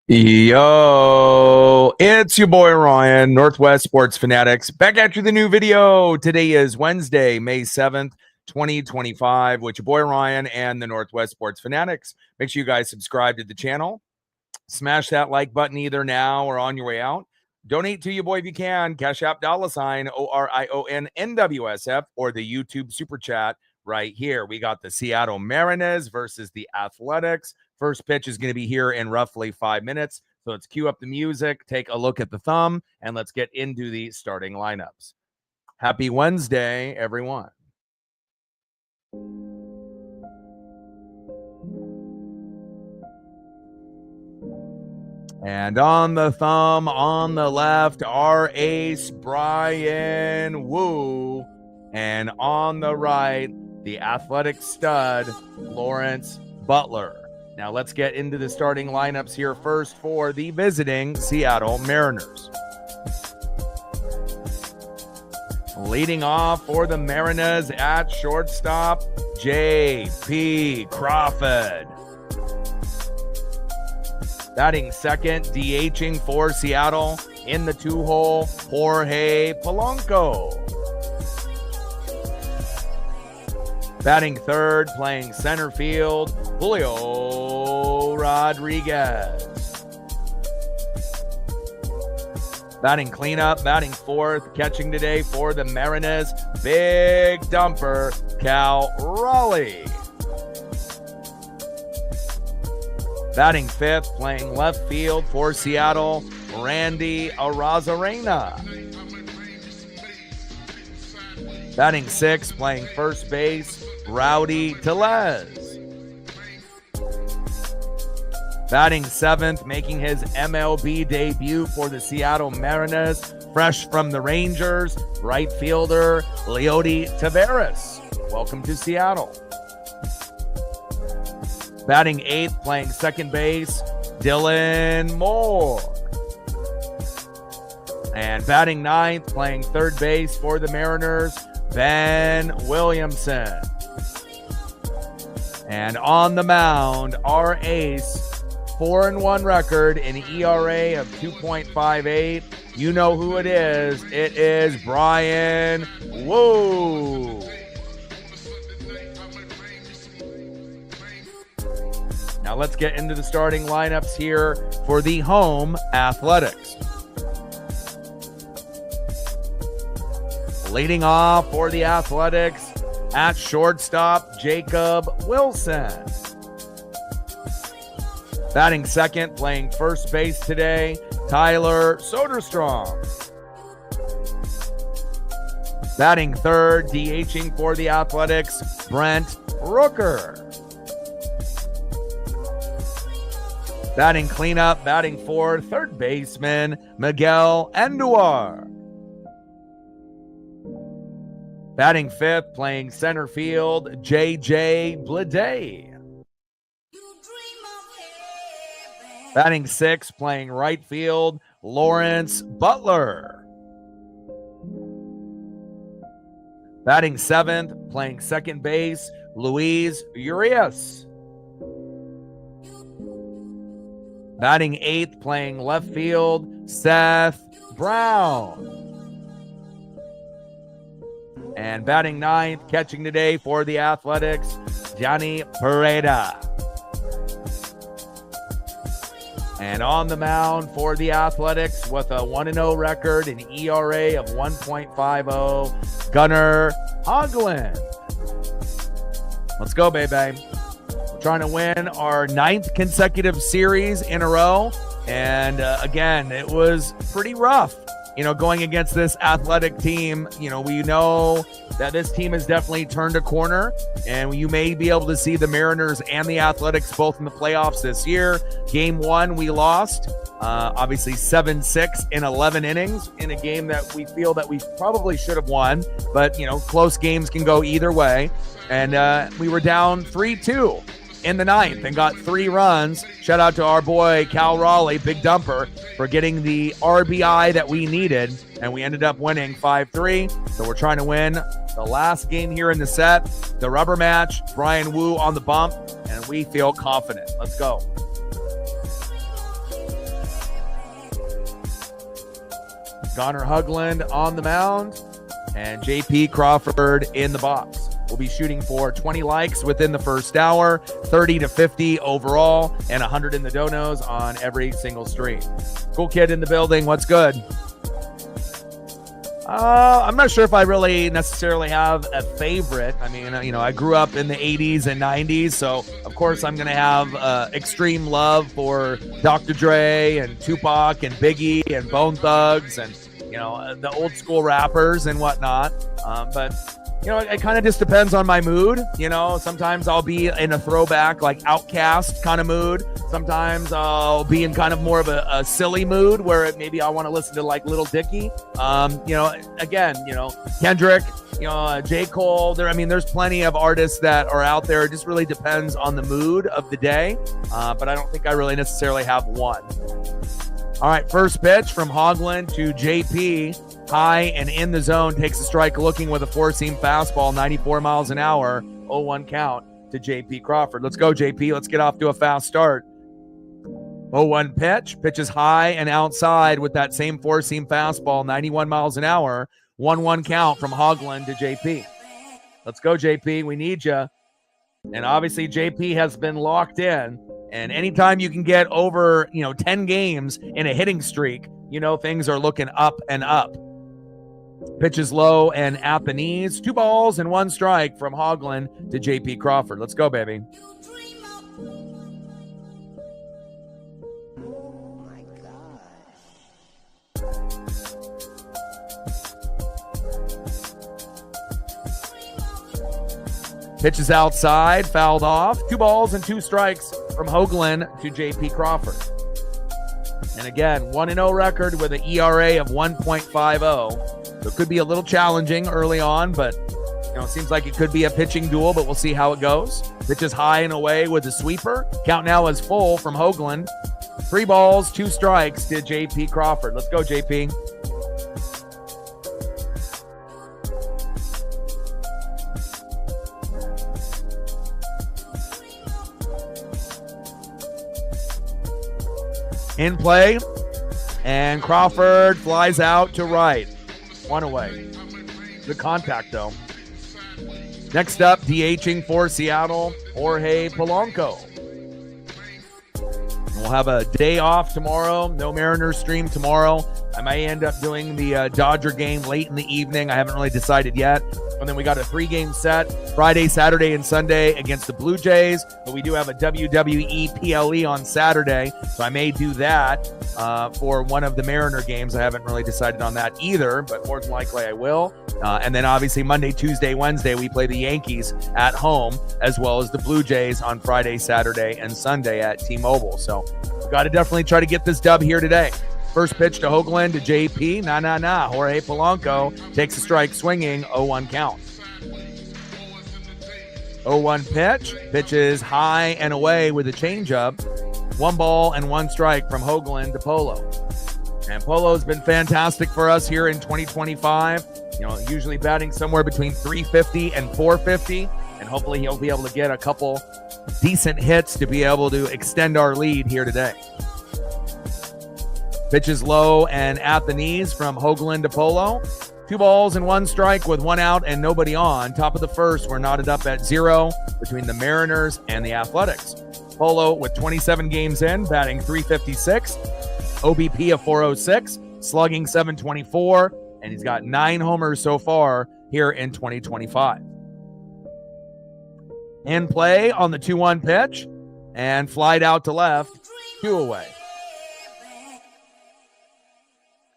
Yo, it's your boy Ryan, Northwest Sports Fanatics, back at you with a new video. Today is Wednesday, May 7th, 2025, with your boy Ryan and the Northwest Sports Fanatics. Make sure you guys subscribe to the channel. Smash that like button either now or on your way out. Donate to your boy if you can. Cash App $, ORIONNWSF, or the YouTube Super Chat right here. We got the Seattle Mariners versus the Athletics. First pitch is going to be here in roughly 5 minutes. So let's cue up the music, take a look at the thumb, and let's get into the starting lineups. Happy Wednesday, everyone. And on the thumb, on the left, our ace, Brian Wu. And on the right, the athletic stud, Lawrence Butler. Now let's get into the starting lineups here first for the visiting Seattle Mariners. Leading off for the Mariners at shortstop, J.P. Crawford. Batting second, DHing for Seattle in the 2-hole, Jorge Polanco. Batting third, playing center field, Julio Rodriguez. Batting cleanup, batting fourth, catching today for the Mariners, big dumper, Cal Raleigh. Batting fifth, playing left field for Seattle, Randy Arozarena. Batting sixth, playing first base, Rowdy Tles. Batting seventh, making his MLB debut for the Seattle Mariners, fresh from the Rangers, right fielder, Rowdy Tles. Welcome to Seattle. Batting eighth, playing second base, Dylan Moore. And batting ninth, playing third base for the Mariners, Ben Williamson. And on the mound, our ace, 4-1 record, an ERA of 2.58. You know who it is. It is Brian Wu. Now let's get into the starting lineups here for the home Athletics. Leading off for the Athletics at shortstop, Jacob Wilson. Batting second, playing first base today, Tyler Soderstrom. Batting third, DHing for the Athletics, Brent Rooker. Batting cleanup, batting fourth, third baseman, Miguel Andujar. Batting fifth, playing center field, J.J. Bleday. Batting sixth, playing right field, Lawrence Butler. Batting seventh, playing second base, Luis Urias. Batting eighth, playing left field, Seth Brown. And batting ninth, catching today for the Athletics, Johnny Pereda. And on the mound for the Athletics with a 1-0 record, an ERA of 1.50, Gunnar Hoglund. Let's go, baby. We're trying to win our 9th consecutive series in a row. And again, it was pretty rough, going against this Athletic team. We know that this team has definitely turned a corner, and you may be able to see the Mariners and the Athletics both in the playoffs this year. Game 1, we lost, obviously 7-6 in 11 innings in a game that we feel that we probably should have won, but, close games can go either way. And we were down 3-2 in the 9th and got 3 runs. Shout out to our boy Cal Raleigh, big dumper, for getting the RBI that we needed, and we ended up winning 5-3. So we're trying to win the last game here in the set, the rubber match, Brian Wu on the bump, and we feel confident. Let's go. Connor Hugland on the mound, and JP Crawford in the box. We'll be shooting for 20 likes within the first hour, 30 to 50 overall, and 100 in the donos on every single stream. Cool kid in the building. What's good? I'm not sure if I really necessarily have a favorite. I mean, I grew up in the 80s and 90s, so of course I'm going to have extreme love for Dr. Dre and Tupac and Biggie and Bone Thugs and, the old school rappers and whatnot. But it kind of just depends on my mood. Sometimes I'll be in a throwback, like Outkast kind of mood. Sometimes I'll be in kind of more of a silly mood where maybe I want to listen to like Little Dicky. Kendrick, J. Cole. There's plenty of artists that are out there. It just really depends on the mood of the day. But I don't think I really necessarily have one. All right, first pitch from Hogland to JP. High and in the zone, takes a strike looking with a four-seam fastball, 94 miles an hour, 0-1 count to JP Crawford. Let's go, JP. Let's get off to a fast start. 0-1 pitch. Pitches high and outside with that same four-seam fastball, 91 miles an hour, 1-1 count from Hogland to JP. Let's go, JP. We need you. And obviously, JP has been locked in. And anytime you can get over, 10 games in a hitting streak, things are looking up and up. Pitches low and at the knees. 2 balls and 1 strike from Hogland to JP Crawford. Let's go, baby. Pitches outside, fouled off. 2 balls and 2 strikes from Hogland to JP Crawford. And again, 1-0 record with an ERA of 1.50. So it could be a little challenging early on, but it seems like it could be a pitching duel, but we'll see how it goes. Pitches high and away with a sweeper. Count now is full from Hogland. 3 balls, 2 strikes to JP Crawford. Let's go, JP. In play, and Crawford flies out to right. 1 away. Good contact, though. Next up, DHing for Seattle, Jorge Polanco. We'll have a day off tomorrow. No Mariners stream tomorrow. I may end up doing the Dodger game late in the evening. I haven't really decided yet. And then we got a 3-game set, Friday, Saturday, and Sunday against the Blue Jays. But we do have a WWE PLE on Saturday, so I may do that for one of the Mariner games. I haven't really decided on that either, but more than likely I will. And then obviously Monday, Tuesday, Wednesday, we play the Yankees at home, as well as the Blue Jays on Friday, Saturday, and Sunday at T-Mobile. So we've got to definitely try to get this dub here today. First pitch to Hogland to JP. Jorge Polanco takes a strike swinging, 0-1 count. 0-1 pitch. Pitches high and away with a changeup. 1 ball and 1 strike from Hogland to Polo. And Polo's been fantastic for us here in 2025. Usually batting somewhere between 350 and 450. And hopefully he'll be able to get a couple decent hits to be able to extend our lead here today. Pitches low and at the knees from Hogland to Polo. 2 balls and 1 strike with 1 out and nobody on. Top of the first, we're knotted up at 0 between the Mariners and the Athletics. Polo with 27 games in, batting .356, OBP of .406, slugging .724, and he's got 9 homers so far here in 2025. In play on the 2-1 pitch, and flied out to left, 2 away.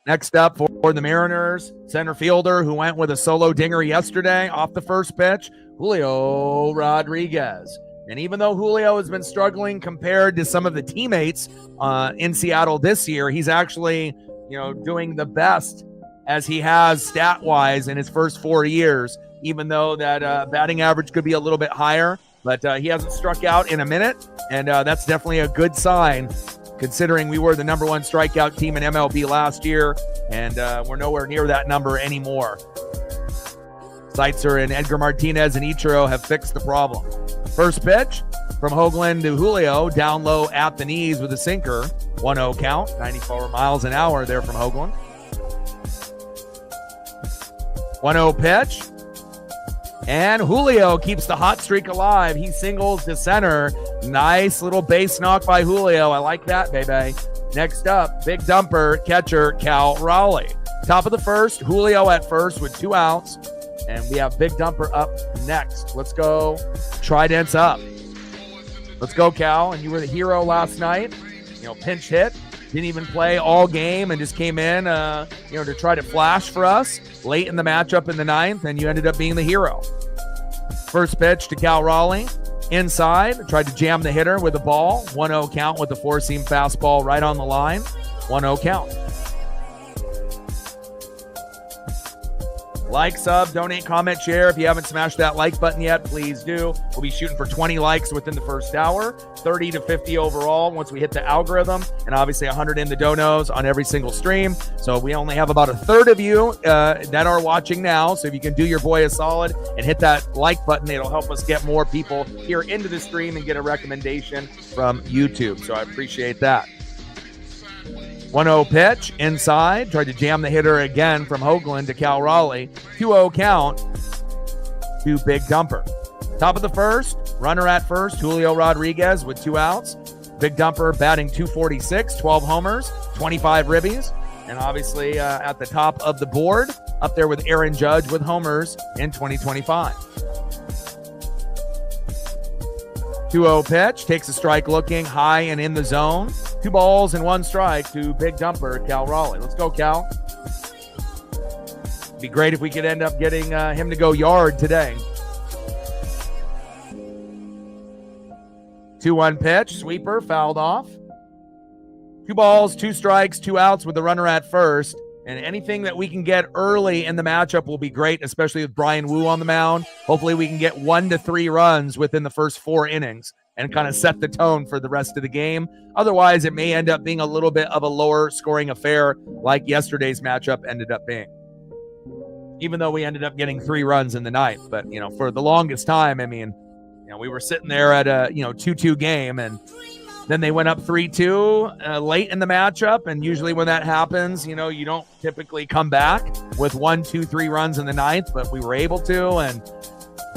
Next up for the Mariners, center fielder who went with a solo dinger yesterday off the first pitch, Julio Rodriguez. And even though Julio has been struggling compared to some of the teammates in Seattle this year, he's actually, doing the best as he has stat-wise in his first 4 years, even though that batting average could be a little bit higher. But he hasn't struck out in a minute, and that's definitely a good sign, considering we were the number 1 strikeout team in MLB last year, and we're nowhere near that number anymore. Seitzer and Edgar Martinez and Ichiro have fixed the problem. First pitch from Hogland to Julio, down low at the knees with a sinker, 1-0 count, 94 miles an hour there from Hogland. 1-0 pitch. And Julio keeps the hot streak alive. He singles to center. Nice little base knock by Julio. I like that, baby. Next up, big dumper, catcher Cal Rowdy. Top of the first, Julio at first with 2 outs. And we have big dumper up next. Let's go. Trident's up. Let's go, Cal. And you were the hero last night. Pinch hit. Didn't even play all game and just came in, to try to flash for us late in the matchup in the 9th, and you ended up being the hero. First pitch to Cal Rowdy. Inside, tried to jam the hitter with a ball. 1-0 count with the 4-seam fastball right on the line. 1-0 count. Like, sub, donate, comment, share. If you haven't smashed that like button yet, please do. We'll be shooting for 20 likes within the first hour, 30 to 50 overall once we hit the algorithm, and obviously 100 in the donos on every single stream. So we only have about a third of you that are watching now. So if you can do your boy a solid and hit that like button, it'll help us get more people here into the stream and get a recommendation from YouTube. So I appreciate that. 1-0 pitch inside. Tried to jam the hitter again from Hoagland to Cal Rowdy. 2-0 count to big dumper. Top of the first, runner at first, Julio Rodriguez with 2 outs. Big dumper batting .246, 12 homers, 25 ribbies. And obviously at the top of the board, up there with Aaron Judge with homers in 2025. 2-0 pitch, takes a strike looking high and in the zone. 2 balls and 1 strike to big dumper Cal Rowdy. Let's go, Cal. It'd be great if we could end up getting him to go yard today. 2-1 pitch, sweeper, fouled off. 2 balls, 2 strikes, 2 outs with the runner at first. And anything that we can get early in the matchup will be great, especially with Brian Wu on the mound. Hopefully we can get 1 to 3 runs within the first 4 innings and kind of set the tone for the rest of the game. Otherwise, it may end up being a little bit of a lower scoring affair like yesterday's matchup ended up being. Even though we ended up getting 3 runs in the 9th. But, for the longest time, we were sitting there at a, 2-2 game, and then they went up 3-2 late in the matchup. And usually when that happens, you don't typically come back with 1, 2, 3 runs in the 9th, but we were able to. And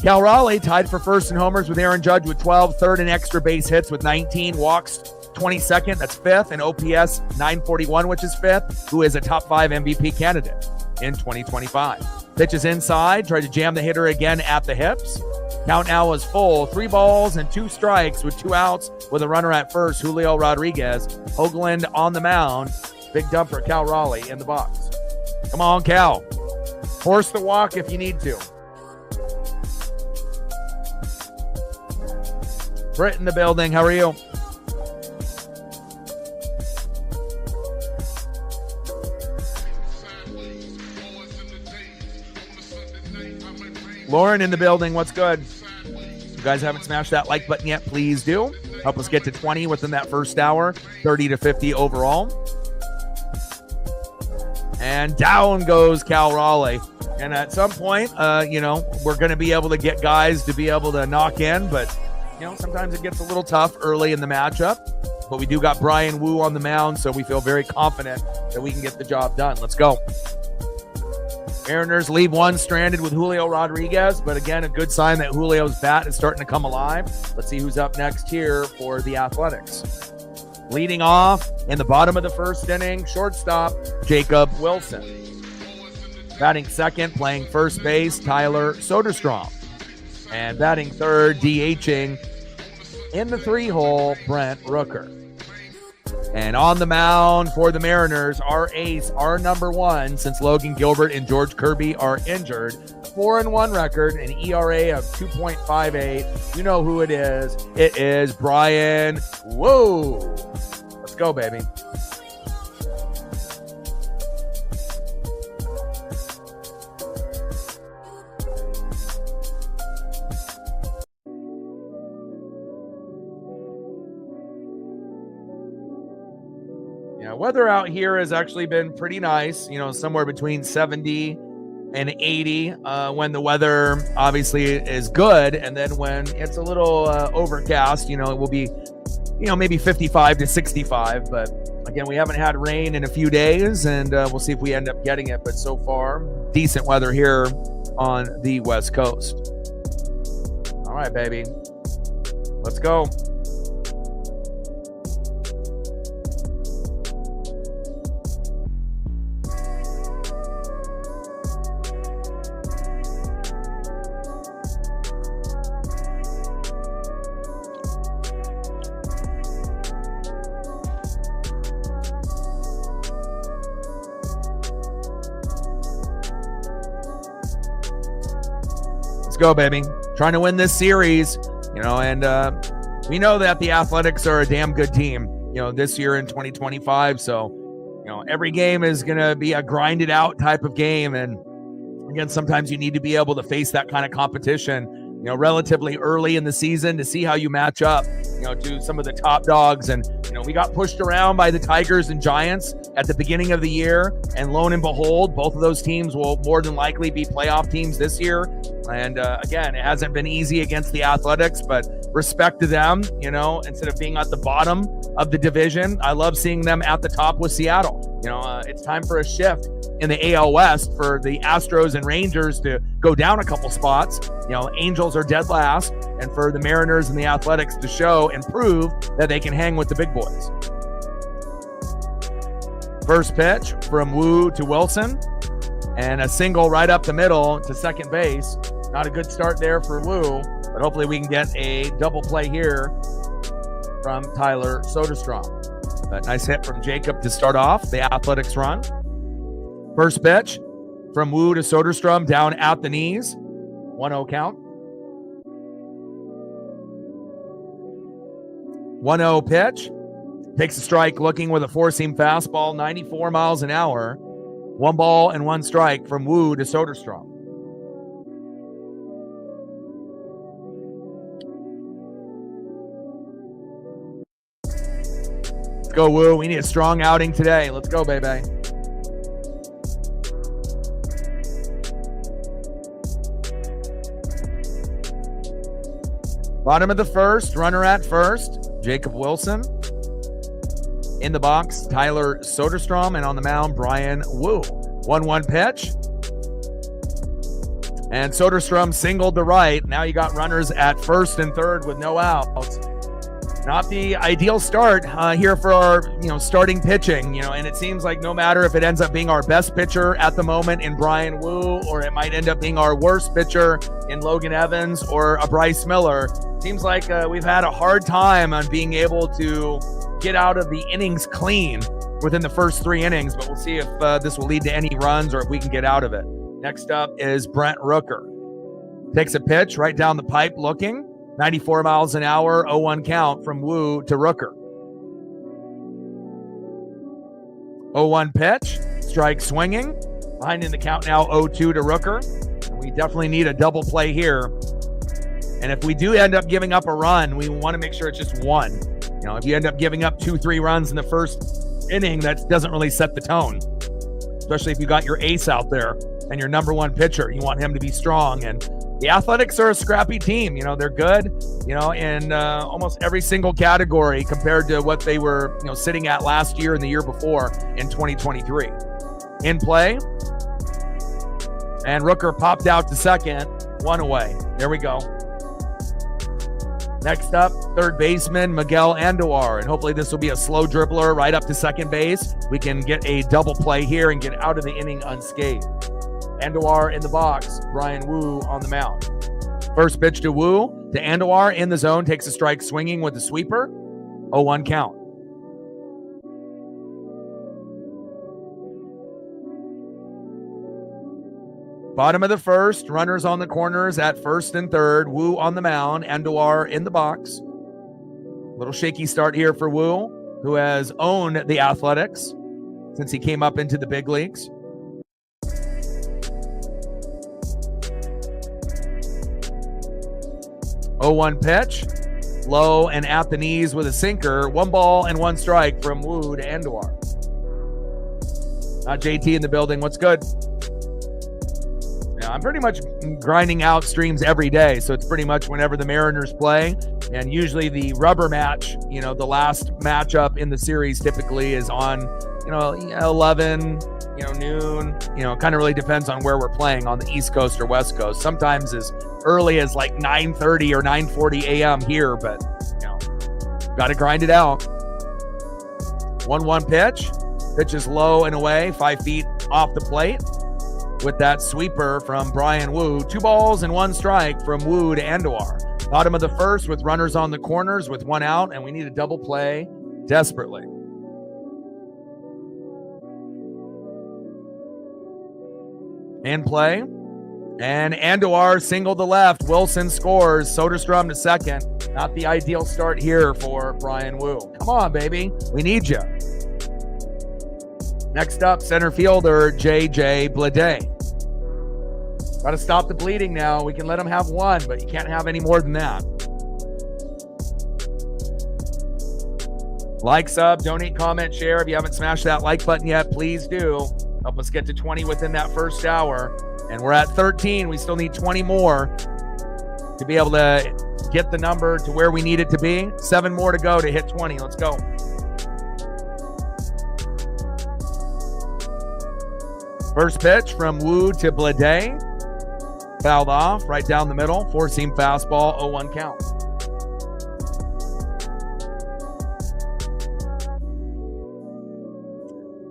Cal Rowdy tied for first in homers with Aaron Judge with 12, third in extra base hits with 19, walks 22nd, that's 5th, and OPS 941, which is 5th, who is a top 5 MVP candidate in 2025. Pitches inside, tried to jam the hitter again at the hips. Count now is full, 3 balls and 2 strikes with 2 outs with a runner at first, Julio Rodriguez. Hoagland on the mound, big dumper Cal Rowdy in the box. Come on, Cal. Force the walk if you need to. Britt in the building. How are you? Lauren in the building. What's good? If you guys haven't smashed that like button yet, please do. Help us get to 20 within that first hour, 30 to 50 overall. And down goes Cal Rowdy. And at some point, we're going to be able to get guys to be able to knock in, but sometimes it gets a little tough early in the matchup, but we do got Brian Wu on the mound, so we feel very confident that we can get the job done. Let's go. Mariners leave 1 stranded with Julio Rodriguez, but again, a good sign that Julio's bat is starting to come alive. Let's see who's up next here for the Athletics. Leading off in the bottom of the first inning, shortstop Jacob Wilson. Batting second, playing first base, Tyler Soderstrom. And batting third, DHing in the 3-hole, Brent Rooker. And on the mound for the Mariners, our ace, our number 1, since Logan Gilbert and George Kirby are injured. 4-1 record, an ERA of 2.58. You know who it is. It is Brian Wu. Let's go, baby. Weather out here has actually been pretty nice, somewhere between 70 and 80 when the weather obviously is good. And then when it's a little overcast, it will be, maybe 55 to 65. But Again, we haven't had rain in a few days, and we'll see if we end up getting it. But so far, decent weather here on the West Coast. All right, baby. Let's go. Go, baby. Trying to win this series, and we know that the Athletics are a damn good team, this year in 2025. So, every game is going to be a grinded out type of game. And again, sometimes you need to be able to face that kind of competition, relatively early in the season to see how you match up, to some of the top dogs. And, we got pushed around by the Tigers and Giants at the beginning of the year. And lo and behold, both of those teams will more than likely be playoff teams this year. And again, it hasn't been easy against the Athletics, but respect to them, instead of being at the bottom of the division, I love seeing them at the top with Seattle. It's time for a shift in the AL West for the Astros and Rangers to go down a couple spots. Angels are dead last, and for the Mariners and the Athletics to show and prove that they can hang with the big boys. First pitch from Wu to Wilson, and a single right up the middle to second base. Not a good start there for Wu, but hopefully we can get a double play here from Tyler Soderstrom. But nice hit from Jacob to start off the Athletics run. First pitch from Wu to Soderstrom, down at the knees. 1-0 count. 1-0 pitch. Takes a strike, looking with a four-seam fastball, 94 miles an hour. 1 ball and 1 strike from Wu to Soderstrom. Let's go, Wu. We need a strong outing today. Let's go, baby. Bottom of the first, runner at first, Jacob Wilson. In the box, Tyler Soderstrom, and on the mound, Brian Wu. 1-1 pitch. And Soderstrom singled to right. Now you got runners at first and third with no outs. Not the ideal start here for our, starting pitching, and it seems like no matter if it ends up being our best pitcher at the moment in Brian Wu, or it might end up being our worst pitcher in Logan Evans or a Bryce Miller, seems like we've had a hard time on being able to get out of the innings clean within the first 3 innings, but we'll see if this will lead to any runs or if we can get out of it. Next up is Brent Rooker. Takes a pitch right down the pipe looking. 94 miles an hour, 0-1 count from Wu to Rooker. 0-1 pitch, strike swinging. Behind in the count now, 0-2 to Rooker. We definitely need a double play here. And if we do end up giving up a run, we want to make sure it's just one. If you end up giving up 2-3 runs in the first inning, that doesn't really set the tone. Especially if you got your ace out there and your number 1 pitcher. You want him to be strong. And the Athletics are a scrappy team. They're good, in almost every single category compared to what they were, sitting at last year and the year before in 2023. In play. And Rooker popped out to second, 1 away. There we go. Next up, third baseman Miguel Andujar, and hopefully this will be a slow dribbler right up to second base. We can get a double play here and get out of the inning unscathed. Andujar in the box, Brian Wu on the mound. First pitch to Wu, to Andujar in the zone, takes a strike swinging with the sweeper. 0-1 count. Bottom of the first, runners on the corners at first and third. Wu on the mound, Andujar in the box. Little shaky start here for Wu, who has owned the Athletics since he came up into the big leagues. Oh, 1 pitch, low and at the knees with a sinker. 1 ball and 1 strike from Wu to Andujar. JT in the building. What's good? I'm pretty much grinding out streams every day, so it's pretty much whenever the Mariners play, And usually the rubber match, the last matchup in the series typically is on, 11, noon, kind of really depends on where we're playing on the East Coast or West Coast. Sometimes as early as like 9:30 or 9:40 a.m. here, but, got to grind it out. 1-1 pitch. Pitch is low and away, 5 feet off the plate with that sweeper from Brian Wu. 2 balls and 1 strike from Wu to Andujar. Bottom of the first with runners on the corners with 1 out, and we need a double play desperately. In play, and Andujar singled to left. Wilson scores. Soderstrom to second. Not the ideal start here for Brian Wu. Come on, baby. We need you. Next up, center fielder J.J. Bleday. Got to stop the bleeding now. We can let him have 1, but you can't have any more than that. Like, sub, donate, comment, share. If you haven't smashed that like button yet, please do. Help us get to 20 within that first hour. And we're at 13. We still need 20 more to be able to get the number to where we need it to be. 7 more to go to hit 20. Let's go. First pitch from Wu to Bleday. Fouled off right down the middle. 4-seam fastball, 0-1 count.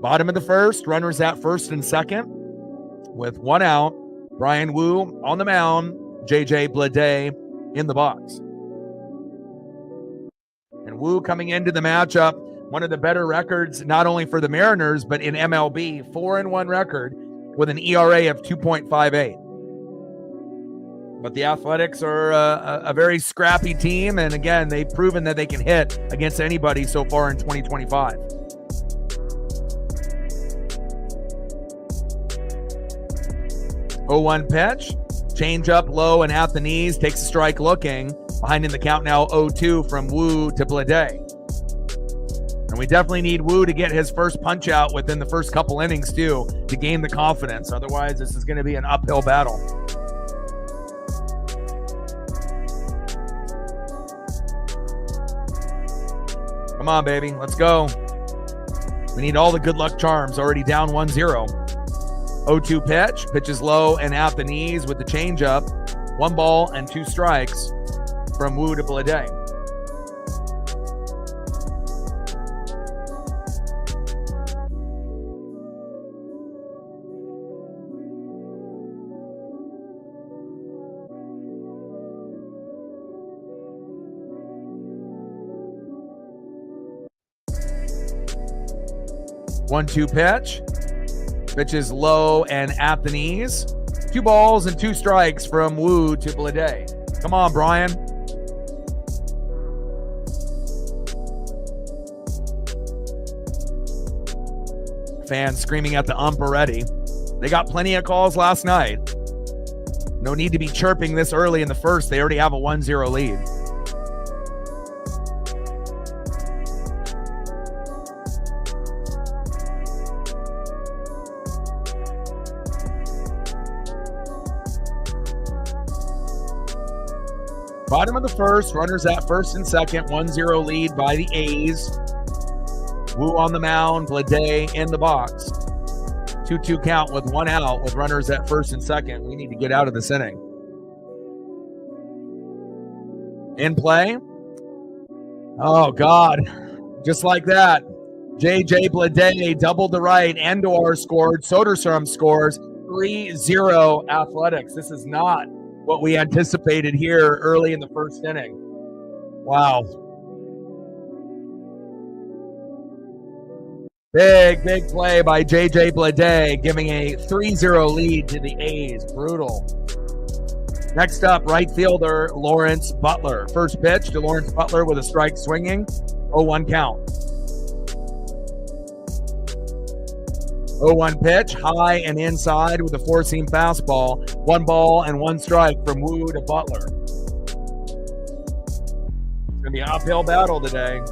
Bottom of the first, runners at first and second with 1 out. Brian Wu on the mound, J.J. Bleday in the box. And Wu coming into the matchup, one of the better records, not only for the Mariners, but in MLB, 4-1 record with an ERA of 2.58. But the Athletics are a very scrappy team, and again, they've proven that they can hit against anybody so far in 2025. Oh, 1 pitch, change up low and at the knees, takes a strike looking. Behind in the count now, 0-2 from Wu to Bleday. And we definitely need Wu to get his first punch out within the first couple innings too, to gain the confidence. Otherwise, this is going to be an uphill battle. Come on, baby. Let's go. We need all the good luck charms. Already down 1-0. 0-2 pitch. Pitch is low and at the knees with the changeup. 1 ball and 2 strikes from Wu to Bleday. One-two pitch. Pitch is low and at the knees. 2 balls and 2 strikes from Wu to Bleday. Come on, Brian. Fans screaming at the ump already. They got plenty of calls last night. No need to be chirping this early in the first. They already have a 1-0 lead. Bottom of the first, runners at first and second, 1-0 lead by the A's. Wu on the mound, Bleday in the box. 2-2 count with 1 out with runners at first and second. We need to get out of this inning. In play. Oh, God. Just like that. J.J. Bleday doubled to right. Andujar scored. Soderstrom scores. 3-0 Athletics. This is not what we anticipated here early in the first inning. Wow. Big play by J.J. Bleday, giving a 3-0 lead to the A's. Brutal. Next up, right fielder Lawrence Butler. First pitch to Lawrence Butler with a strike swinging. 0-1 count. 0-1 pitch, high and inside with a 4-seam fastball. 1 ball and 1 strike from Wu to Butler. It's going to be an uphill battle today.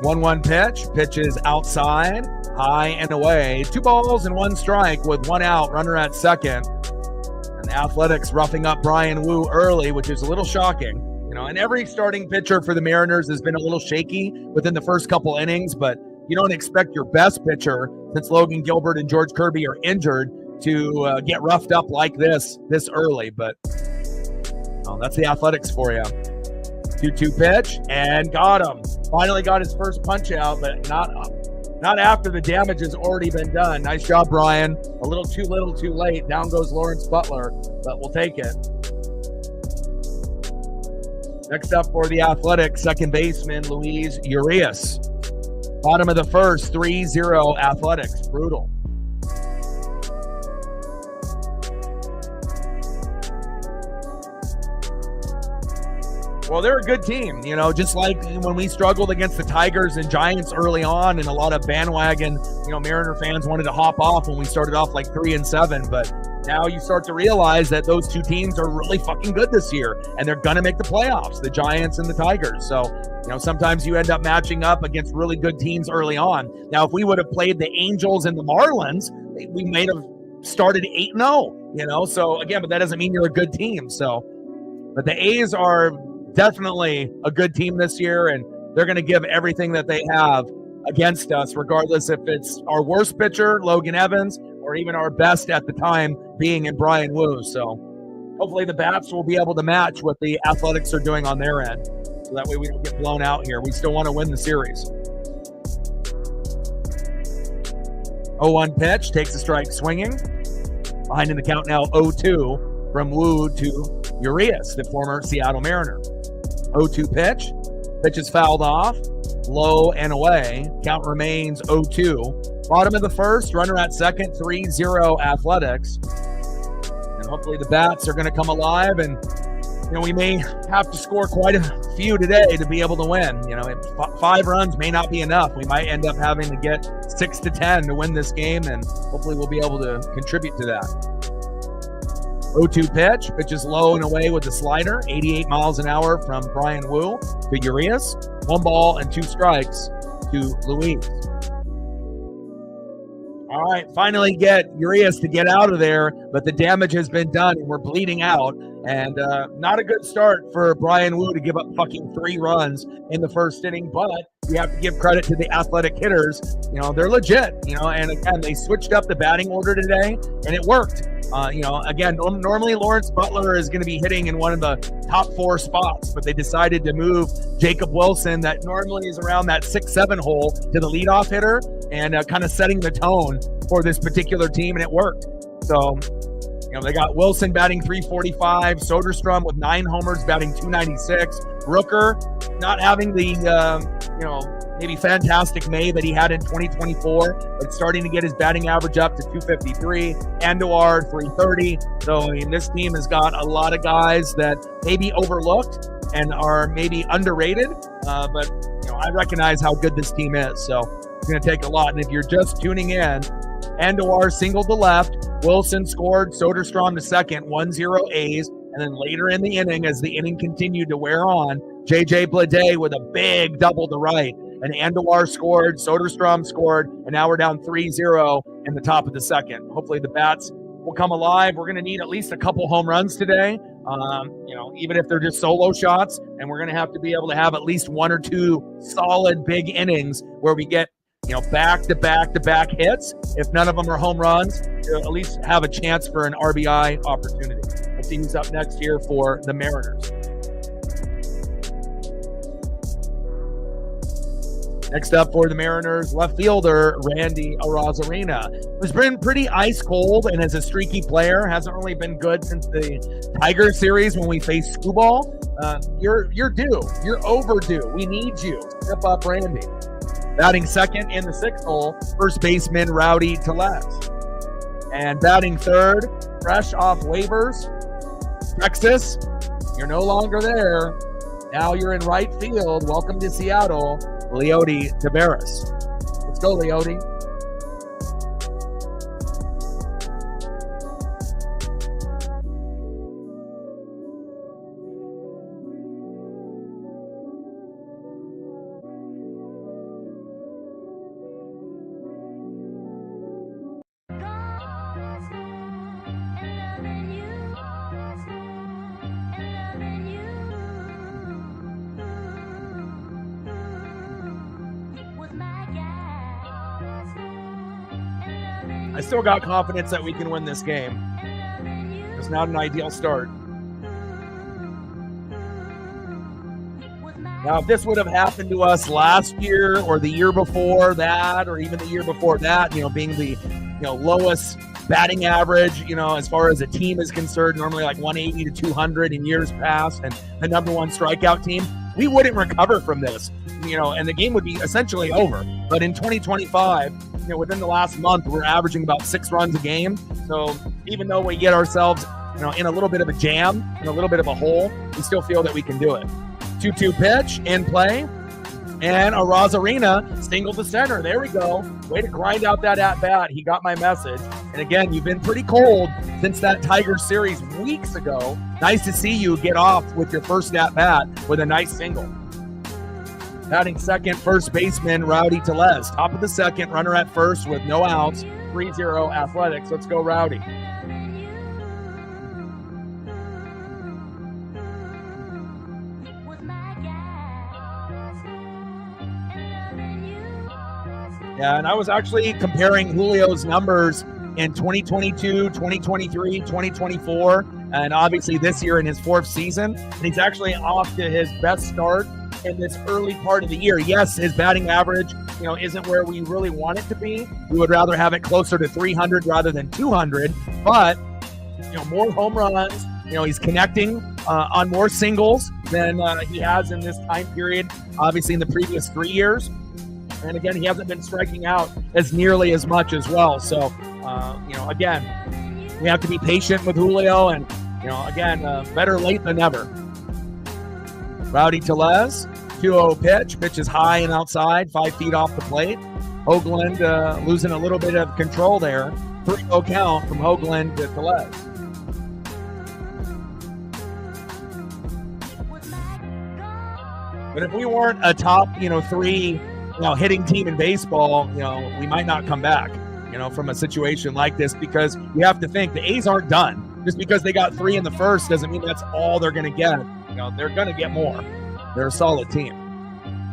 1-1 pitch. Pitch is outside, high and away. 2 balls and 1 strike with 1 out, runner at second. And the Athletics roughing up Brian Wu early, which is a little shocking. And every starting pitcher for the Mariners has been a little shaky within the first couple innings, but you don't expect your best pitcher, since Logan Gilbert and George Kirby are injured, to get roughed up like this early. But that's the Athletics for you. 2-2 pitch, and got him. Finally got his first punch out, but not after the damage has already been done. Nice job, Brian. A little too late. Down goes Lawrence Butler, but we'll take it. Next up for the Athletics, second baseman Luis Urias. Bottom of the first, 3-0 Athletics. Brutal. Well, they're a good team, just like when we struggled against the Tigers and Giants early on, and a lot of bandwagon, Mariner fans wanted to hop off when we started off like 3-7, but now you start to realize that those two teams are really fucking good this year, and they're going to make the playoffs, the Giants and the Tigers. So, sometimes you end up matching up against really good teams early on. Now, if we would have played the Angels and the Marlins, we may have started 8-0, so again, but that doesn't mean you're a good team. So, but the A's are definitely a good team this year, and they're going to give everything that they have against us, regardless if it's our worst pitcher, Logan Evans, or even our best at the time being in Brian Wu. So hopefully the Bats will be able to match what the Athletics are doing on their end, so that way we don't get blown out here. We still want to win the series. 0-1 pitch, takes a strike swinging. Behind in the count now, 0-2 from Wu to Urias, the former Seattle Mariner. 0-2 pitch. Pitch is fouled off. Low and away. Count remains 0-2. Bottom of the first, runner at second, 3-0 Athletics. And hopefully the Bats are going to come alive, and we may have to score quite a few today to be able to win. 5 runs may not be enough. We might end up having to get 6-10 to win this game, and hopefully we'll be able to contribute to that. 0-2 pitch. Pitch is low and away with the slider. 88 miles an hour from Brian Wu to Urias. 1 ball and 2 strikes to Luis. All right, finally get Urias to get out of there, but the damage has been done and we're bleeding out. And not a good start for Brian Wu to give up fucking 3 runs in the first inning, but you have to give credit to the Athletic hitters. They're legit, and again, they switched up the batting order today and it worked. Again, normally Lawrence Butler is going to be hitting in one of the top 4 spots, but they decided to move Jacob Wilson, that normally is around that 6-7 hole, to the leadoff hitter, and kind of setting the tone for this particular team, and it worked. So, they got Wilson batting 345, Soderstrom with 9 homers batting 296, Rooker not having the, maybe fantastic May that he had in 2024, but starting to get his batting average up to 253, Andujar 330. So, this team has got a lot of guys that may be overlooked and are maybe underrated, but, I recognize how good this team is. So, it's going to take a lot. And if you're just tuning in, Andujar singled to left, Wilson scored, Soderstrom to second, 1-0 A's, and then later in the inning, as the inning continued to wear on, J.J. Bleday with a big double to right, and Andujar scored, Soderstrom scored, and now we're down 3-0 in the top of the second. Hopefully the Bats will come alive. We're going to need at least a couple home runs today, even if they're just solo shots, and we're going to have to be able to have at least 1 or 2 solid big innings where we get back-to-back-to-back hits. If none of them are home runs, to at least have a chance for an RBI opportunity. Let's see who's up next here for the Mariners. Next up for the Mariners, left fielder Randy Arozarena, who's been pretty ice cold and is a streaky player. Hasn't really been good since the Tiger series when we faced Skubal. You're due. You're overdue. We need you. Step up, Randy. Batting second in the 6th hole, first baseman Rowdy Tles. And batting third, fresh off waivers, Texas, you're no longer there. Now you're in right field. Welcome to Seattle, Rowdy Tles. Let's go, Rowdy. I still got confidence that we can win this game. It's not an ideal start. Now, if this would have happened to us last year or the year before that, or even the year before that, being the lowest batting average, as far as a team is concerned, normally like 180 to 200 in years past, and the number one strikeout team, we wouldn't recover from this, and the game would be essentially over. But in 2025, within the last month, we're averaging about 6 runs a game. So even though we get ourselves, in a little bit of a jam, in a little bit of a hole, we still feel that we can do it. 2-2 pitch in play, and Arozarena single to center. There we go. Way to grind out that at-bat. He got my message. And again, you've been pretty cold since that Tigers series weeks ago. Nice to see you get off with your first at-bat with a nice single. Batting second, first baseman Rowdy Tles. Top of the second, runner at first with no outs. 3-0 Athletics. Let's go, Rowdy. Yeah, and I was actually comparing Julio's numbers in 2022, 2023, 2024, and obviously this year in his 4th season. And he's actually off to his best start in this early part of the year. Yes, his batting average, isn't where we really want it to be. We would rather have it closer to 300 rather than 200, but, more home runs. He's connecting on more singles than he has in this time period, obviously in the previous 3 years. And again, he hasn't been striking out as nearly as much as well. So, again, we have to be patient with Julio, and, again, better late than never. Rowdy Tles, 2-0 pitch. Pitch is high and outside, 5 feet off the plate. Hoagland losing a little bit of control there. 3-0 count from Hoagland to Tles. But if we weren't a top, 3 hitting team in baseball, we might not come back, from a situation like this, because you have to think the A's aren't done. Just because they got 3 in the first doesn't mean that's all they're going to get. They're going to get more. They're a solid team.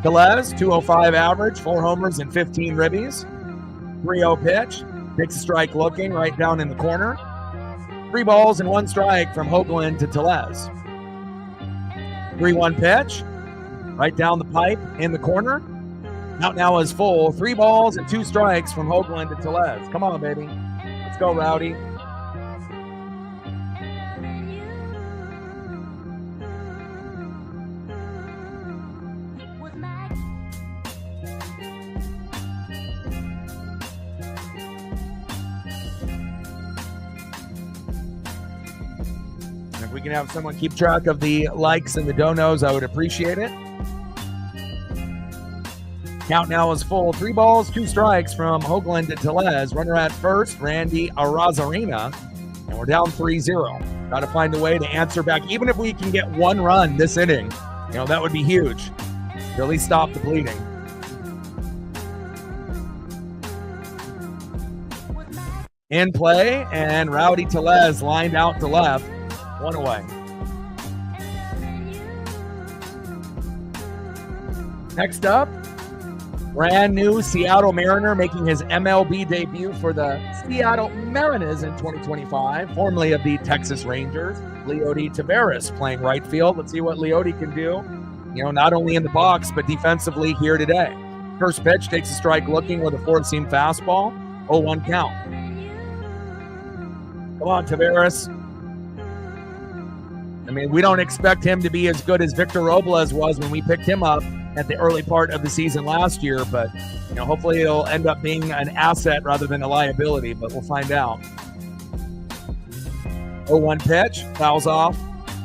Tles, 205 average, 4 homers and 15 ribbies. 3-0 pitch, takes a strike looking right down in the corner. 3 balls and 1 strike from Hoagland to Tles. 3-1 pitch, right down the pipe in the corner. Out now is full. 3 balls and 2 strikes from Hoagland to Tles. Come on, baby. Let's go, Rowdy. And if we can have someone keep track of the likes and the donos, I would appreciate it. Count now is full. 3 balls, 2 strikes from Hoagland to Tles. Runner at first, Randy Arozarena. And we're down 3-0. Got to find a way to answer back. Even if we can get 1 run this inning, that would be huge. Really stop the bleeding. In play, and Rowdy Tles lined out to left. 1 away. Next up, brand new Seattle Mariner making his MLB debut for the Seattle Mariners in 2025, formerly of the Texas Rangers. Rowdy Tles playing right field. Let's see what Rowdy can do, not only in the box, but defensively here today. First pitch takes a strike looking with a 4-seam fastball. 0-1 count. Come on, Tavares. We don't expect him to be as good as Victor Robles was when we picked him up at the early part of the season last year, but hopefully it'll end up being an asset rather than a liability, but we'll find out. 0-1 pitch, fouls off,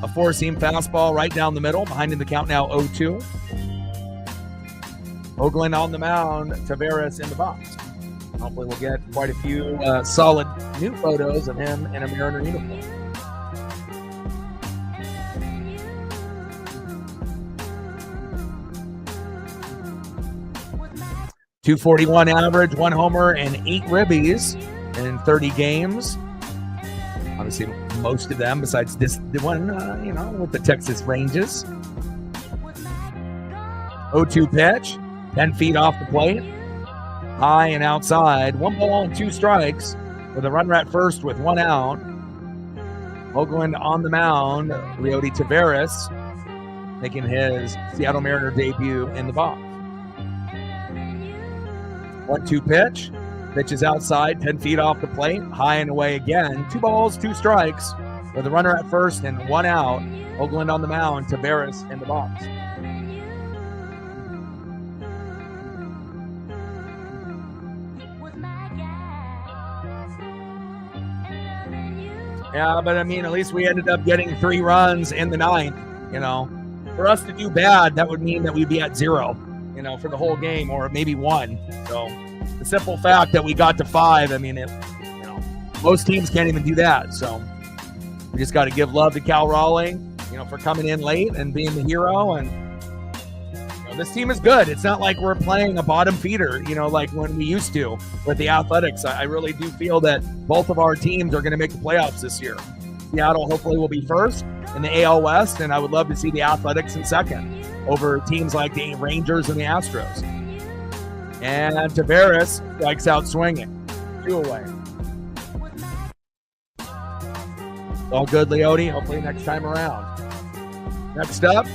a 4-seam fastball right down the middle, behind in the count now 0-2. Hoagland on the mound, Tavares in the box. Hopefully we'll get quite a few solid new photos of him in a Mariner uniform. .241 average, 1 homer, and 8 ribbies in 30 games. Obviously, most of them, besides the one, with the Texas Rangers. 0-2 pitch, 10 feet off the plate. high and outside. 1 ball and 2 strikes with a runner at first with 1 out. Hoagland on the mound. Rowdy Tles making his Seattle Mariner debut in the box. 1-2 pitch. Pitch is outside, 10 feet off the plate. High and away again. 2 balls, 2 strikes with a runner at first and 1 out. Hoagland on the mound. Tavares in the box. Yeah, but I mean, at least we ended up getting 3 runs in the 9th. You know, for us to do bad, that would mean that we'd be at 0, you know, for the whole game, or maybe 1. So the simple fact that we got to 5, I mean, most teams can't even do that. So we just got to give love to Cal Raleigh, you know, for coming in late and being the hero. And this team is good. It's not like we're playing a bottom feeder, you know, like when we used to with the Athletics. I really do feel that both of our teams are going to make the playoffs this year. Seattle hopefully will be first in the AL West, and I would love to see the Athletics in second over teams like the Rangers and the Astros. And Tavares strikes out swinging. 2 away. All good, Leote. Hopefully next time around. Next up,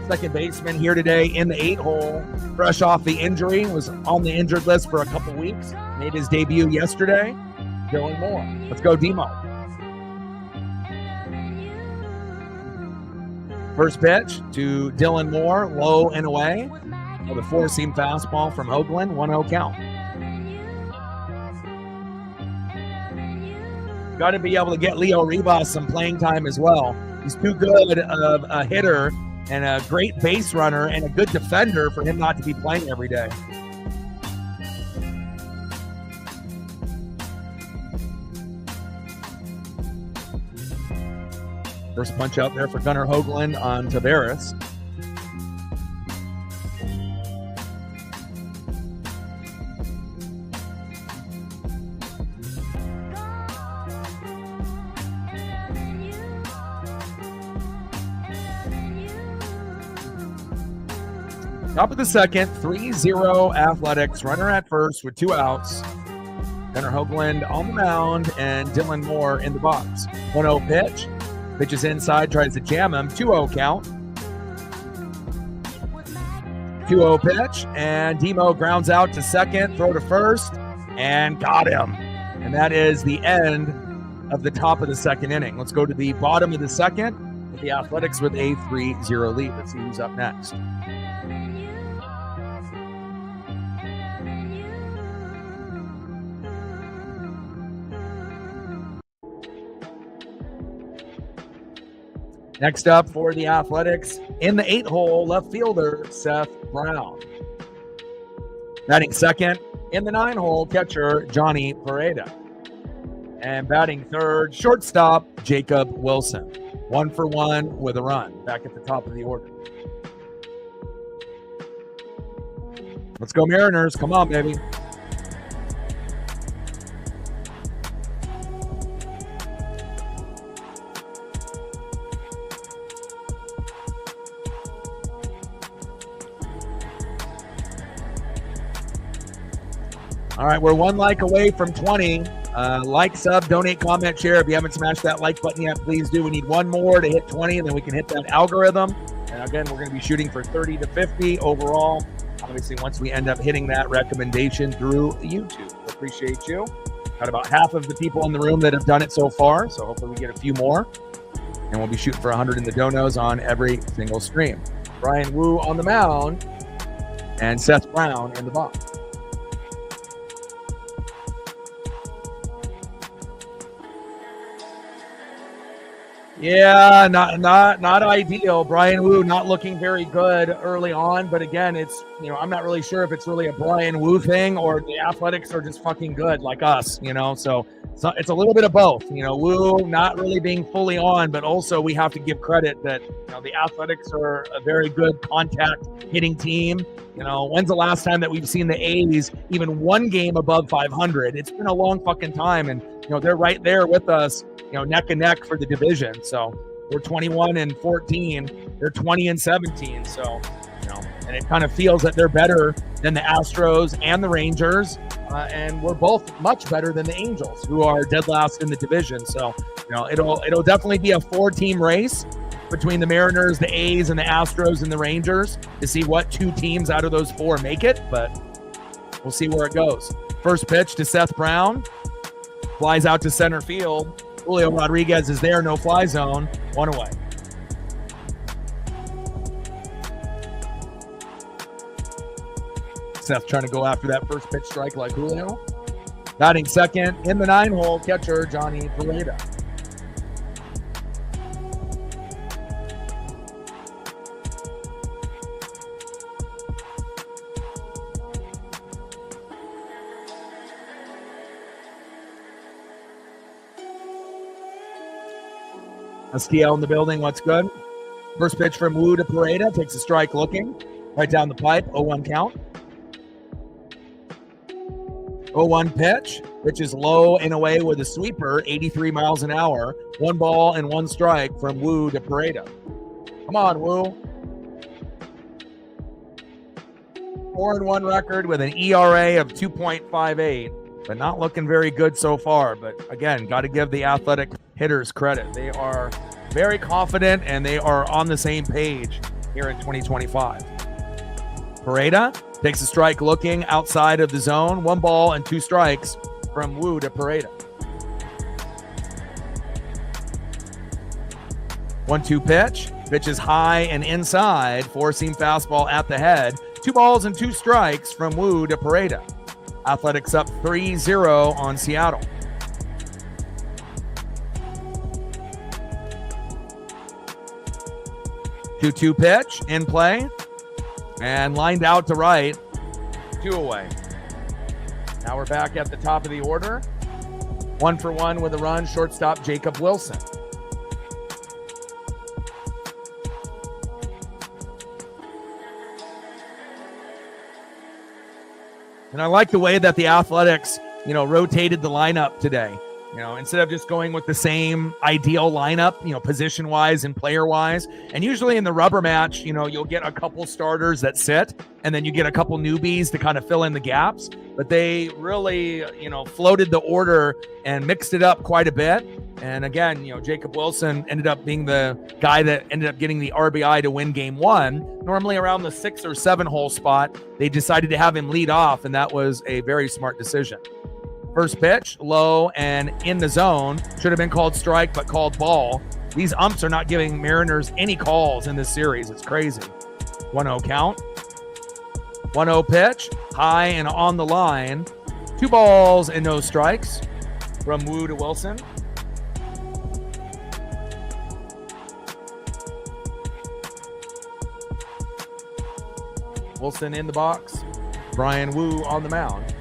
second baseman here today in the 8-hole, fresh off the injury, was on the injured list for a couple weeks, made his debut yesterday. Dylan Moore. Let's go, Demo. First pitch to Dylan Moore, low and away. With a 4-seam fastball from Hoagland, 1-0 count. Got to be able to get Leo Rivas some playing time as well. He's too good of a hitter and a great base runner and a good defender for him not to be playing every day. First punch out there for Gunnar Hoagland on Tavares. Top of the second, 3-0 Athletics. Runner at first with 2 outs. Gunnar Hoagland on the mound and Dylan Moore in the box. 1-0 pitch. Pitches inside, tries to jam him. 2-0 count. 2-0 pitch, and Demo grounds out to second, throw to first, and got him. And that is the end of the top of the second inning. Let's go to the bottom of the second with the Athletics with a 3-0 lead. Let's see who's up next. Next up for the Athletics, in the 8-hole, left fielder, Seth Brown. Batting second, in the 9-hole, catcher, Johnny Pareda. And batting third, shortstop, Jacob Wilson. 1 for 1 with a run, back at the top of the order. Let's go Mariners, come on, baby. All right, we're 1 like away from 20. Like, sub, donate, comment, share. If you haven't smashed that like button yet, please do. We need 1 more to hit 20, and then we can hit that algorithm. And again, we're going to be shooting for 30 to 50 overall. Obviously, once we end up hitting that recommendation through YouTube. Appreciate you. Got about half of the people in the room that have done it so far, so hopefully we get a few more. And we'll be shooting for 100 in the donos on every single stream. Brian Wu on the mound, and Seth Brown in the box. Yeah, not ideal. Brian Wu not looking very good early on, but again, it's, you know, I'm not really sure if it's really a Brian Wu thing or the Athletics are just fucking good like us, you know. So it's a little bit of both. You know, Wu not really being fully on, but also we have to give credit that, you know, the Athletics are a very good contact hitting team. You know, when's the last time that we've seen the A's even 1 game above 500? It's been a long fucking time, and you know they're right there with us, you know, neck and neck for the division. So we're 21-14, they're 20-17. So, you know, And it kind of feels that they're better than the Astros and the Rangers. And we're both much better than the Angels, who are dead last in the division. So, it'll definitely be a 4-team race between the Mariners, the A's, and the Astros and the Rangers to see what 2 teams out of those 4 make it. But we'll see where it goes. First pitch to Seth Brown. Flies out to center field. Julio Rodriguez is there, no fly zone. 1 away. Seth trying to go after that first pitch strike like Julio. Batting second in the 9-hole, catcher Johnny Pareda. STL in the building, what's good? First pitch from Wu to Pareda, takes a strike looking. Right down the pipe, 0-1 count. 0-1 pitch. Pitch is low and away with a sweeper, 83 miles an hour. 1 ball and 1 strike from Wu to Pareda. Come on, Wu. 4-1 record with an ERA of 2.58, but not looking very good so far. But again, got to give the Athletic hitters credit. They are very confident and they are on the same page here in 2025. Pareda takes a strike looking outside of the zone. 1 ball and 2 strikes from Wu to Pareda. 1-2 pitch. Pitch is high and inside. 4-seam fastball at the head. 2 balls and 2 strikes from Wu to Pareda. Athletics up 3-0 on Seattle. 2-2 pitch in play. And lined out to right, 2 away. Now we're back at the top of the order. 1 for 1 with a run, shortstop Jacob Wilson. And I like the way that the Athletics, rotated the lineup today. Instead of just going with the same ideal lineup, position-wise and player-wise. And usually in the rubber match, you'll get a couple starters that sit, and then you get a couple newbies to kind of fill in the gaps. But they really, floated the order and mixed it up quite a bit. And again, Jacob Wilson ended up being the guy that ended up getting the RBI to win game 1. Normally around the 6 or 7 hole spot, they decided to have him lead off, and that was a very smart decision. First pitch, low and in the zone. Should have been called strike, but called ball. These umps are not giving Mariners any calls in this series. It's crazy. 1-0 count. 1-0 pitch, high and on the line. 2 balls and no strikes from Wu to Wilson. Wilson in the box. Brian Wu on the mound.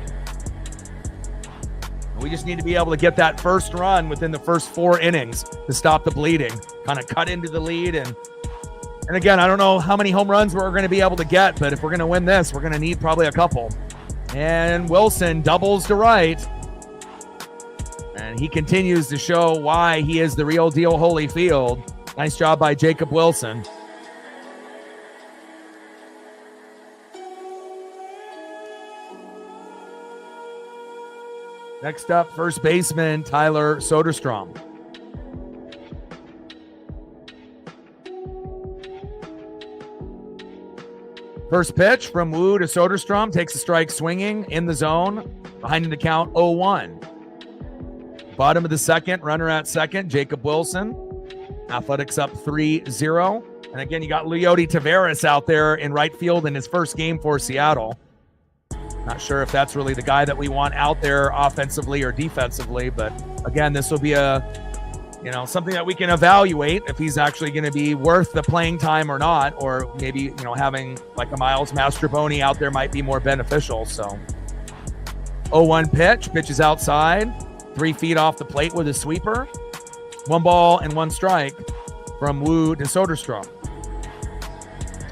We just need to be able to get that first run within the first 4 innings to stop the bleeding, kind of cut into the lead. And again, I don't know how many home runs we're going to be able to get, but if we're going to win this, we're going to need probably a couple. And Wilson doubles to right. And he continues to show why he is the real deal Holyfield. Nice job by Jacob Wilson. Next up, first baseman Tyler Soderstrom. First pitch from Wu to Soderstrom, takes a strike swinging in the zone, behind in the count 0-1. Bottom of the second, runner at second, Jacob Wilson. Athletics up 3-0. And again, you got Rowdy Tles out there in right field in his first game for Seattle. Not sure if that's really the guy that we want out there offensively or defensively, but again, this will be something that we can evaluate if he's actually going to be worth the playing time or not, or maybe, having like a Miles Mastrobuoni out there might be more beneficial. So 0-1 pitch is outside, 3 feet off the plate with a sweeper. 1 ball and 1 strike from Wu to Soderstrom.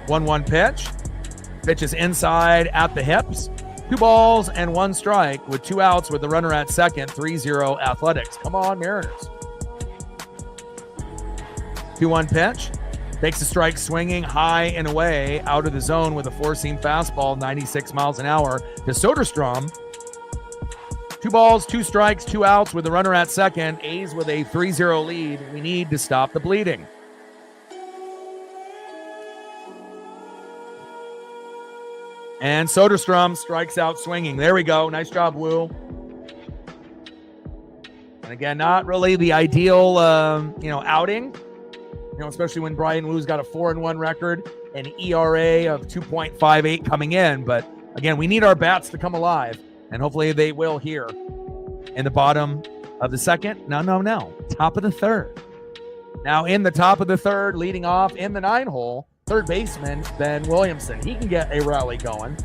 1-1 pitch is inside at the hips. 2 balls and 1 strike with 2 outs with the runner at second. 3-0 Athletics. Come on, Mariners. 2-1 pitch. Takes a strike swinging high and away out of the zone with a four-seam fastball, 96 miles an hour to Soderstrom. 2 balls, 2 strikes, 2 outs with the runner at second. A's with a 3-0 lead. We need to stop the bleeding. And Soderstrom strikes out swinging. There we go. Nice job, Woo. And again, not really the ideal, outing. Especially when Brian Woo's got a 4-1 record, an ERA of 2.58 coming in. But again, we need our bats to come alive, and hopefully they will here in the bottom of the second. No. Top of the third. Now in the top of the third, leading off in the 9-hole, third baseman Ben Williamson. He can get a rally going.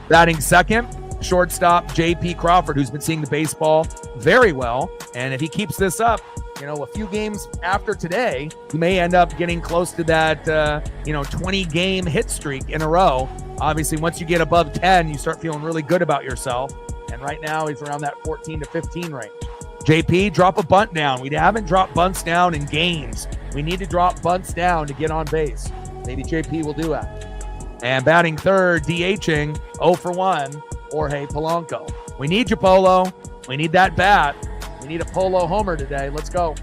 Batting second, shortstop J.P. Crawford, who's been seeing the baseball very well. And if he keeps this up, a few games after today, he may end up getting close to that, 20-game hit streak in a row. Obviously, once you get above 10, you start feeling really good about yourself. And right now, he's around that 14 to 15 range. JP, drop a bunt down. We haven't dropped bunts down in games. We need to drop bunts down to get on base. Maybe JP will do that. And batting third, DHing, 0 for 1, Jorge Polanco. We need you, Polo. We need that bat. We need a Polo homer today. Let's go.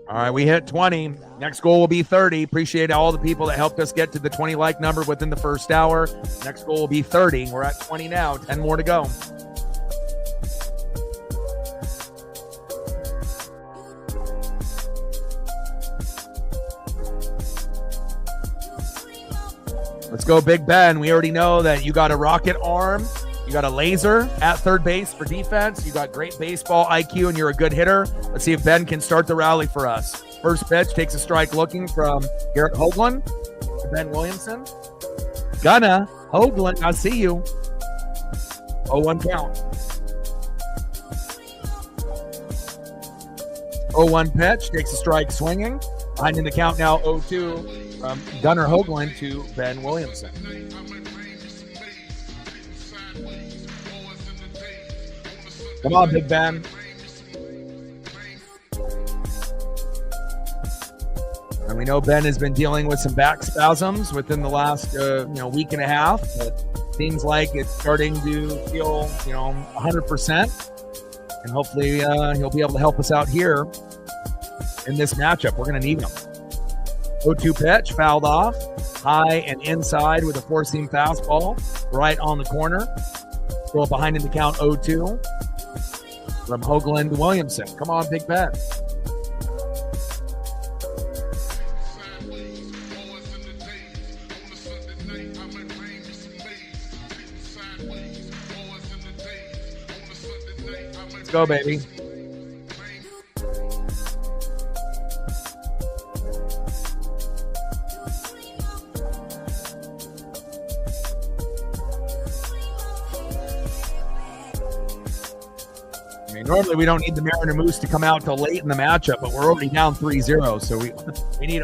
All right, we hit 20. Next goal will be 30. Appreciate all the people that helped us get to the 20 like number within the first hour. Next goal will be 30. We're at 20 now. 10 more to go. Let's go, Big Ben. We already know that you got a rocket arm. You got a laser at third base for defense. You got great baseball IQ, and you're a good hitter. Let's see if Ben can start the rally for us. First pitch, takes a strike looking from Garrett Hoagland to Ben Williamson. Gunna, Hoagland, I see you. 0-1 count. 0-1 pitch, takes a strike swinging. Behind in the count now 0-2 from Gunnar Hoagland to Ben Williamson. Come on, Big Ben. And we know Ben has been dealing with some back spasms within the last, week and a half. But seems like it's starting to feel, 100%. And hopefully he'll be able to help us out here in this matchup. We're going to need him. 0-2 pitch, fouled off. High and inside with a four-seam fastball. Right on the corner. Still behind in the count 0-2. From Hoagland to Williamson. Come on, Big Ben. Let's go, baby. Normally, we don't need the Mariner Moose to come out till late in the matchup, but we're already down 3-0, so we need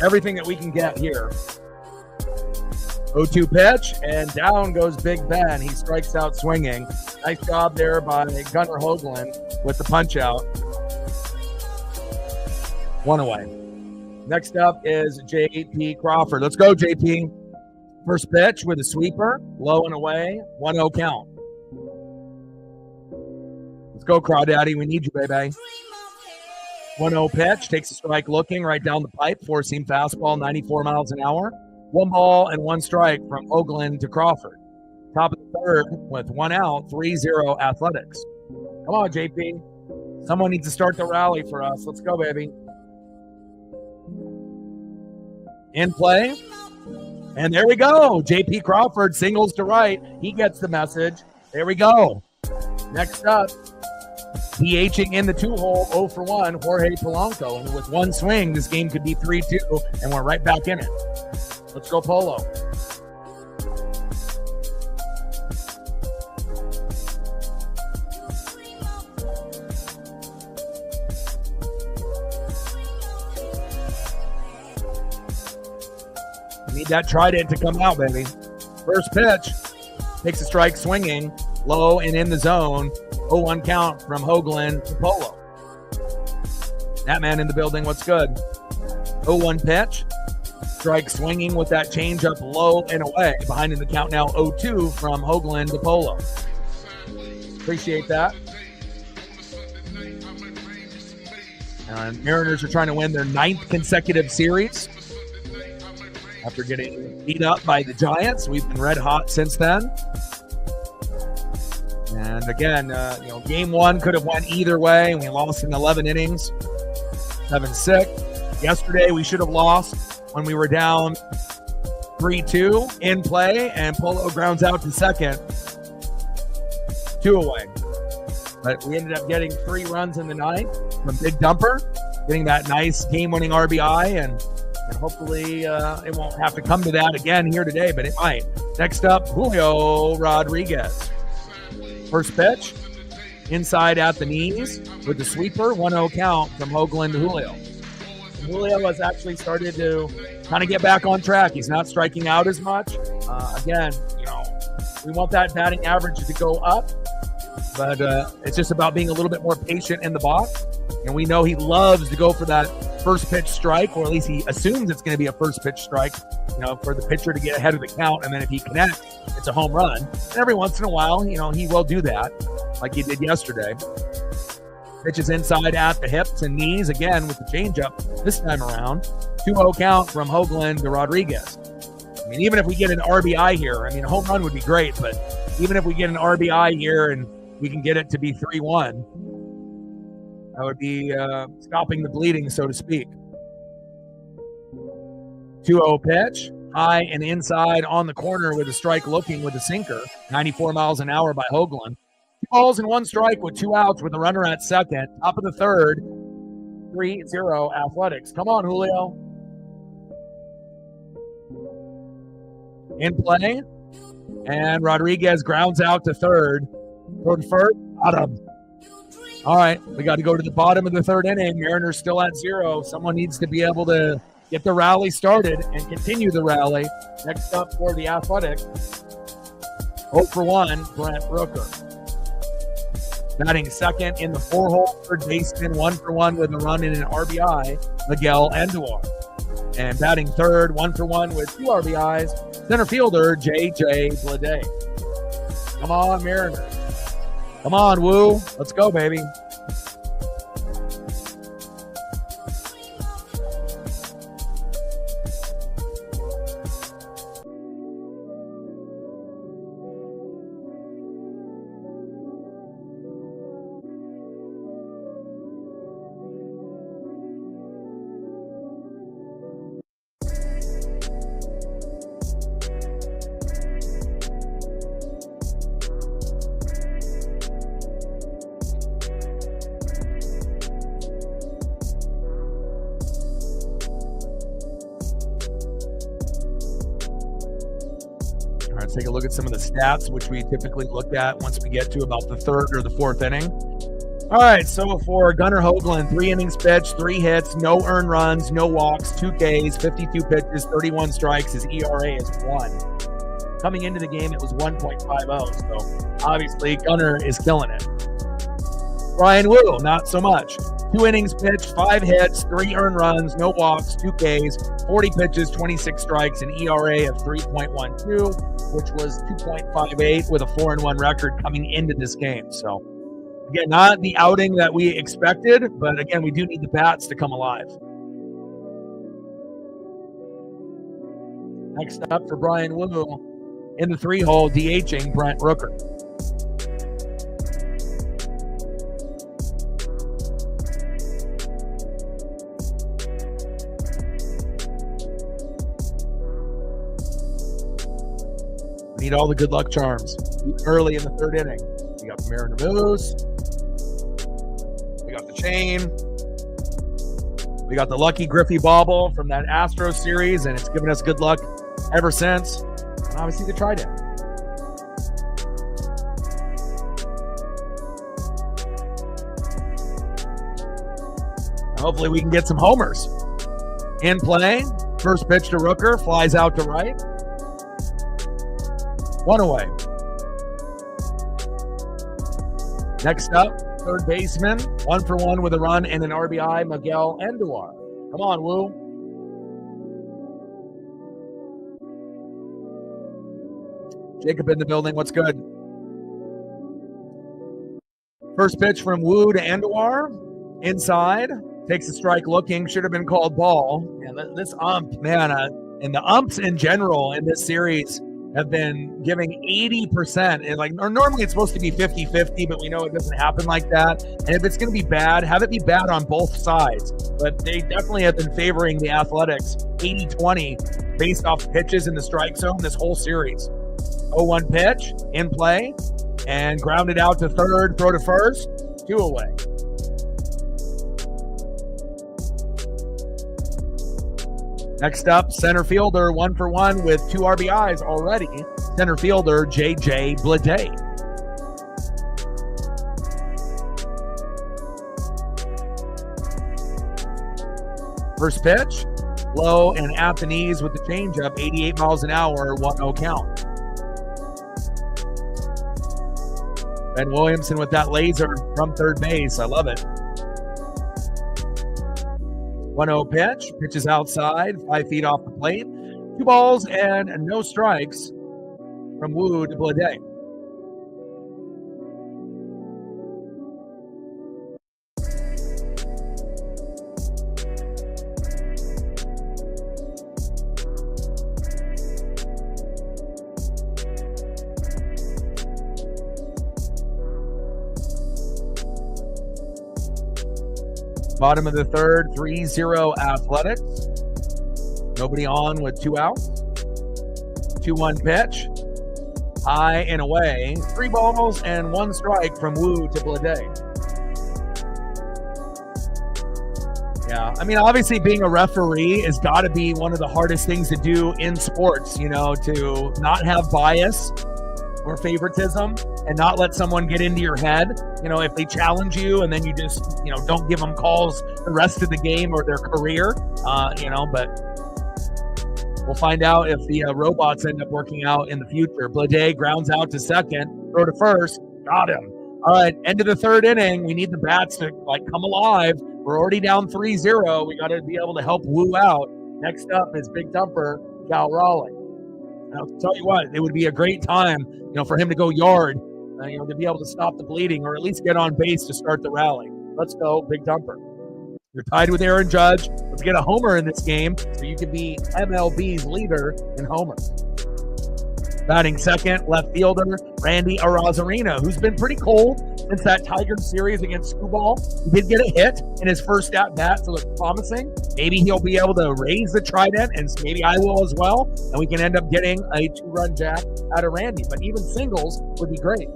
everything that we can get here. 0-2 pitch, and down goes Big Ben. He strikes out swinging. Nice job there by Gunnar Hoagland with the punch out. 1 away. Next up is J.P. Crawford. Let's go, J.P. First pitch with a sweeper, low and away, 1-0 count. Let's go, Crawdaddy. We need you, baby. 1-0 pitch. Takes a strike looking right down the pipe. Four-seam fastball, 94 miles an hour. 1 ball and 1 strike from Hoagland to Crawford. Top of the third with 1 out, 3-0 Athletics. Come on, JP. Someone needs to start the rally for us. Let's go, baby. In play. And there we go. JP Crawford singles to right. He gets the message. There we go. Next up, DHing in the 2-hole, 0 for 1, Jorge Polanco. And with 1 swing, this game could be 3-2, and we're right back in it. Let's go, Polo. Need that trident to come out, baby. First pitch. Takes a strike swinging. Low and in the zone. 0-1 count from Hoagland to Polo. That man in the building, what's good? 0-1 pitch. Strike swinging with that changeup low and away. Behind in the count now 0-2 from Hoagland to Polo. Appreciate that. And Mariners are trying to win their 9th consecutive series. After getting beat up by the Giants, we've been red hot since then. And again, game 1 could have went either way. We lost in 11 innings, 7-6. Yesterday, we should have lost when we were down 3-2 in play, and Polo grounds out to second, 2 away. But we ended up getting 3 runs in the 9th from Big Dumper, getting that nice game-winning RBI, and hopefully it won't have to come to that again here today, but it might. Next up, Julio Rodriguez. First pitch, inside at the knees with the sweeper, 1-0 count from Hoagland to Julio. And Julio has actually started to kind of get back on track. He's not striking out as much. Again, we want that batting average to go up, but it's just about being a little bit more patient in the box. And we know he loves to go for that first pitch strike, or at least he assumes it's going to be a first pitch strike, for the pitcher to get ahead of the count. And then if he connects, it's a home run. And every once in a while, he will do that like he did yesterday. Pitches inside at the hips and knees again with the changeup this time around. 2-0 count from Hoagland to Rodriguez. I mean, even if we get an RBI here, a home run would be great, but even if we get an RBI here and we can get it to be 3-1, that would be stopping the bleeding, so to speak. 2-0 pitch, high and inside on the corner with a strike looking with a sinker. 94 miles an hour by Hoagland. 2 balls and 1 strike with 2 outs with a runner at second. Top of the third, 3-0 Athletics. Come on, Julio. In play, and Rodriguez grounds out to third. Toward first, got him. All right, we got to go to the bottom of the 3rd inning. Mariners still at 0. Someone needs to be able to get the rally started and continue the rally. Next up for the Athletics, 0-for-1, Brent Rooker. Batting second in the 4-hole, third baseman, 1-for-1 with a run and an RBI, Miguel Andujar. And batting third, 1-for-1 with 2 RBIs, center fielder, J.J. Bleday. Come on, Mariners. Come on, Woo. Let's go, baby. Take a look at some of the stats, which we typically look at once we get to about the 3rd or the 4th inning. All right, so for Gunnar Hoagland, 3 innings pitched, 3 hits, no earned runs, no walks, 2 Ks, 52 pitches, 31 strikes. His ERA is 1. Coming into the game, it was 1.50, so obviously Gunnar is killing it. Brian Wu, not so much. 2 innings pitched, 5 hits, 3 earned runs, no walks, 2 Ks, 40 pitches, 26 strikes, an ERA of 3.12, which was 2.58 with a 4-1 record coming into this game. So, again, not the outing that we expected, but again, we do need the bats to come alive. Next up for Brian Wu in the 3-hole, DHing Brent Rooker. Need all the good luck charms early in the 3rd inning. We got the Mariner Moose. We got the chain. We got the lucky Griffey bauble from that Astros series, and it's given us good luck ever since. And obviously the trident. Hopefully we can get some homers. In play, First pitch to Rooker, flies out to right. 1 away. Next up, third baseman, 1 for 1 with a run and an RBI, Miguel Andujar. Come on, Woo. Jacob in the building. What's good? First pitch from Woo to Andujar. Inside. Takes a strike looking. Should have been called ball. And this ump, man, and the umps in general in this series have been giving 80%. And like, or normally it's supposed to be 50-50, but we know it doesn't happen like that. And if it's going to be bad, have it be bad on both sides. But they definitely have been favoring the Athletics 80-20 based off pitches in the strike zone this whole series. 0-1 pitch in play and grounded out to third, throw to first, 2 away. Next up, center fielder, 1 for 1 with 2 RBIs already. Center fielder, J.J. Bleday. First pitch, low and at the knees with the changeup, 88 miles an hour, 1-0 count. Ben Williamson with that laser from third base. I love it. 1-0 pitch. Pitches outside, 5 feet off the plate. 2 balls and no strikes from Woo to Bleday. Bottom of the third, 3-0 Athletics. Nobody on with 2 outs. 2-1 pitch. High and away. 3 balls and 1 strike from Woo to Bleday. Yeah, I mean, obviously being a referee has got to be one of the hardest things to do in sports, you know, to not have bias or favoritism and not let someone get into your head. You know, if they challenge you and then you just, you know, don't give them calls the rest of the game or their career, you know, but we'll find out if the robots end up working out in the future. Bleday grounds out to second, throw to first, got him. All right, end of the third inning. We need the bats to like come alive. We're already down 3-0. We got to be able to help Woo out. Next up is big dumper, Cal Raleigh. I'll tell you what, it would be a great time, you know, for him to go yard, you know, to be able to stop the bleeding or at least get on base to start the rally. Let's go, big dumper. You're tied with Aaron Judge. Let's get a homer in this game so you can be MLB's leader in homers. Batting second, left fielder, Randy Arozarena, who's been pretty cold since that Tigers series against Skubal. He did get a hit in his first at-bat, so it's promising. Maybe he'll be able to raise the trident, and maybe I will as well, and we can end up getting a 2-run jack out of Randy. But even singles would be great.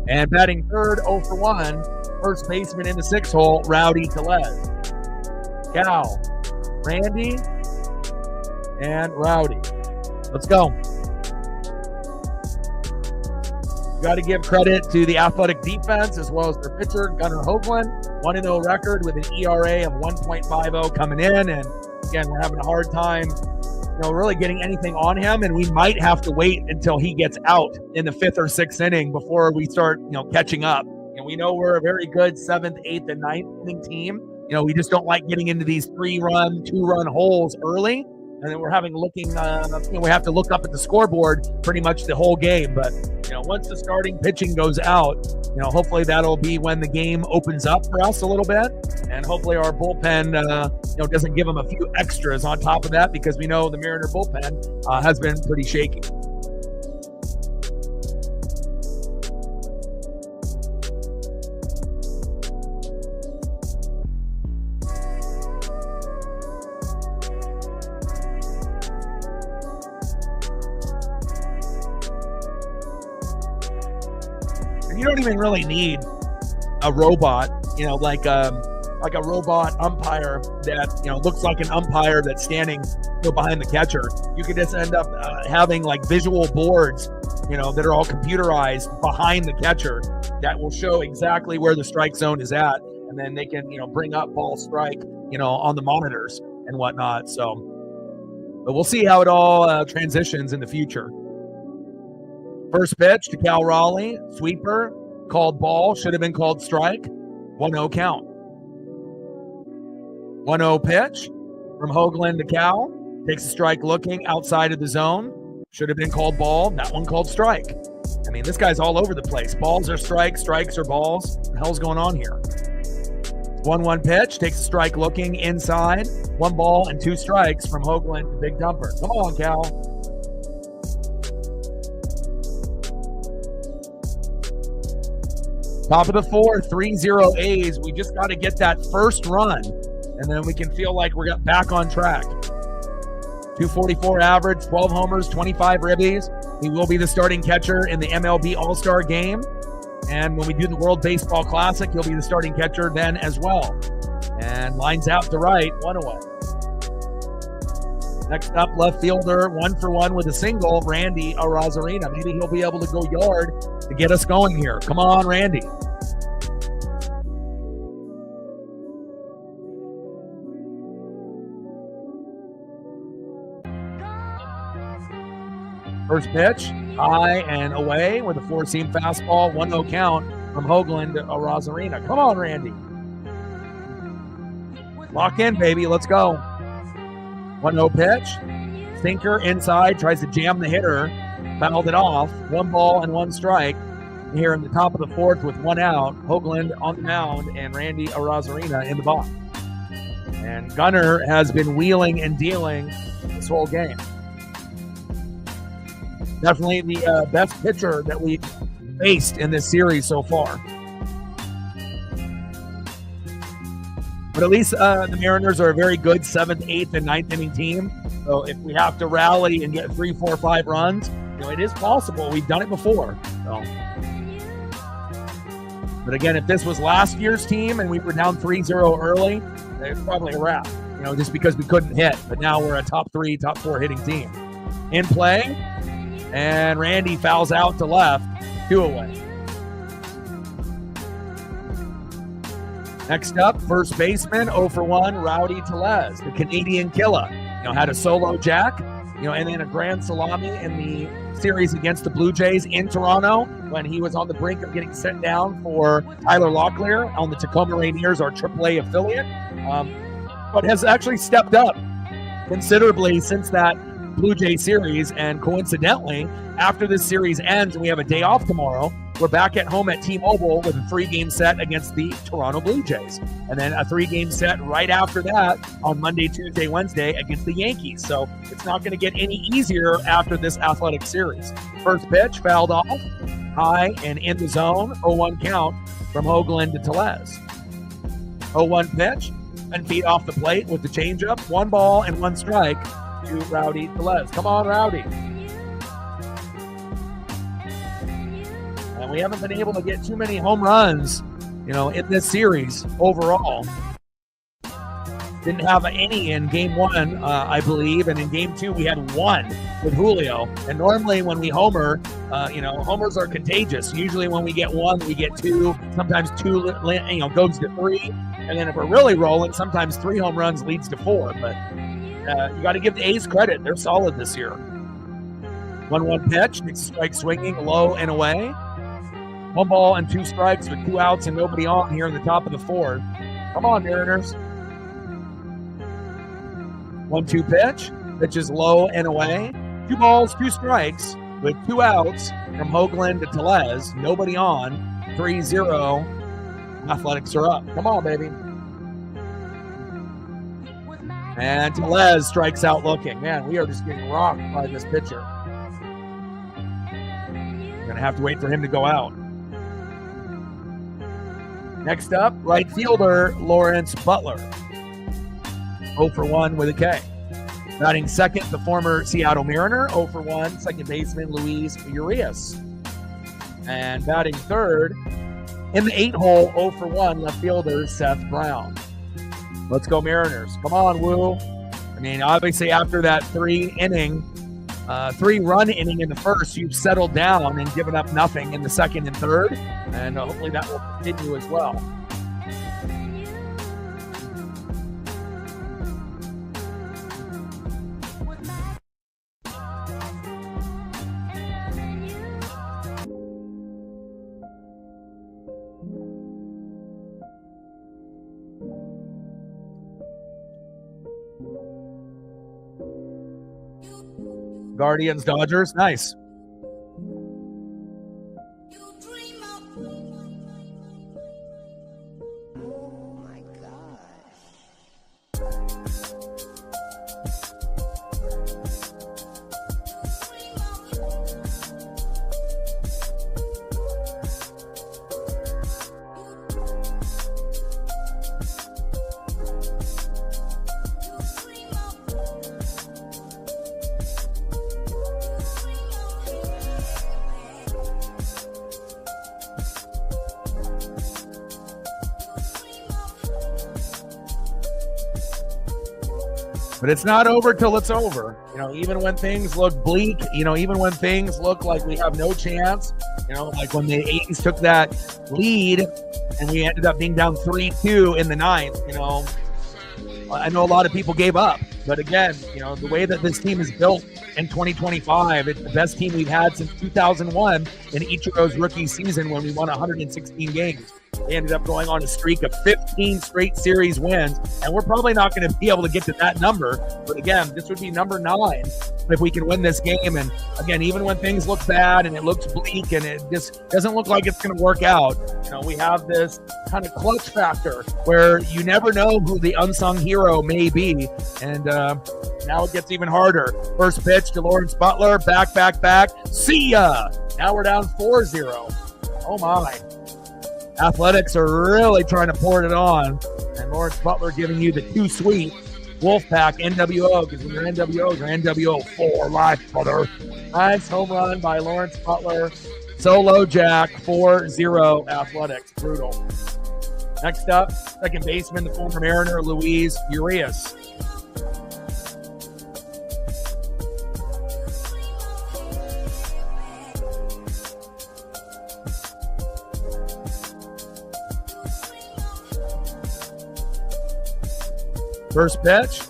And batting third, 0 for 1, first baseman in the 6-hole, Rowdy Tles. Cal, Randy, and Rowdy. Let's go. Got to give credit to the Athletic defense as well as their pitcher, Gunnar Hoagland. 1-0 record with an ERA of 1.50 coming in. And again, we're having a hard time, you know, really getting anything on him. And we might have to wait until he gets out in the 5th or 6th inning before we start, you know, catching up. And we know we're a very good 7th, 8th, and 9th inning team. You know, we just don't like getting into these 3-run, 2-run holes early. And then we're having looking, you know, we have to look up at the scoreboard pretty much the whole game. But, you know, once the starting pitching goes out, you know, hopefully that'll be when the game opens up for us a little bit. And hopefully our bullpen, you know, doesn't give them a few extras on top of that because we know the Mariner bullpen has been pretty shaky. You don't even really need a robot, you know, like a robot umpire that, you know, looks like an umpire that's standing, you know, behind the catcher. You could just end up having like visual boards, you know, that are all computerized behind the catcher that will show exactly where the strike zone is at. And then they can, you know, bring up ball strike, you know, on the monitors and whatnot. So But we'll see how it all transitions in the future. First pitch to Cal Raleigh, sweeper, called ball, should have been called strike, 1-0 count. 1-0 pitch from Hoagland to Cal, takes a strike looking outside of the zone, should have been called ball, that one called strike. I mean, this guy's all over the place. Balls are strikes, strikes are balls. What the hell's going on here? 1-1 pitch, takes a strike looking inside, 1 ball and 2 strikes from Hoagland to Big Dumper. Come on, Cal. Top of the 4th, 3-0 A's. We just got to get that first run, and then we can feel like we're back on track. 244 average, 12 homers, 25 ribbies. He will be the starting catcher in the MLB All-Star game. And when we do the World Baseball Classic, he'll be the starting catcher then as well. And lines out to right, 1 away. Next up, left fielder, 1-for-1 with a single, Randy Arozarena. Maybe he'll be able to go yard to get us going here. Come on, Randy. First pitch, high and away with a 4-seam fastball, 1-0 count from Hoagland to Arozarena. Come on, Randy. Lock in, baby. Let's go. 1-0 pitch, sinker inside, tries to jam the hitter, fouled it off. 1 ball and 1 strike. Here in the top of the 4th with 1 out, Hoagland on the mound and Randy Arozarena in the box. And Gunnar has been wheeling and dealing this whole game. Definitely the best pitcher that we've faced in this series so far. But at least the Mariners are a very good 7th, 8th, and 9th inning team. So if we have to rally and get 3, 4, 5 runs, it is possible. We've done it before. So. But again, if this was last year's team and we were down 3-0 early, it's probably a wrap. Just because we couldn't hit. But now we're a top 3, top 4 hitting team. In play. And Randy fouls out to left, 2 away. Next up, first baseman, 0-for-1, Rowdy Tles, the Canadian killer. Had a solo jack, and then a grand salami in the series against the Blue Jays in Toronto when he was on the brink of getting sent down for Tyler Locklear on the Tacoma Rainiers, our AAA affiliate, but has actually stepped up considerably since that Blue Jay series. And coincidentally, after this series ends and we have a day off tomorrow, we're back at home at T-Mobile with a 3-game set against the Toronto Blue Jays. And then a 3-game set right after that on Monday, Tuesday, Wednesday against the Yankees. So it's not going to get any easier after this athletic series. First pitch, fouled off, high and in the zone, 0-1 count from Hoagland to Tles. 0-1 pitch, 10 feet off the plate with the changeup, 1 ball and 1 strike to Rowdy Tles. Come on, Rowdy. And we haven't been able to get too many home runs, in this series overall. Didn't have any in game 1, I believe, and in game 2 we had 1 with Julio. And normally when we homer, homers are contagious. Usually when we get 1, we get 2. Sometimes 2, goes to 3. And then if we're really rolling, sometimes 3 home runs leads to 4. But you got to give the A's credit. They're solid this year. 1-1 pitch, makes a strike swinging, low and away. 1 ball and 2 strikes with 2 outs and nobody on here in the top of the 4th. Come on, Mariners. 1-2 pitch, pitches low and away. 2 balls, 2 strikes with 2 outs from Hoagland to Tles. Nobody on. 3-0. Athletics are up. Come on, baby. And Tles strikes out looking. Man, we are just getting rocked by this pitcher. We're going to have to wait for him to go out. Next up, right fielder Lawrence Butler. 0-for-1 with a K. Batting second, the former Seattle Mariner. 0-for-1, second baseman Luis Urias. And batting third, in the 8-hole, 0-for-1, left fielder Seth Brown. Let's go Mariners. Come on, Woo. I mean, obviously after that 3-run inning in the first, you've settled down and given up nothing in the second and third. And hopefully that will continue as well. Guardians, Dodgers. Nice. But it's not over till it's over. You know, even when things look bleak, you know, even when things look like we have no chance, you know, like when the A's took that lead and we ended up being down 3-2 in the ninth, you know, I know a lot of people gave up. But again, you know, the way that this team is built in 2025, it's the best team we've had since 2001 in Ichiro's rookie season when we won 116 games. They ended up going on a streak of 15 straight series wins, and we're probably not going to be able to get to that number. But again, this would be number 9 if we can win this game. And again, even when things look bad and it looks bleak and it just doesn't look like it's going to work out, you know, we have this kind of clutch factor where you never know who the unsung hero may be. And now it gets even harder. First pitch to Lawrence Butler, back. See ya! Now we're down 4-0. Oh my. Athletics are really trying to pour it on. And Lawrence Butler giving you the too sweet Wolfpack NWO, because when you're NWO, you're NWO for life, brother. Nice home run by Lawrence Butler. Solo jack, 4-0 Athletics. Brutal. Next up, second baseman, the former Mariner, Luis Urias. First pitch,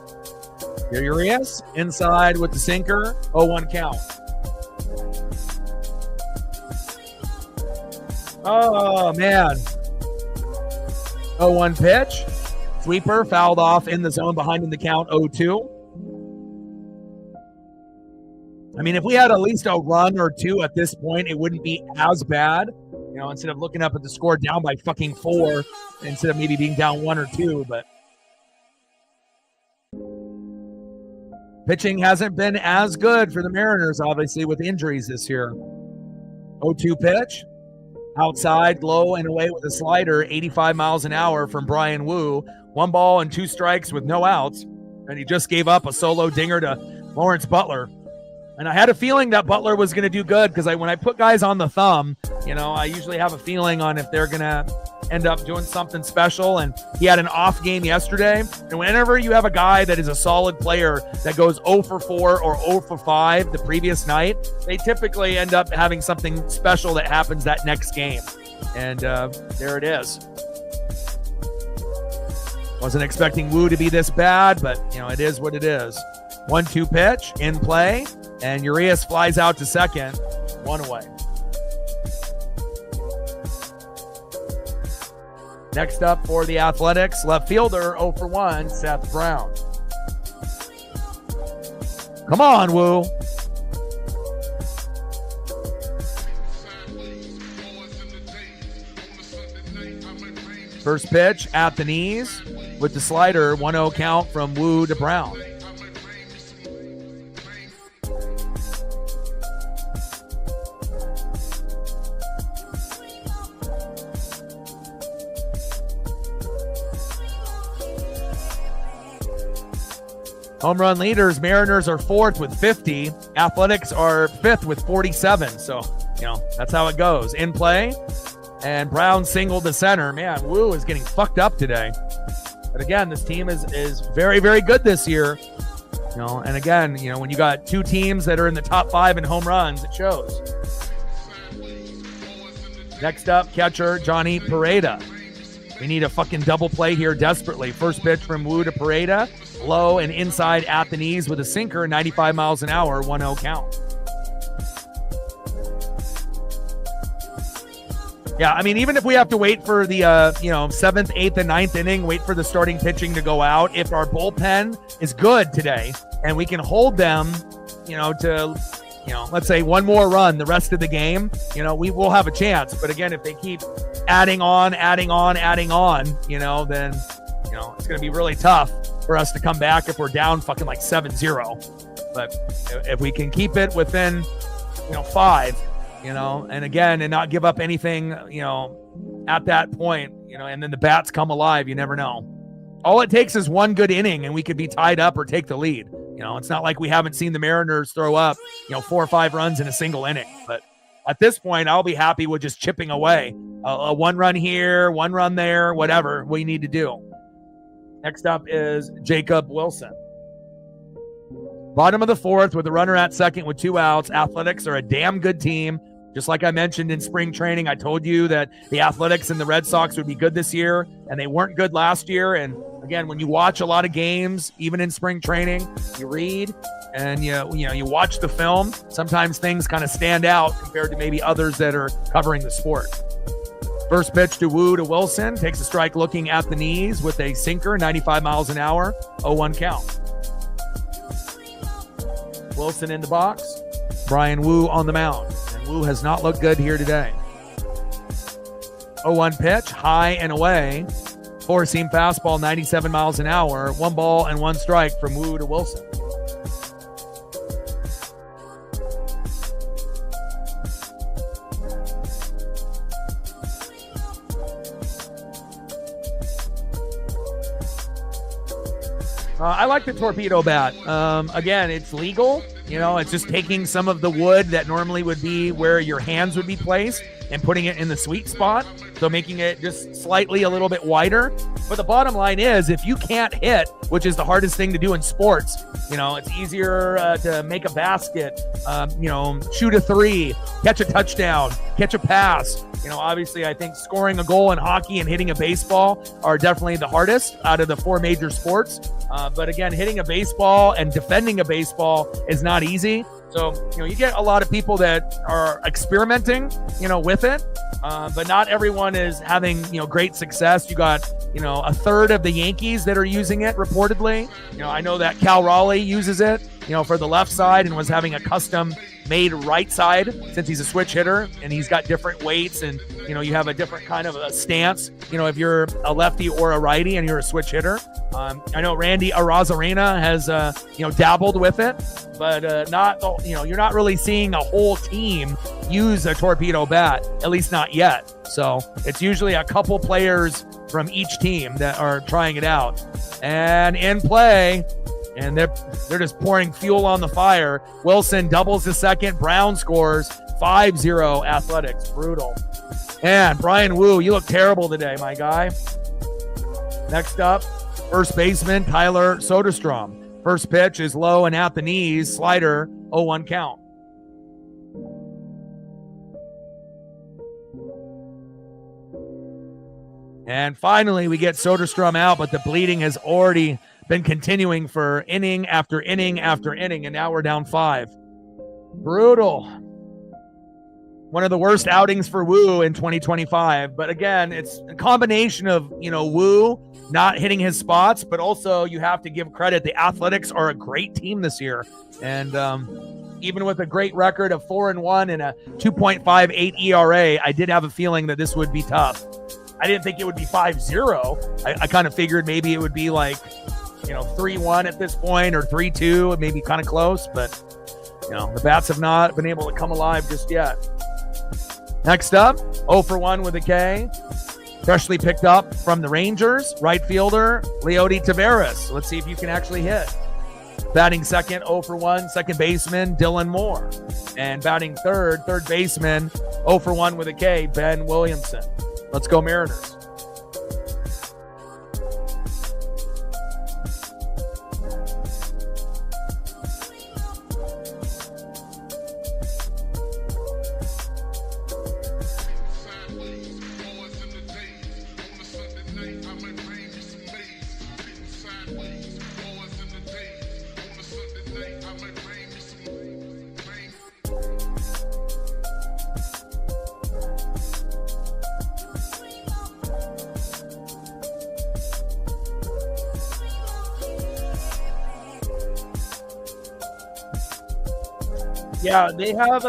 Urias inside with the sinker, 0-1 count. Oh, man. 0-1 pitch. Sweeper fouled off in the zone behind in the count, 0-2. I mean, if we had at least a run or two at this point, it wouldn't be as bad. You know, instead of looking up at the score down by fucking 4, instead of maybe being down 1 or 2, but pitching hasn't been as good for the Mariners, obviously, with injuries this year. 0-2 pitch. Outside, low and away with a slider, 85 miles an hour from Brian Wu. 1 ball and 2 strikes with no outs. And he just gave up a solo dinger to Lawrence Butler. And I had a feeling that Butler was going to do good because when I put guys on the thumb, you know, I usually have a feeling on if they're going to end up doing something special. And he had an off game yesterday. And whenever you have a guy that is a solid player that goes 0 for 4 or 0 for 5 the previous night, they typically end up having something special that happens that next game. And there it is. Wasn't expecting Wu to be this bad, but, you know, it is what it is. 1-2 pitch in play, and Urias flies out to second, 1 away. Next up for the Athletics, left fielder, 0 for 1, Seth Brown. Come on, Wu. First pitch at the knees with the slider, 1-0 count from Wu to Brown. Home run leaders, Mariners are 4th with 50. Athletics are 5th with 47. So, you know, that's how it goes. In play, and Brown singled to center. Man, Wu is getting fucked up today. But again, this team is very, very good this year. You know, and again, you know, when you got 2 teams that are in the top 5 in home runs, it shows. Next up, catcher Johnny Pereda. We need a fucking double play here desperately. First pitch from Wu to Pereda. Low and inside at the knees with a sinker, 95 miles an hour, 1-0 count. Yeah, I mean, even if we have to wait for the 7th, 8th, and 9th inning, wait for the starting pitching to go out, if our bullpen is good today and we can hold them to, let's say one more run the rest of the game, we will have a chance. But again, if they keep adding on, then, it's going to be really tough for us to come back if we're down fucking like 7-0. But if we can keep it within, 5, and again, and not give up anything, at that point, and then the bats come alive, you never know. All it takes is one good inning and we could be tied up or take the lead. It's not like we haven't seen the Mariners throw up, 4 or 5 runs in a single inning. But at this point, I'll be happy with just chipping away. A 1 run here, 1 run there, whatever we need to do. Next up is Jacob Wilson. Bottom of the 4th with the runner at second with 2 outs. Athletics are a damn good team. Just like I mentioned in spring training, I told you that the Athletics and the Red Sox would be good this year, and they weren't good last year. And again, when you watch a lot of games, even in spring training, you read and you watch the film, sometimes things kind of stand out compared to maybe others that are covering the sport. First pitch to Wilson, takes a strike looking at the knees with a sinker, 95 miles an hour, 0-1 count. Wilson in the box, Brian Wu on the mound. And Wu has not looked good here today. 0-1 pitch, high and away. 4-seam fastball, 97 miles an hour. 1 ball and 1 strike from Wu to Wilson. I like the torpedo bat. Again, it's legal. It's just taking some of the wood that normally would be where your hands would be placed and putting it in the sweet spot. So making it just slightly a little bit wider. But the bottom line is, if you can't hit, which is the hardest thing to do in sports, it's easier to make a basket, shoot a 3, catch a touchdown, catch a pass. Obviously, I think scoring a goal in hockey and hitting a baseball are definitely the hardest out of the 4 major sports. But again, hitting a baseball and defending a baseball is not easy. So, you get a lot of people that are experimenting, with it. But not everyone is having, great success. You got, a third of the Yankees that are using it reportedly. I know that Cal Raleigh uses it, for the left side and was having a custom made right side since he's a switch hitter and he's got different weights and, you have a different kind of a stance, if you're a lefty or a righty and you're a switch hitter. I know Randy Arozarena has, dabbled with it, but not, you're not really seeing a whole team use a torpedo bat, at least not yet. So it's usually a couple players from each team that are trying it out. And in play, and they're just pouring fuel on the fire. Wilson doubles to second. Brown scores. 5-0 Athletics. Brutal. And Brian Wu, you look terrible today, my guy. Next up, first baseman Tyler Soderstrom. First pitch is low and at the knees. Slider, 0-1 count. And finally, we get Soderstrom out, but the bleeding has already been continuing for inning after inning after inning, and now we're down 5. Brutal. One of the worst outings for Wu in 2025. But again, it's a combination of, Wu not hitting his spots, but also you have to give credit. The Athletics are a great team this year. And even with a great record of 4-1 and a 2.58 ERA, I did have a feeling that this would be tough. I didn't think it would be 5-0. I kind of figured maybe it would be like, 3-1 at this point or 3-2, maybe kind of close, but the bats have not been able to come alive just yet. Next up, 0-for-1 with a K, freshly picked up from the Rangers, right fielder Rowdy Tles. Let's see if you can actually hit. Batting second, 0-for-1, second baseman Dylan Moore, and batting third baseman 0-for-1 with a K, Ben Williamson. Let's go Mariners. Yeah, they have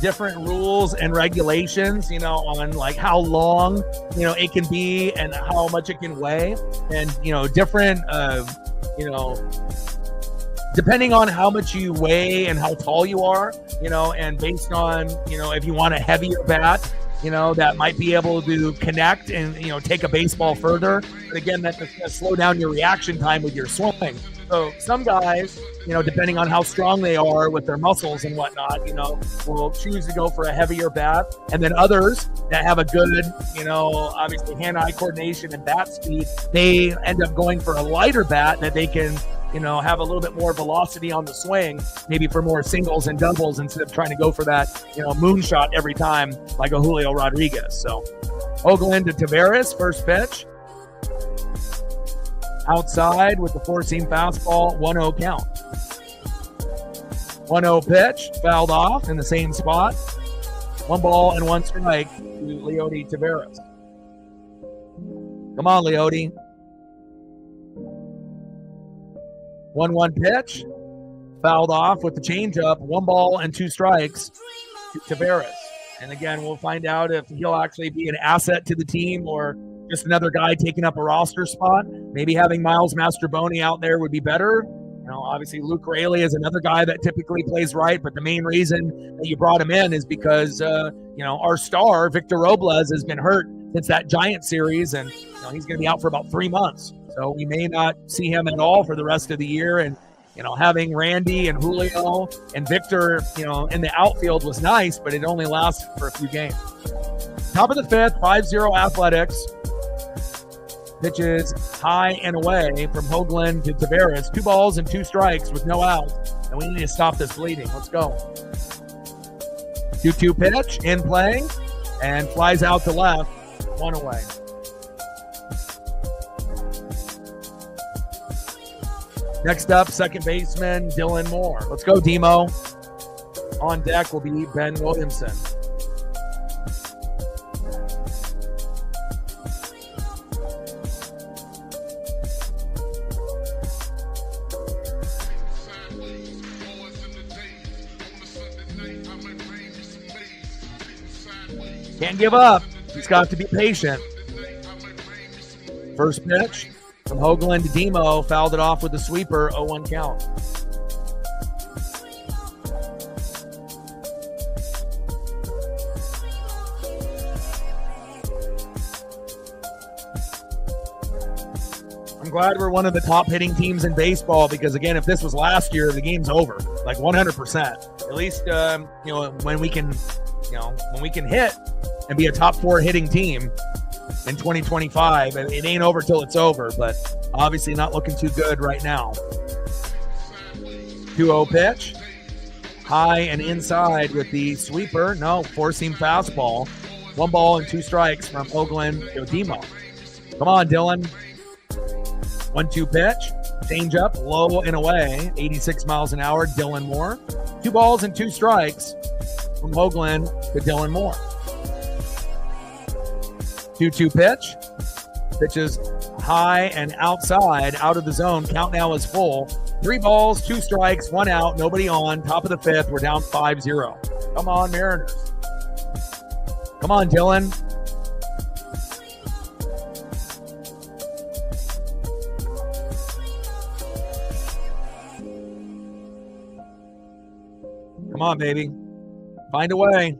different rules and regulations, on like how long, it can be and how much it can weigh, and different, depending on how much you weigh and how tall you are, and based on, if you want a heavier bat, that might be able to connect and, take a baseball further. But again, that's going to slow down your reaction time with your swing. So some guys, depending on how strong they are with their muscles and whatnot, will choose to go for a heavier bat. And then others that have a good, obviously hand-eye coordination and bat speed, they end up going for a lighter bat that they can, have a little bit more velocity on the swing, maybe for more singles and doubles instead of trying to go for that, moonshot every time like a Julio Rodriguez. So Hoagland to Tavares, first pitch. Outside with the four-seam fastball, 1-0 count. 1-0 pitch, fouled off in the same spot. 1 ball and 1 strike to Rowdy Tles. Come on, Rowdy. 1-1 pitch, fouled off with the changeup. 1 ball and 2 strikes to Tavares. And again, we'll find out if he'll actually be an asset to the team or just another guy taking up a roster spot. Maybe having Miles Mastroboni out there would be better. Obviously Luke Raley is another guy that typically plays right, but the main reason that you brought him in is because, our star, Victor Robles, has been hurt since that Giant series, and he's going to be out for about 3 months. So we may not see him at all for the rest of the year. And, having Randy and Julio and Victor, in the outfield was nice, but it only lasted for a few games. Top of the 5th, 5-0 Athletics. Pitches high and away from Hoagland to Tavares. 2 balls and 2 strikes with no outs. And we need to stop this bleeding. Let's go. 2-2 pitch in play and flies out to left. 1 away. Next up, second baseman Dylan Moore. Let's go, Demo. On deck will be Ben Williamson. Can't give up. He's got to be patient. First pitch from Hoagland to Demo. Fouled it off with the sweeper. 0-1 count. I'm glad we're one of the top hitting teams in baseball because, again, if this was last year, the game's over. Like 100%. At least, when we can, when we can hit and be a top 4 hitting team in 2025. It ain't over till it's over, but obviously not looking too good right now. 2-0 pitch. High and inside with the sweeper. No, four-seam fastball. 1 ball and 2 strikes from Hoagland to Demo. Come on, Dylan. 1-2 pitch. Change up, low and away. 86 miles an hour, Dylan Moore. 2 balls and 2 strikes from Hoagland to Dylan Moore. 2-2 pitch. Pitches high and outside, out of the zone. Count now is full. 3 balls, 2 strikes, 1 out, nobody on. Top of the 5th, we're down 5-0. Come on, Mariners. Come on, Dylan. Come on, baby. Find a way.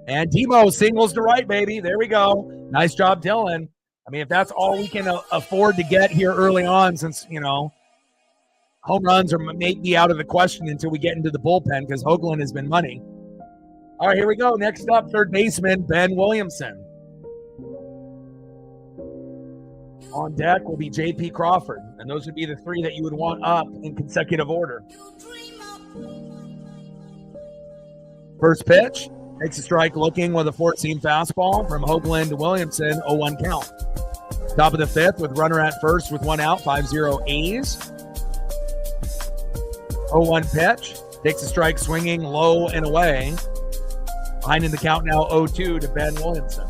And Demo singles to right, baby. There we go. Nice job, Dylan. I mean, if that's all we can afford to get here early on, since, home runs are maybe out of the question until we get into the bullpen because Hoagland has been money. All right, here we go. Next up, third baseman, Ben Williamson. On deck will be J.P. Crawford, and those would be the 3 that you would want up in consecutive order. First pitch. Takes a strike looking with a 4-seam fastball from Hoagland to Williamson, 0-1 count. Top of the 5th with runner at first with 1 out, 5-0 A's. 0-1 pitch. Takes a strike swinging low and away. Behind in the count now, 0-2 to Ben Williamson.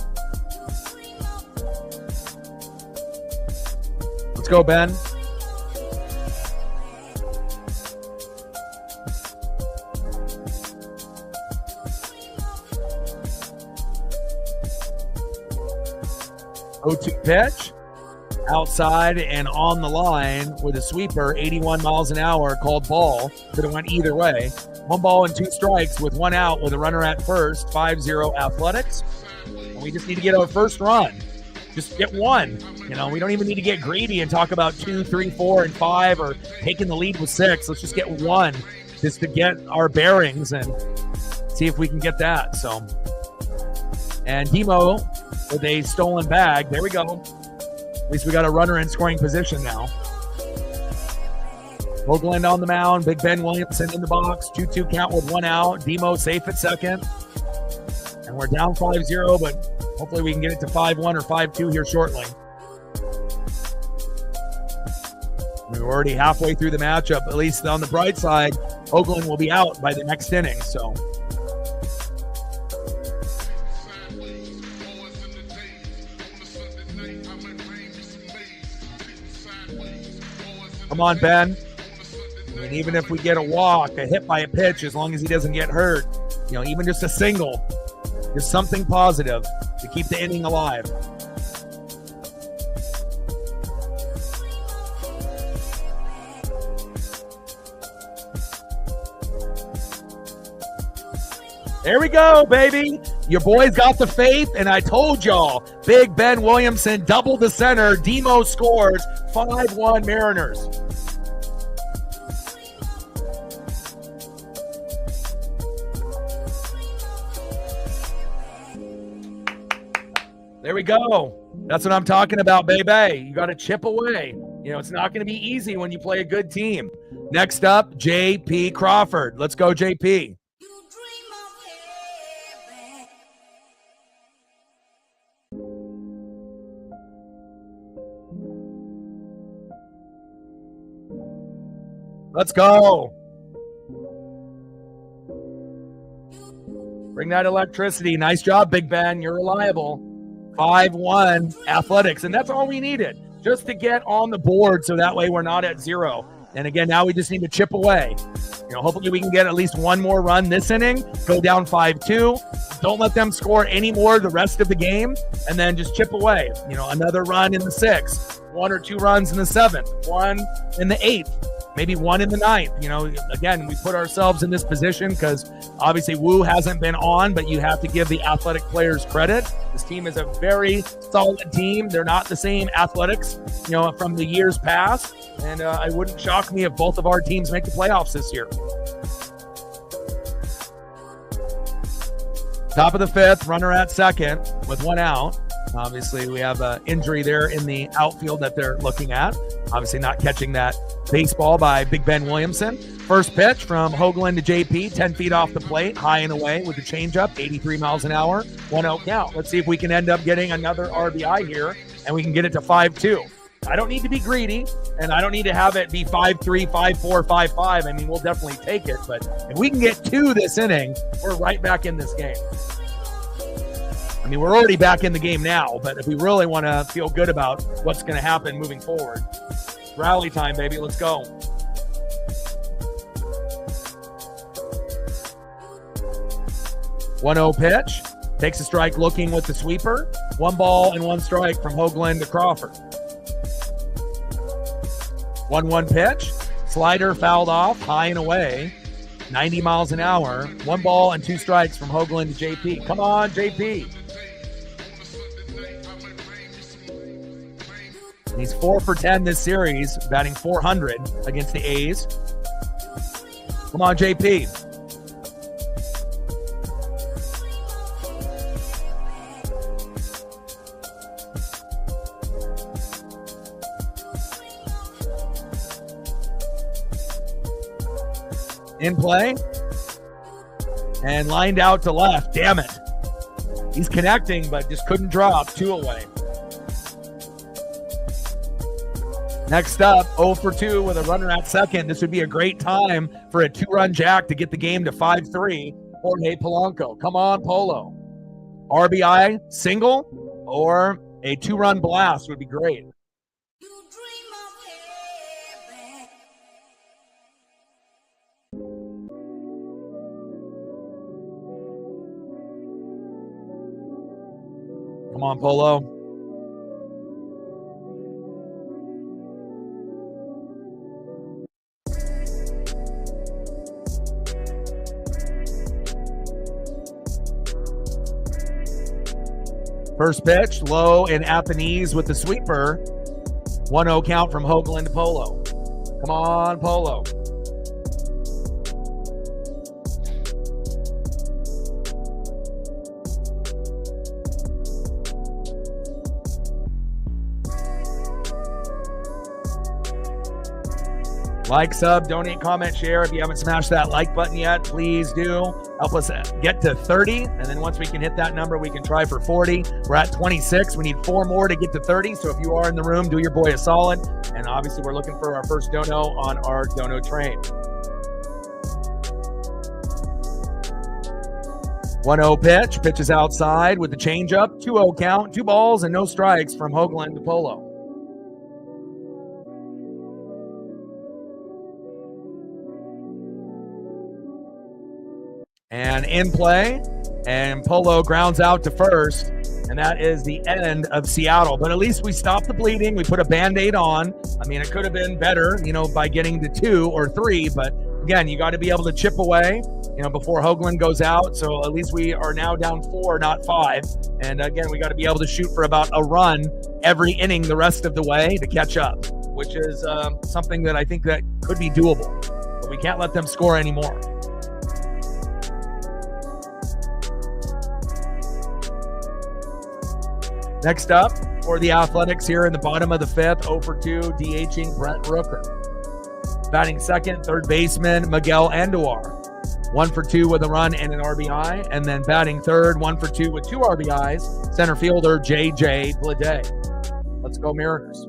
Let's go, Ben. 0-2 pitch. Outside and on the line with a sweeper, 81 miles an hour, called ball. Could have went either way. 1 ball and 2 strikes with 1 out with a runner at first. 5-0 Athletics. And we just need to get our first run. Just get 1. You know, we don't even need to get greedy and talk about 2, 3, 4, and 5 or taking the lead with 6. Let's just get 1 just to get our bearings and see if we can get that. So, and Demo with a stolen bag. There we go. At least we got a runner in scoring position now. Hoagland on the mound. Big Ben Williamson in the box. 2-2 count with 1 out. Demo safe at second. And we're down 5-0, but hopefully we can get it to 5-1 or 5-2 here shortly. We're already halfway through the matchup. At least on the bright side, Hoagland will be out by the next inning. So come on, Ben. I mean, even if we get a walk, a hit by a pitch, as long as he doesn't get hurt, you know, even just a single, just something positive to keep the inning alive. There we go, baby. Your boys got the faith, and I told y'all, Big Ben Williamson doubled the center. Demo scores. 5-1 Mariners. There we go. That's what I'm talking about, baby. You got to chip away. You know, it's not going to be easy when you play a good team. Next up, J.P. Crawford. Let's go, J.P. Let's go. Bring that electricity. Nice job, Big Ben. You're reliable. 5-1 Athletics. And that's all we needed, just to get on the board so that way we're not at 0. And again, now we just need to chip away. You know, hopefully we can get at least 1 more run this inning, go down 5-2. Don't let them score any more the rest of the game, and then just chip away. You know, another run in the 6th, 1 or 2 runs in the 7th, 1 in the 8th. Maybe 1 in the 9th. You know, again, we put ourselves in this position because obviously Wu hasn't been on, but you have to give the athletic players credit. This team is a very solid team. They're not the same Athletics, you know, from the years past. And it wouldn't shock me if both of our teams make the playoffs this year. Top of the 5th, runner at second with 1 out. Obviously, we have an injury there in the outfield that they're looking at. Obviously not catching that baseball by Big Ben Williamson. First pitch from Hoagland to JP, 10 feet off the plate, high and away with the changeup, 83 miles an hour, 1-0 count. Let's see if we can end up getting another RBI here, and we can get it to 5-2. I don't need to be greedy, and I don't need to have it be 5-3, 5-4, 5-5. I mean, we'll definitely take it, but if we can get 2 this inning, we're right back in this game. I mean, we're already back in the game now, but if we really want to feel good about what's going to happen moving forward, rally time, baby. Let's go. One 0 pitch. Takes a strike looking with the sweeper. 1 ball and 1 strike from Hoagland to Crawford. 1-1 pitch. Slider fouled off, high and away. 90 miles an hour. 1 ball and 2 strikes from Hoagland to JP. Come on, JP. He's 4 for 10 this series, batting .400 against the A's. Come on, JP. In play. And lined out to left. Damn it. He's connecting, but just couldn't drop. 2 away. Next up, 0 for 2 with a runner at second. This would be a great time for a 2-run jack to get the game to 5-3. Jorge Polanco. Come on, Polo. RBI single or a 2-run blast would be great. Come on, Polo. First pitch, low and at the knees with the sweeper. 1-0 count from Hoagland to Polo. Come on, Polo. Like, sub, donate, comment, share. If you haven't smashed that like button yet, please do. Help us get to 30. And then once we can hit that number, we can try for 40. We're at 26. We need 4 more to get to 30. So if you are in the room, do your boy a solid. And obviously, we're looking for our first dono on our dono train. 1-0 pitch. Pitch is outside with the changeup. 2-0 count. 2 balls and no strikes from Hoagland to Polo. And in play, and Polo grounds out to first, and that is the end of Seattle. But at least we stopped the bleeding. We put a Band-Aid on. I mean, it could have been better, by getting to 2 or 3. But again, you got to be able to chip away, before Hoagland goes out. So at least we are now down 4, not 5. And again, we got to be able to shoot for about a run every inning the rest of the way to catch up, which is something that I think that could be doable. But we can't let them score anymore. Next up for the Athletics here in the bottom of the 5th, 0 for 2, DHing Brent Rooker. Batting second, third baseman Miguel Andujar. 1 for 2 with a run and an RBI. And then batting third, 1 for 2 with 2 RBIs, center fielder JJ Bleday. Let's go Mariners.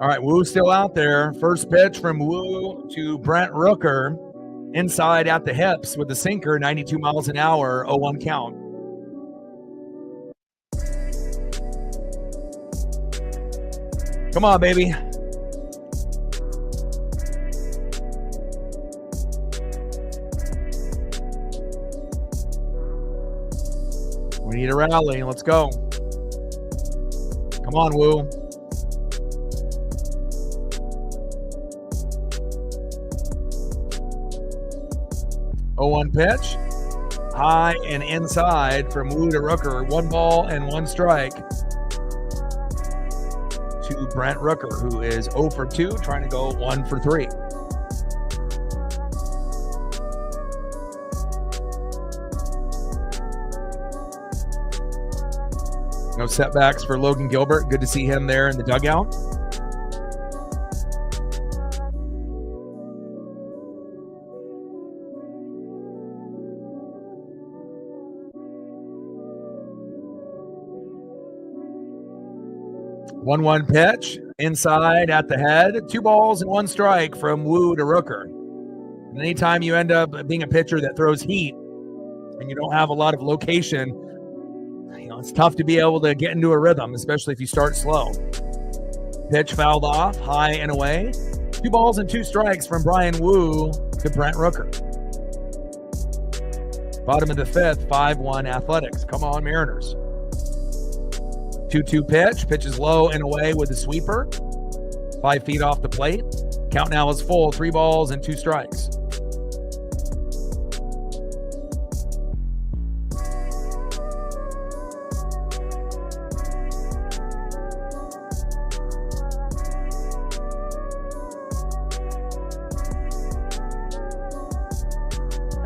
All right, Woo still out there. First pitch from Woo to Brent Rooker. Inside at the hips with the sinker, 92 miles an hour, 0-1 count. Come on, baby. We need a rally. Let's go. Come on, Woo. One pitch, high and inside from Woo to Rooker. 1 ball and 1 strike to Brent Rooker, who is 0 for 2, trying to go 1 for 3. No setbacks for Logan Gilbert. Good to see him there in the dugout. One pitch, inside at the head. 2 balls and 1 strike from Woo to Rooker. And anytime you end up being a pitcher that throws heat and you don't have a lot of location, it's tough to be able to get into a rhythm, especially if you start slow. Pitch fouled off, high and away. 2 balls and 2 strikes from Brian Woo to Brent Rooker. Bottom of the 5th, 5-1 Athletics. Come on, Mariners. 2-2 pitch. Pitch is low and away with the sweeper. 5 feet off the plate. Count now is full. 3 balls and 2 strikes.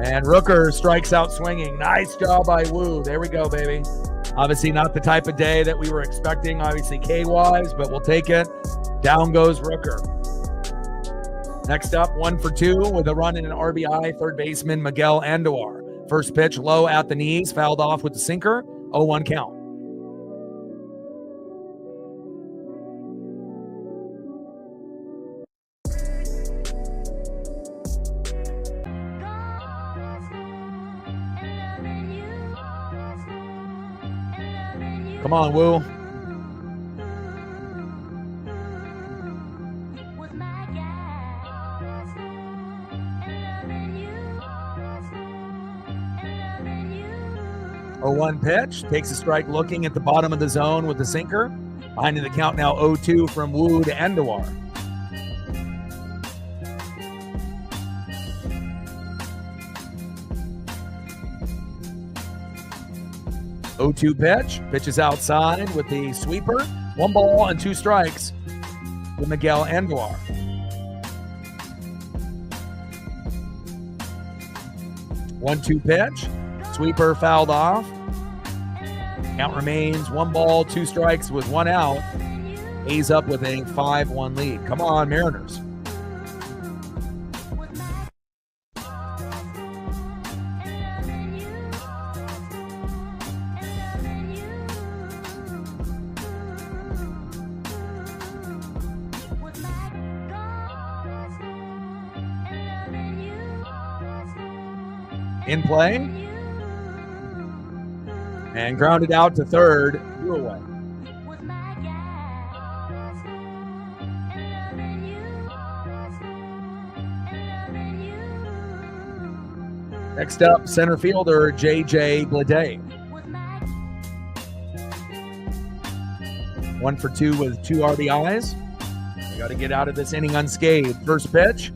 And Rooker strikes out swinging. Nice job by Wu. There we go, baby. Obviously not the type of day that we were expecting, obviously K-wise, but we'll take it. Down goes Rooker. Next up, 1 for 2 with a run and an RBI, third baseman Miguel Andujar. First pitch low at the knees, fouled off with the sinker, 0-1 count. Come on, Wu. Oh, 1 pitch, takes a strike looking at the bottom of the zone with the sinker. Behind in the count now 0-2 from Wu to Andujar. Oh-2 pitch, pitches outside with the sweeper. 1 ball and 2 strikes with Miguel Andujar. One-two pitch, sweeper fouled off. Count remains 1 ball, 2 strikes with 1 out. A's up with a 5-1 lead. Come on, Mariners. In play. And grounded out to third. 2 away. Next up, center fielder J.J. Bleday. 1 for 2 with 2 RBIs. You got to get out of this inning unscathed. First pitch.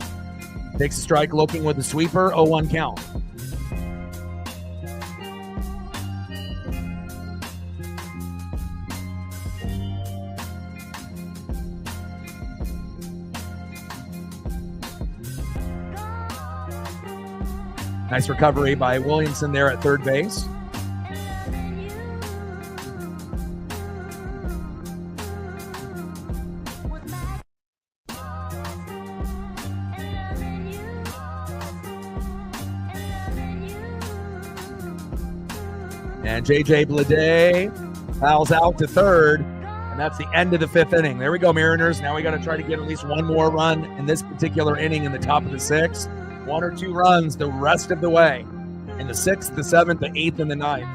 Takes a strike looking with the sweeper. 0-1 count. Nice recovery by Williamson there at third base. And J.J. Bleday fouls out to third, and that's the end of the 5th inning. There we go, Mariners. Now we got to try to get at least 1 more run in this particular inning in the top of the 6th. 1 or 2 runs the rest of the way in the 6th, the 7th, the 8th, and the 9th.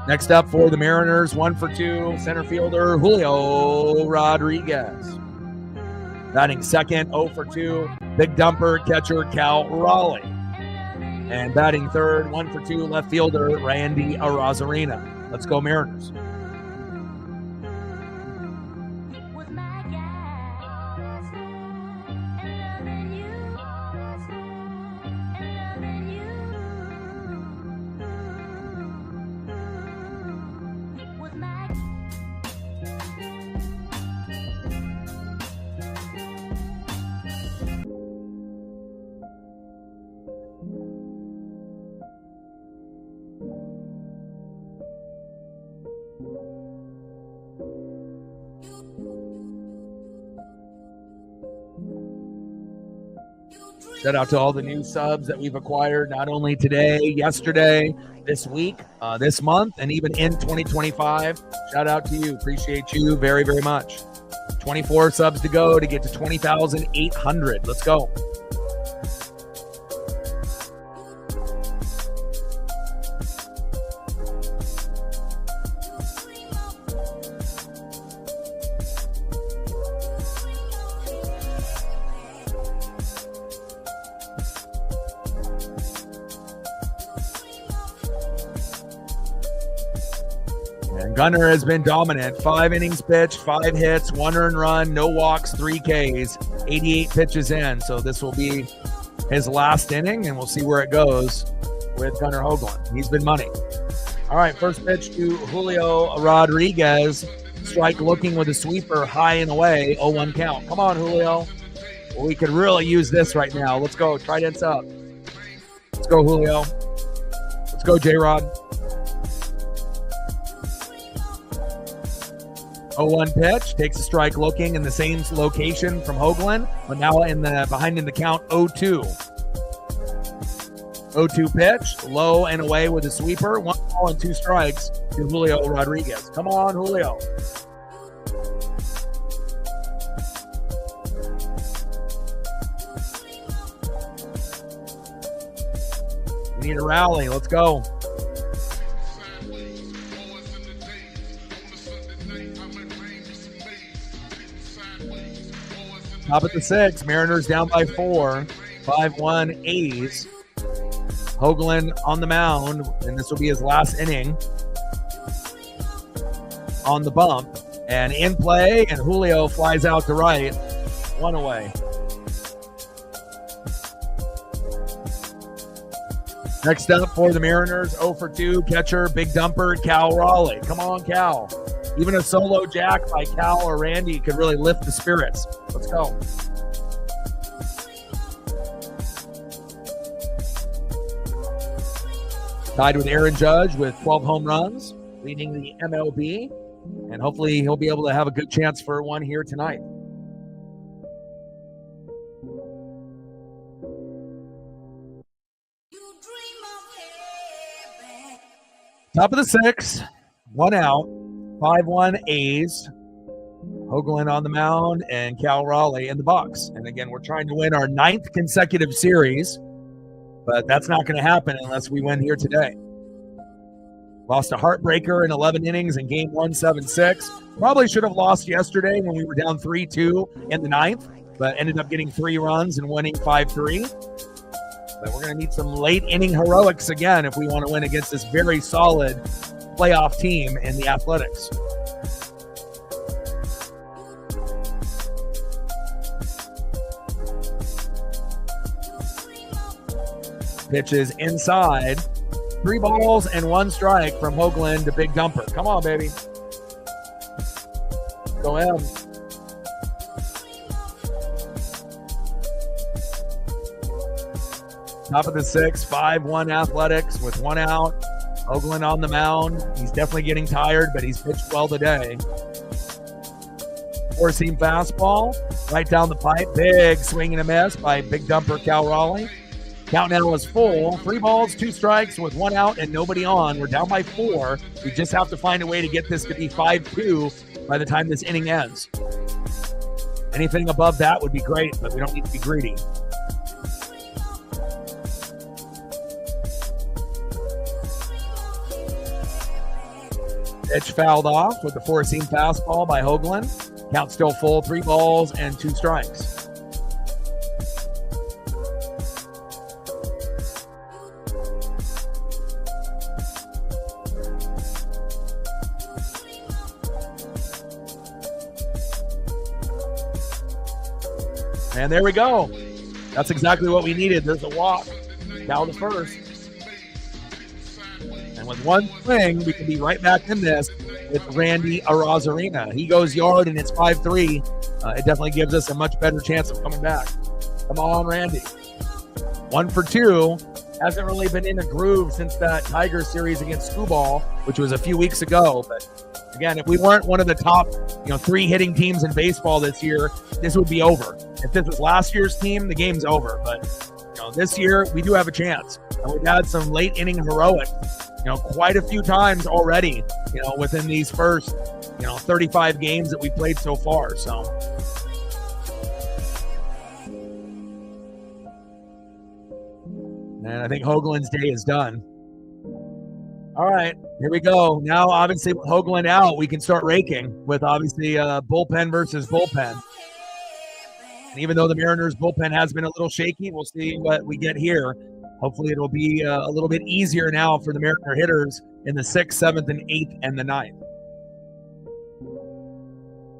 Next up for the Mariners, 1 for 2, center fielder Julio Rodriguez. Batting second, 0 for 2, big dumper catcher Cal Raleigh. And batting third, 1 for 2, left fielder Randy Arozarena. Let's go, Mariners. Shout out to all the new subs that we've acquired, not only today, yesterday, this week, this month, and even in 2025. Shout out to you. Appreciate you very, very much. 24 subs to go to get to 20,800. Let's go. Gunnar has been dominant. 5 innings pitched, 5 hits, 1 earned run, no walks, 3 Ks, 88 pitches in. So this will be his last inning, and we'll see where it goes with Gunnar Hoagland. He's been money. All right, first pitch to Julio Rodriguez. Strike looking with a sweeper high and away, 0-1 count. Come on, Julio. We could really use this right now. Let's go. Tridents up. Let's go, Julio. Let's go, J-Rod. 0-1 pitch. Takes a strike looking in the same location from Hoagland, but now behind in the count 0-2. 0-2 pitch. Low and away with a sweeper. 1 ball and 2 strikes to Julio Rodriguez. Come on, Julio. We need a rally. Let's go. Top of the 6th. Mariners down by 4. 5-1 A's. Hoagland on the mound, and this will be his last inning on the bump. And in play, and Julio flies out to right. 1 away. Next up for the Mariners, 0 for 2, catcher, big dumper, Cal Raleigh. Come on, Cal. Even a solo jack by Cal or Randy could really lift the spirits. Let's go. Tied with Aaron Judge with 12 home runs, leading the MLB. And hopefully he'll be able to have a good chance for one here tonight. Top of the 6th, 1 out, 5-1 A's. Hoagland on the mound and Cal Raleigh in the box. And again, we're trying to win our 9th consecutive series, but that's not going to happen unless we win here today. Lost a heartbreaker in 11 innings in game 1, 7-6. Probably should have lost yesterday when we were down 3-2 in the 9th, but ended up getting 3 runs and winning 5-3. But we're going to need some late inning heroics again if we want to win against this very solid playoff team in the Athletics. Pitches inside. 3 balls and 1 strike from Hoagland to Big Dumper. Come on, baby. Go ahead. Top of the 6th, 5-1 Athletics with 1 out. Hoagland on the mound. He's definitely getting tired, but he's pitched well today. 4-seam fastball, right down the pipe. Big swing and a miss by Big Dumper Cal Raleigh. Count now is full. 3 balls, 2 strikes with 1 out and nobody on. We're down by 4. We just have to find a way to get this to be 5-2 by the time this inning ends. Anything above that would be great, but we don't need to be greedy. Pitch fouled off with the 4-seam fastball by Hoagland. Count still full, 3 balls and 2 strikes. And there we go. That's exactly what we needed. There's a walk. Cal the first. And with 1 swing, we can be right back in this with Randy Arozarena. He goes yard and it's 5-3. It definitely gives us a much better chance of coming back. Come on, Randy. 1 for 2. Hasn't really been in a groove since that Tiger series against Scooball, which was a few weeks ago. But again, if we weren't one of the top, 3 hitting teams in baseball this year, this would be over. If this was last year's team, the game's over. But this year, we do have a chance. And we've had some late inning heroics, quite a few times already, within these first, 35 games that we played so far. So. And I think Hoagland's day is done. All right, here we go. Now, obviously, with Hoagland out, we can start raking with, obviously, bullpen versus bullpen. And even though the Mariners' bullpen has been a little shaky, we'll see what we get here. Hopefully, it'll be a little bit easier now for the Mariner hitters in the 6th, 7th, and 8th, and the 9th.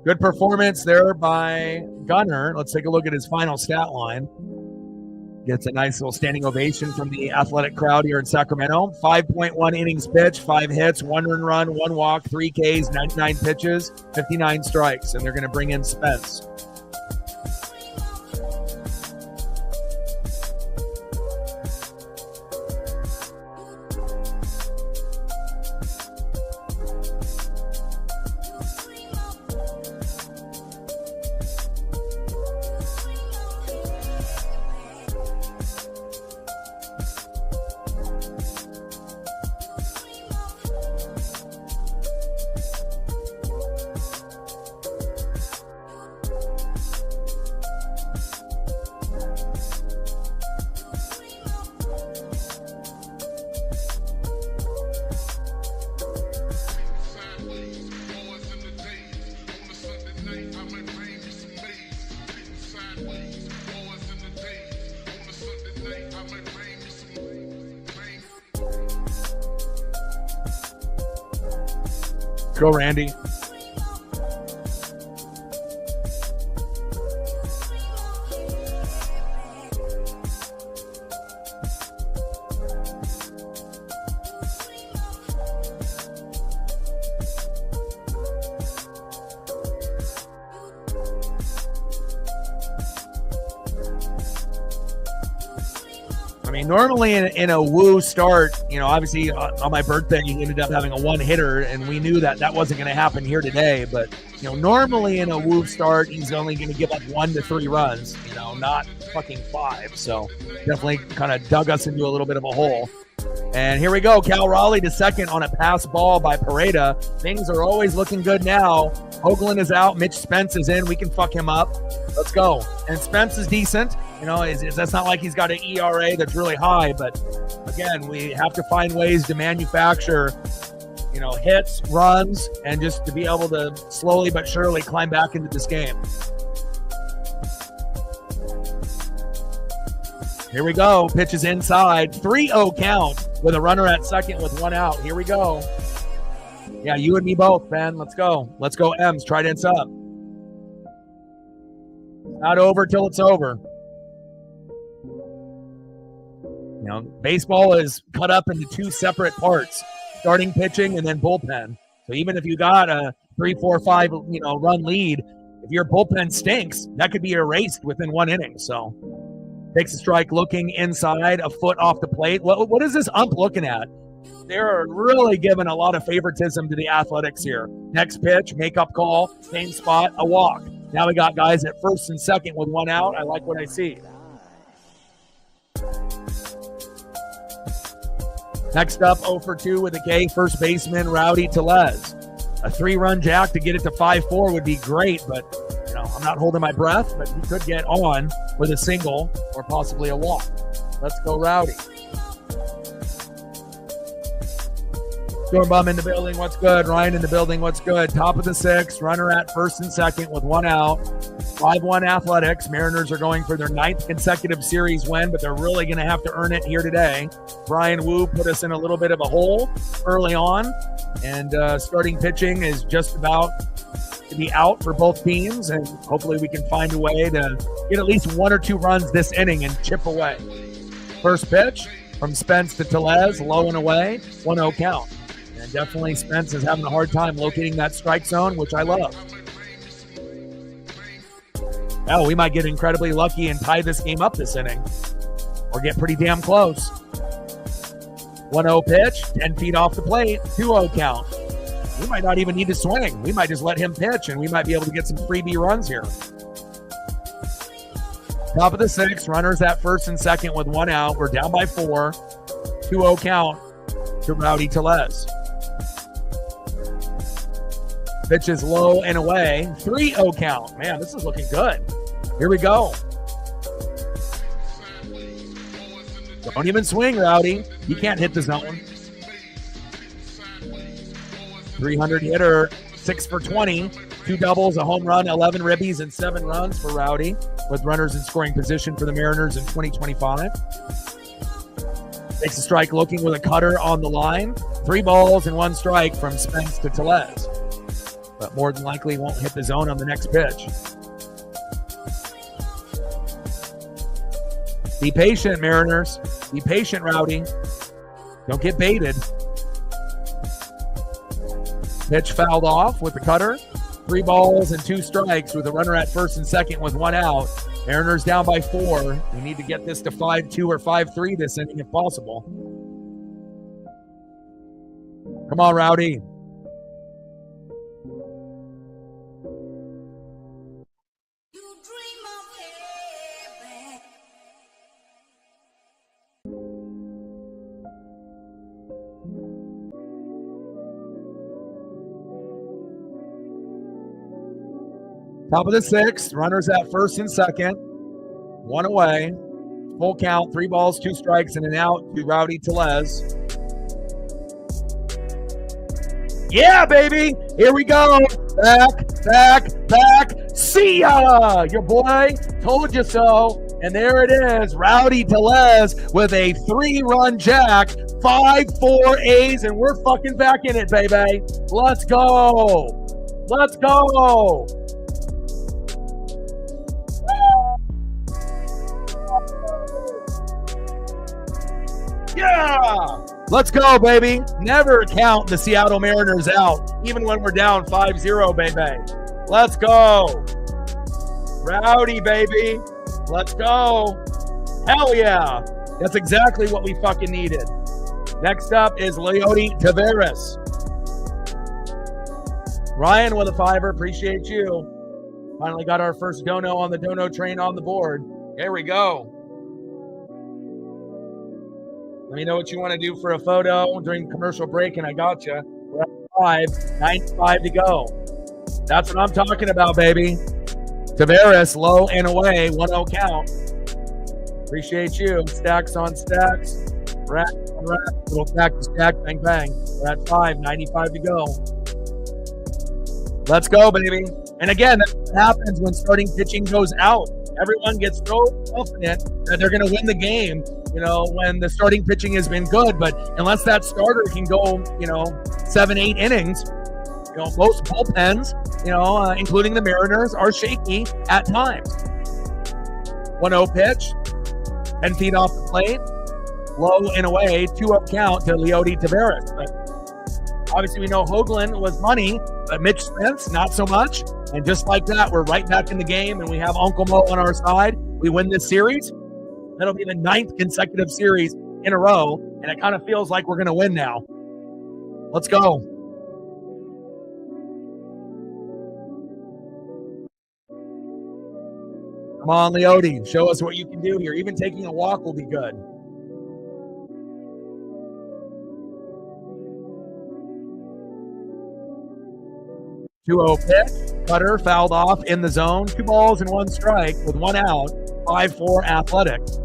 Good performance there by Gunnar. Let's take a look at his final stat line. Gets a nice little standing ovation from the athletic crowd here in Sacramento. 5.1 innings pitched, 5 hits, 1 earned run, 1 walk, 3 Ks, 99 pitches, 59 strikes, and they're going to bring in Spence. Go, Randy. I mean, normally in a woo start, you know, obviously on my birthday, he ended up having a one hitter, and we knew that was not going to happen here today. But, you know, normally in a woo start, he's only going to give up 1 to 3 runs, you know, not fucking 5. So definitely kind of dug us into a little bit of a hole. And here we go. Cal Raleigh to second on a pass ball by Pareda. Things are always looking good now. Hoagland is out. Mitch Spence is in. We can fuck him up. Let's go. And Spence is decent. You know, that's not like he's got an ERA that's really high. But, again, we have to find ways to manufacture, you know, hits, runs, and just to be able to slowly but surely climb back into this game. Here we go. Pitch is inside. 3-0 count with a runner at second with 1 out. Here we go. Yeah, you and me both, Ben. Let's go. Let's go, M's. Trident's up. Not over till it's over. You know, baseball is cut up into 2 separate parts, starting pitching and then bullpen. So even if you got a 3, 4, 5, you know, run lead, if your bullpen stinks, that could be erased within 1 inning. So takes a strike, looking inside, a foot off the plate. What is this ump looking at? They're really giving a lot of favoritism to the Athletics here. Next pitch, makeup call, same spot, a walk. Now we got guys at first and second with 1 out. I like what I see. Next up, 0 for 2 with a K, first baseman Rowdy Tles. A 3-run jack to get it to 5-4 would be great, but you know, I'm not holding my breath, but he could get on with a single or possibly a walk. Let's go, Rowdy. Stormbum in the building, what's good? Ryan in the building, what's good? Top of the 6th, runner at first and second with 1 out. 5-1 Athletics. Mariners are going for their 9th consecutive series win, but they're really going to have to earn it here today. Brian Wu put us in a little bit of a hole early on, and starting pitching is just about to be out for both teams, and hopefully we can find a way to get at least 1 or 2 runs this inning and chip away. First pitch from Spence to Tles, low and away, 1-0 count. And definitely Spence is having a hard time locating that strike zone, which I love. Oh, we might get incredibly lucky and tie this game up this inning, or get pretty damn close. 1-0 pitch, 10 feet off the plate, 2-0 count. We might not even need to swing. We might just let him pitch, and we might be able to get some freebie runs here. Top of the 6th, runners at first and second with 1 out. We're down by 4. 2-0 count to Rowdy Tles. Pitch is low and away. 3-0 count. Man, this is looking good. Here we go. Don't even swing, Rowdy. You can't hit the zone. 300 hitter, 6 for 20. 2 doubles, a home run, 11 ribbies, and 7 runs for Rowdy, with runners in scoring position for the Mariners in 2025. Takes a strike looking with a cutter on the line. 3 balls and 1 strike from Spence to Tles, but more than likely won't hit the zone on the next pitch. Be patient, Mariners. Be patient, Rowdy. Don't get baited. Pitch fouled off with the cutter. 3 balls and 2 strikes with a runner at first and second with 1 out. Mariners down by 4. We need to get this to 5-2 or 5-3 this inning if possible. Come on, Rowdy. Top of the 6th, runners at first and second. 1 away. Full count, 3 balls, 2 strikes, and an out to Rowdy Tles. Yeah, baby! Here we go! Back! See ya! Your boy told you so. And there it is, Rowdy Tles with a 3-run jack, 5-4 A's, and we're fucking back in it, baby. Let's go. Let's go. Yeah. Let's go, baby. Never count the Seattle Mariners out, even when we're down 5-0, baby. Let's go. Rowdy, baby. Let's go. Hell yeah. That's exactly what we fucking needed. Next up is Rowdy Tles. Ryan with a $5. Appreciate you. Finally got our first dono on the dono train on the board. Here we go. Let me know what you want to do for a photo during commercial break, and I got you. We're at 5:95 to go. That's what I'm talking about, baby. Tavares, low and away, 1-0 count. Appreciate you. Stacks on stacks. Rack on rack. Little stack to stack. Bang, bang. We're at 5:95 to go. Let's go, baby. And again, that's what happens when starting pitching goes out. Everyone gets so confident that they're going to win the game, when the starting pitching has been good. But unless that starter can go, 7-8 innings, most bullpens, including the Mariners, are shaky at times. 1-0 pitch, 10 feet off the plate, low and away, 2-up count to Rowdy Tles. But obviously, we know Hoagland was money, but Mitch Spence, not so much. And just like that, we're right back in the game, and we have Uncle Mo on our side. We win this series. That'll be the 9th consecutive series in a row, and it kind of feels like we're going to win now. Let's go. Come on, Rowdy. Show us what you can do here. Even taking a walk will be good. Two-0 pitch. Cutter fouled off in the zone. 2 balls and 1 strike with 1 out. 5-4 Athletics.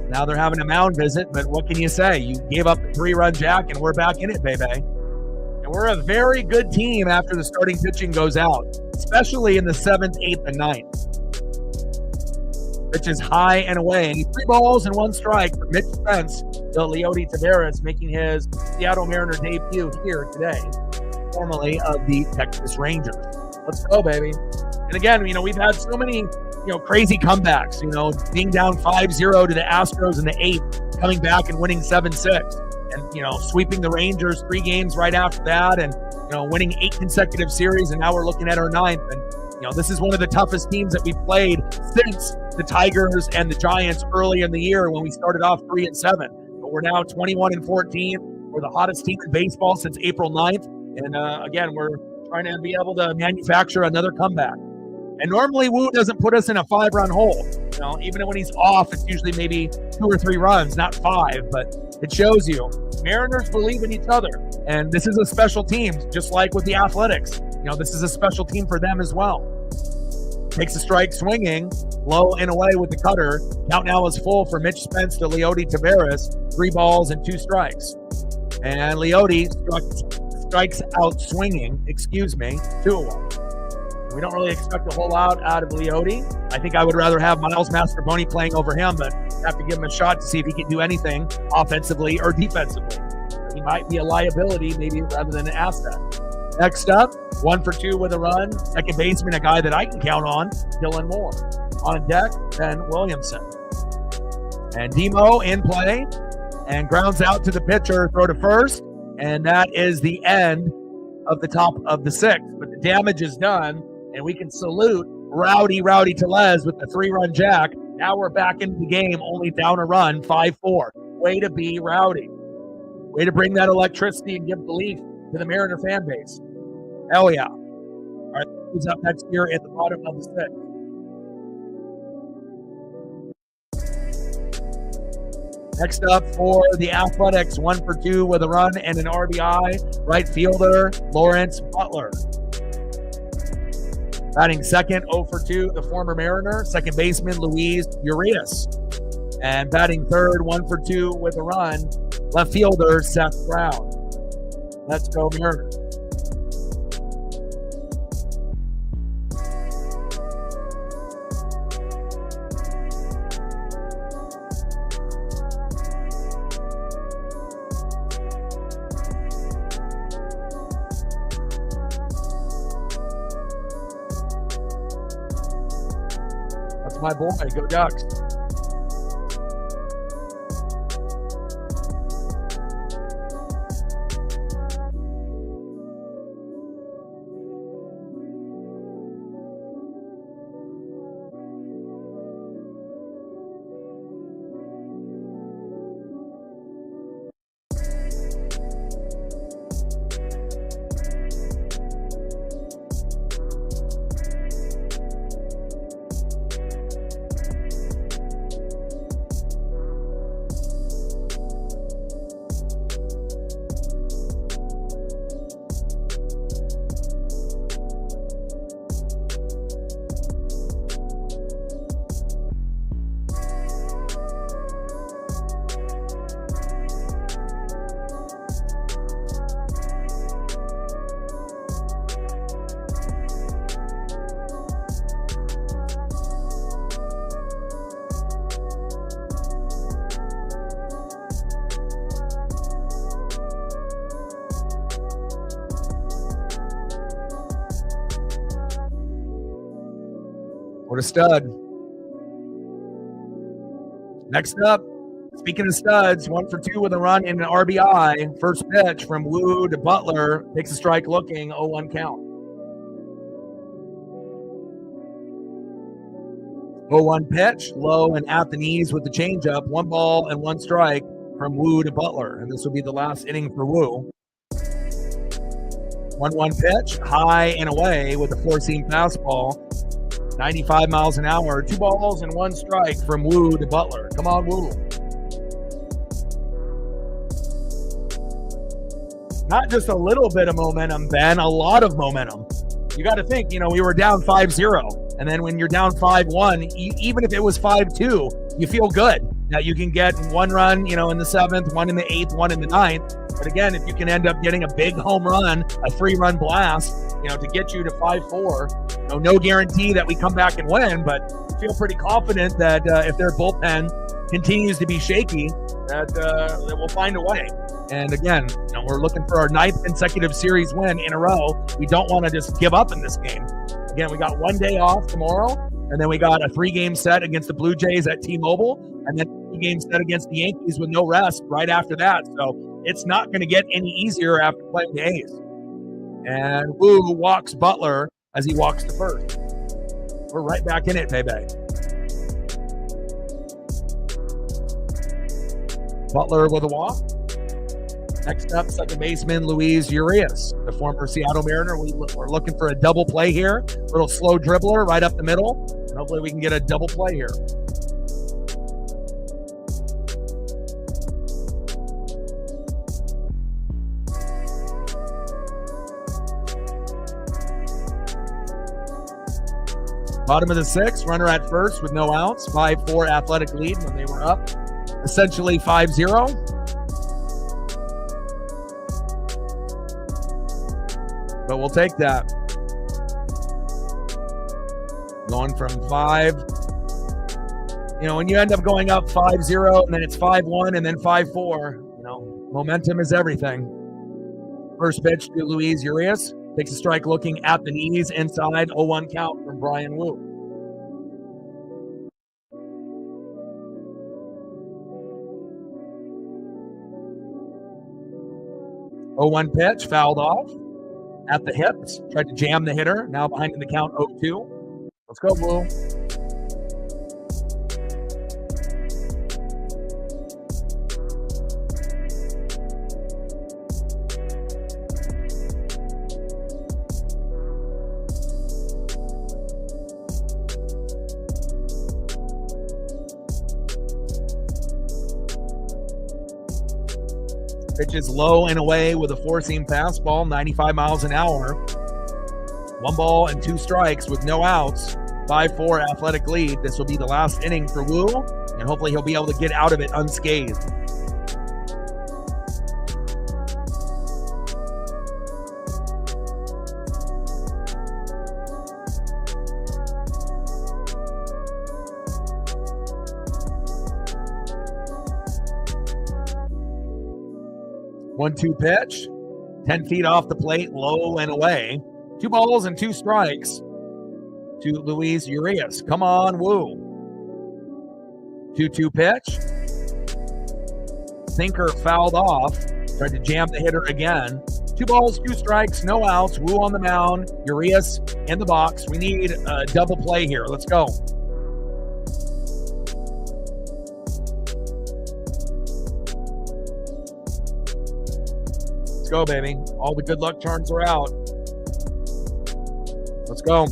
Now they're having a mound visit, but what can you say? You gave up a 3-run jack, and we're back in it, baby. And we're a very good team after the starting pitching goes out, especially in the 7th, 8th, and 9th. Pitch is high and away. 3 balls and 1 strike for Mitch Spence to Rowdy Tles, making his Seattle Mariner debut here today, formerly of the Texas Rangers. Let's go, baby. And again, we've had so many, crazy comebacks, being down 5-0 to the Astros in the 8th, coming back and winning 7-6, and, sweeping the Rangers 3 games right after that, and, winning 8 consecutive series, and now we're looking at our 9th. And, this is one of the toughest teams that we've played since the Tigers and the Giants early in the year when we started off 3-7. But we're now 21-14. We're the hottest team in baseball since April 9th. And again, we're trying to be able to manufacture another comeback. And normally Wu doesn't put us in a 5-run hole. Even when he's off, it's usually maybe 2 or 3 runs, not 5. But it shows you Mariners believe in each other. And this is a special team, just like with the Athletics. This is a special team for them as well. Takes a strike swinging, low and away with the cutter. Count now is full for Mitch Spence to Rowdy Tles. 3 balls and 2 strikes. And Rowdy strikes out swinging, 2-1. We don't really expect a whole lot out of Rowdy. I think I would rather have Miles Mastrobuoni playing over him, but have to give him a shot to see if he can do anything offensively or defensively. He might be a liability maybe rather than an asset. Next up, 1 for 2 with a run. Second baseman, a guy that I can count on, Dylan Moore. On deck, Ben Williamson. And Demo in play and grounds out to the pitcher, throw to first. And that is the end of the top of the 6th. But the damage is done, and we can salute Rowdy Tles with the 3-run jack. Now we're back into the game, only down a run, 5-4. Way to be Rowdy. Way to bring that electricity and give belief to the Mariner fan base. Hell yeah. All right, who's up next here at the bottom of the 6th? Next up for the Athletics, 1 for 2 with a run and an RBI. Right fielder, Lawrence Butler. Batting second, 0 for 2, the former Mariner. Second baseman, Luis Urias. And batting third, 1 for 2 with a run, left fielder, Seth Brown. Let's go Mariners. My boy, go Ducks. What a stud. Next up, speaking of studs, 1 for 2 with a run and an RBI. First pitch from Wu to Butler. Takes a strike looking, 0-1 count. 0-1 pitch, low and at the knees with the changeup. 1 ball and 1 strike from Wu to Butler. And this will be the last inning for Wu. 1-1 pitch, high and away with a 4-seam fastball. 95 miles an hour, 2 balls and 1 strike from Wu to Butler. Come on, Wu. Not just a little bit of momentum, Ben, a lot of momentum. You got to think, we were down 5-0. And then when you're down 5-1, even if it was 5-2, you feel good that you can get 1 run, in the 7th, 1 in the 8th, 1 in the 9th. But again, if you can end up getting a big home run, a 3-run blast, to get you to 5-4, no guarantee that we come back and win, but feel pretty confident that if their bullpen continues to be shaky, that we'll find a way. And again, we're looking for our 9th consecutive series win in a row. We don't want to just give up in this game. Again, we got 1 day off tomorrow, and then we got a 3-game set against the Blue Jays at T-Mobile, and then a 3-game set against the Yankees with no rest right after that. So it's not going to get any easier after playing the A's. And Wu walks Butler as he walks to first. We're right back in it, baby. Butler with a walk. Next up, second baseman Luis Urias, the former Seattle Mariner. We're looking for a double play here. Little slow dribbler right up the middle. And hopefully we can get a double play here. Bottom of the 6th, runner at first with no outs. 5-4 athletic lead when they were up. Essentially 5-0. But we'll take that. Going from 5. When you end up going up 5-0 and then it's 5-1 and then 5-4, momentum is everything. First pitch to Luis Urias. Takes a strike looking at the knees inside. 0-1 count from Brian Wu. Oh, 1 pitch, fouled off at the hips. Tried to jam the hitter. Now behind in the count, 0-2. Let's go, Wu. Pitches low and away with a 4-seam fastball, 95 miles an hour. 1 ball and 2 strikes with no outs. 5-4 athletic lead. This will be the last inning for Wu, and hopefully he'll be able to get out of it unscathed. One-two pitch, 10 feet off the plate, low and away. 2 balls and 2 strikes to Luis Urias. Come on, Wu. 2-2 pitch. Sinker fouled off. Tried to jam the hitter again. 2 balls, 2 strikes, no outs. Wu on the mound. Urias in the box. We need a double play here. Let's go. Let's go, baby. All the good luck charms are out. Let's go.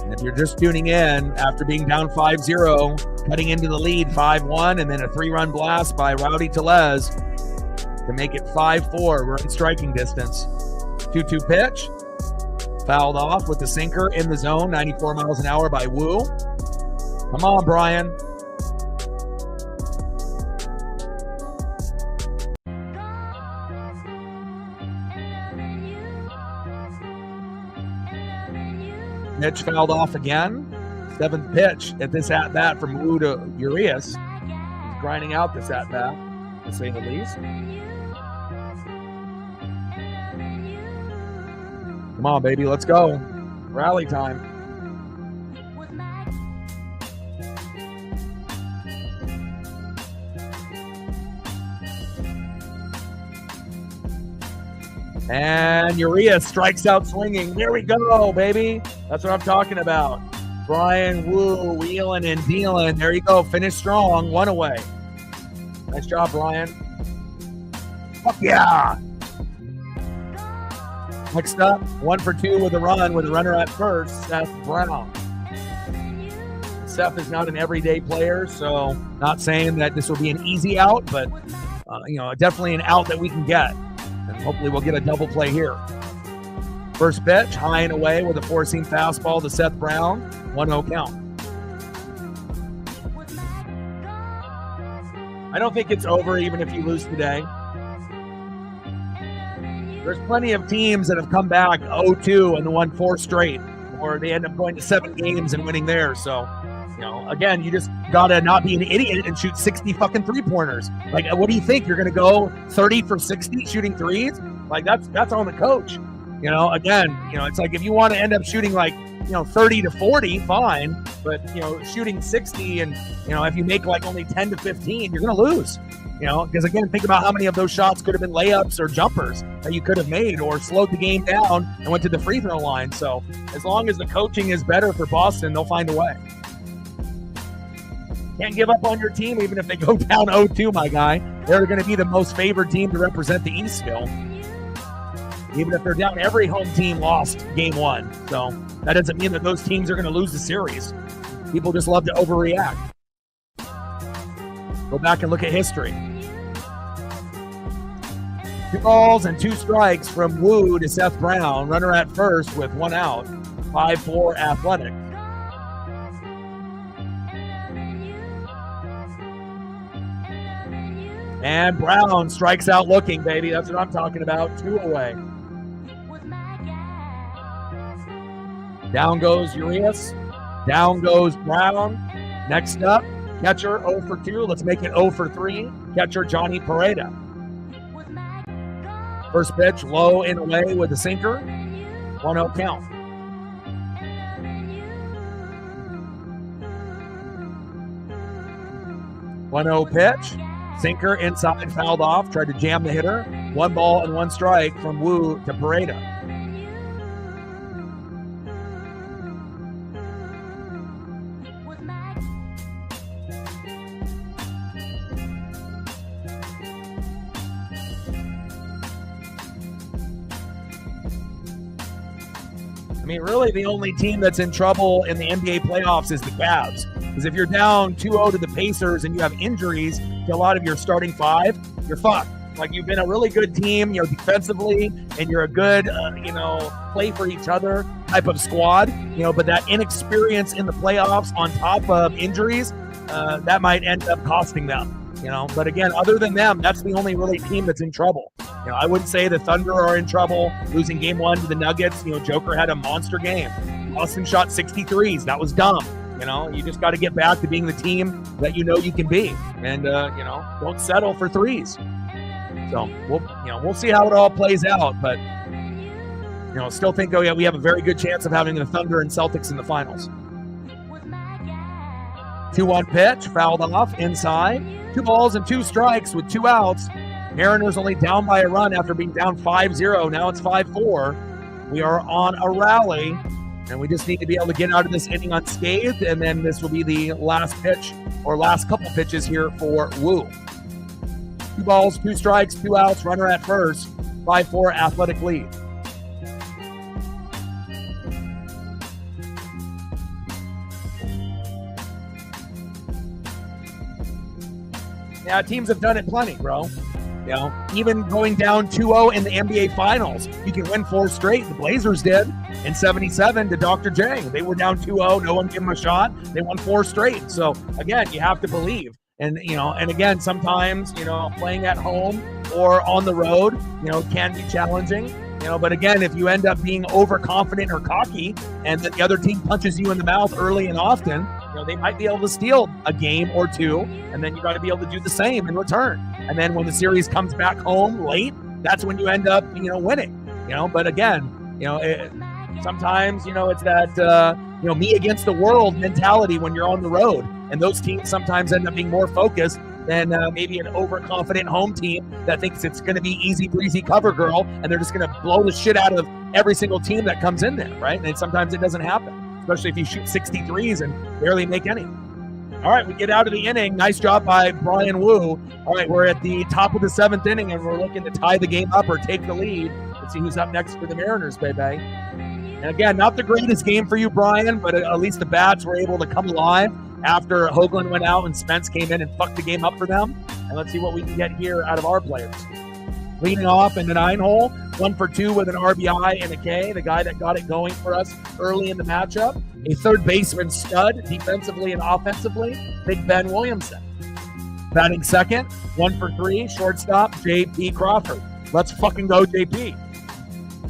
And if you're just tuning in after being down 5-0, cutting into the lead 5-1, and then a 3-run blast by Rowdy Tles to make it 5-4. We're in striking distance. 2-2 pitch. Fouled off with the sinker in the zone, 94 miles an hour by Wu. Come on, Brian. Pitch fouled off again. 7th pitch at this at-bat from Wu to Urias. He's grinding out this at-bat, to say the least. Come on, baby, let's go. Rally time. And Urias strikes out swinging. There we go, baby. That's what I'm talking about. Brian Wu wheeling and dealing. There you go. Finish strong. 1 away. Nice job, Brian. Fuck yeah. Next up, 1 for 2 with a run with a runner at first, Seth Brown. Seth is not an everyday player, so not saying that this will be an easy out, but definitely an out that we can get. And hopefully we'll get a double play here. First pitch, high and away with a 4-seam fastball to Seth Brown. 1-0 count. I don't think it's over even if you lose today. There's plenty of teams that have come back 0-2 and won 4 straight, or they end up going to 7 games and winning there. So, again, you just gotta not be an idiot and shoot 60 fucking 3-pointers. Like, what do you think? You're gonna go 30 for 60 shooting 3s? Like, that's on the coach. Again, it's like if you want to end up shooting like 30 to 40, fine. But shooting 60 and if you make like only 10 to 15, you're gonna lose. Because again, think about how many of those shots could have been layups or jumpers that you could have made or slowed the game down and went to the free throw line. So as long as the coaching is better for Boston, they'll find a way. Can't give up on your team even if they go down 0-2, my guy. They're going to be the most favored team to represent the East still. Even if they're down, every home team lost game 1. So that doesn't mean that those teams are going to lose the series. People just love to overreact. Go back and look at history. 2 balls and 2 strikes from Wu to Seth Brown. Runner at first with 1 out. 5-4 Athletic. And Brown strikes out looking, baby. That's what I'm talking about. 2 away. Down goes Urias. Down goes Brown. Next up, catcher 0 for 2. Let's make it 0 for 3. Catcher Johnny Pareda. First pitch, low and away with the sinker. 1-0 count. One-0 pitch. Sinker inside, fouled off. Tried to jam the hitter. 1 ball and 1 strike from Wu to Pareda. I mean, really the only team that's in trouble in the NBA playoffs is the Cavs. Because if you're down 2-0 to the Pacers and you have injuries to a lot of your starting 5, you're fucked. Like, you've been a really good team, defensively, and you're a good, play for each other type of squad, but that inexperience in the playoffs on top of injuries, that might end up costing them. But again, other than them, that's the only really team that's in trouble. I wouldn't say the Thunder are in trouble losing game 1 to the Nuggets. Joker had a monster game. Boston shot 63s. That was dumb. You just got to get back to being the team that you can be, and don't settle for 3s. So we'll see how it all plays out, but still think we have a very good chance of having the Thunder and Celtics in the finals. 2-1 pitch, fouled off inside. 2 balls and 2 strikes with 2 outs. Mariners only down by a run after being down 5-0. Now it's 5-4. We are on a rally, and we just need to be able to get out of this inning unscathed, and then this will be the last pitch or last couple pitches here for Wu. 2 balls, 2 strikes, 2 outs, runner at first. 5-4 Athletic lead. Yeah, teams have done it plenty, bro. You know, even going down 2-0 in the NBA Finals, you can win 4 straight. The Blazers did in 77 to Dr. J. They were down 2-0. No one gave them a shot. They won 4 straight. So, again, you have to believe. And, you know, and again, sometimes, you know, playing at home or on the road, you know, can be challenging. You know, but again, if you end up being overconfident or cocky and that the other team punches you in the mouth early and often, you know, they might be able to steal a game or 2, and then you got to be able to do the same in return. And then when the series comes back home late, that's when you end up, you know, winning. You know, but again, you know, sometimes, you know, it's that, you know, me against the world mentality when you're on the road. And those teams sometimes end up being more focused than maybe an overconfident home team that thinks it's going to be easy breezy cover girl, and they're just going to blow the shit out of every single team that comes in there, right? And sometimes it doesn't happen, especially if you shoot 63s and barely make any. All right, we get out of the inning. Nice job by Brian Wu. All right, we're at the top of the 7th inning, and we're looking to tie the game up or take the lead. Let's see who's up next for the Mariners, baby. And again, not the greatest game for you, Brian, but at least the bats were able to come alive after Hoagland went out and Spence came in and fucked the game up for them. And let's see what we can get here out of our players. Leading off in the 9-hole, 1 for 2 with an RBI and a K, the guy that got it going for us early in the matchup. A third baseman stud, defensively and offensively, Big Ben Williamson. Batting second, 1 for 3, shortstop, J.P. Crawford. Let's fucking go, J.P.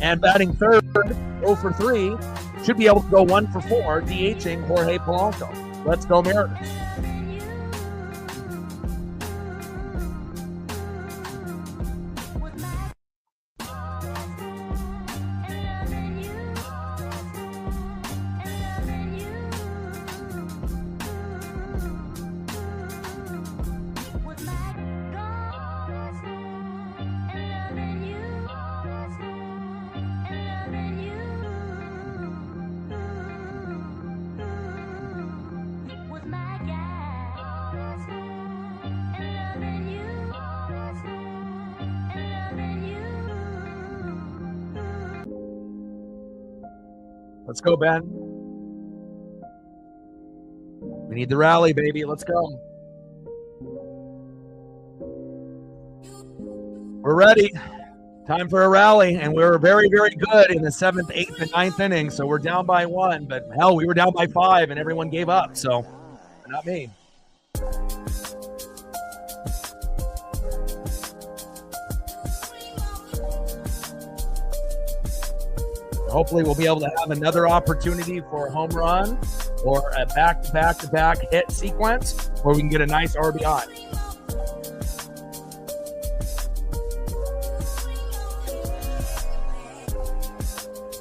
And batting third, 0 for 3, should be able to go 1 for 4, DHing Jorge Polanco. Let's go, Mariners. Let's go, Ben. We need the rally, baby. Let's go. We're ready. Time for a rally, and we were very, very good in the 7th, 8th, and 9th inning, so we're down by 1, but hell, we were down by 5, and everyone gave up, so not me. Hopefully we'll be able to have another opportunity for a home run or a back-to-back-to-back hit sequence where we can get a nice RBI.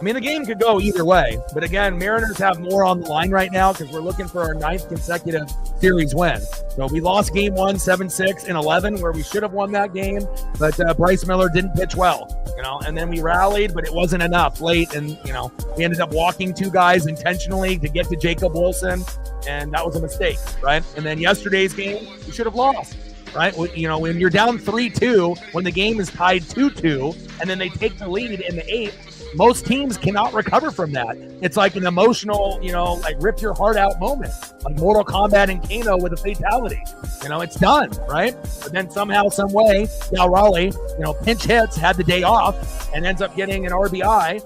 I mean, the game could go either way, but again, Mariners have more on the line right now because we're looking for our 9th consecutive series win. So we lost game 1, 7-6 in 11, where we should have won that game, but Bryce Miller didn't pitch well, you know, and then we rallied, but it wasn't enough late, and, you know, we ended up walking 2 guys intentionally to get to Jacob Wilson, and that was a mistake, right? And then yesterday's game, we should have lost. Right? You know, when you're down 3-2, when the game is tied 2-2, and then they take the lead in the 8th, most teams cannot recover from that. It's like an emotional, you know, like rip your heart out moment, like Mortal Kombat and Kano with a fatality. You know, it's done, right? But then somehow, some way, Cal Raleigh, you know, pinch hits, had the day off, and ends up getting an RBI.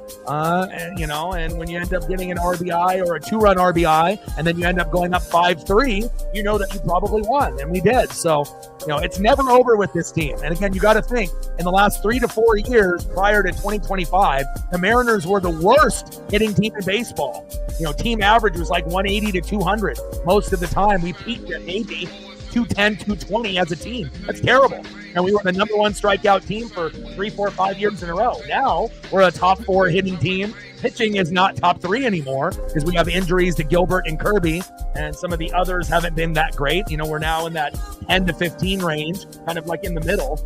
And, you know, and when you end up getting an RBI or a 2-run RBI, and then you end up going up 5-3, you know that you probably won, and we did. So, you know, it's never over with this team. And again, you got to think, in the last 3 to 4 years prior to 2025, the Mariners were the worst hitting team in baseball. You know, team average was like 180 to 200. Most of the time, we peaked at maybe 210, 220 as a team. That's terrible. And we were the number 1 strikeout team for 3, 4, 5 years in a row. Now we're a top 4 hitting team pitching is not top 3 anymore because we have injuries to Gilbert and Kirby, and some of the others haven't been that great. We're now in that 10 to 15 range, kind of like in the middle,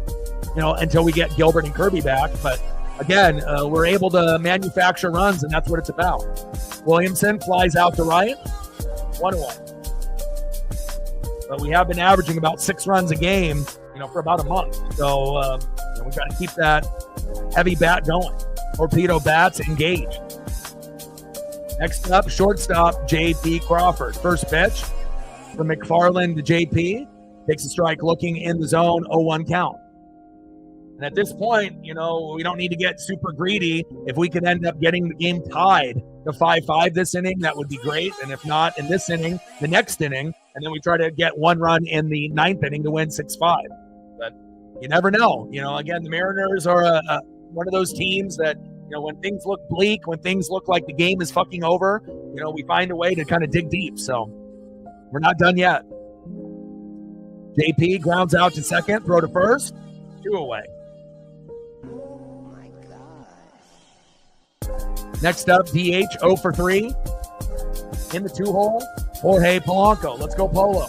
until we get Gilbert and Kirby back. But again, we're able to manufacture runs, and that's what it's about. Williamson flies out to right, 1-1. But we have been averaging about 6 runs a game, for about a month. So we've got to keep that heavy bat going. Torpedo bats engaged. Next up, shortstop J.P. Crawford. First pitch from McFarland to J.P. Takes a strike looking in the zone, 0-1 count. And at this point, we don't need to get super greedy. If we could end up getting the game tied to 5-5 this inning, that would be great. And if not in this inning, the next inning, and then we try to get 1 run in the 9th inning to win 6-5. But you never know. Again, the Mariners are one of those teams that, when things look bleak, when things look like the game is fucking over, we find a way to kind of dig deep. So we're not done yet. JP grounds out to second, throw to first, 2 away. Next up, DH 0 for 3. In the 2-hole, Jorge Polanco. Let's go, Polo.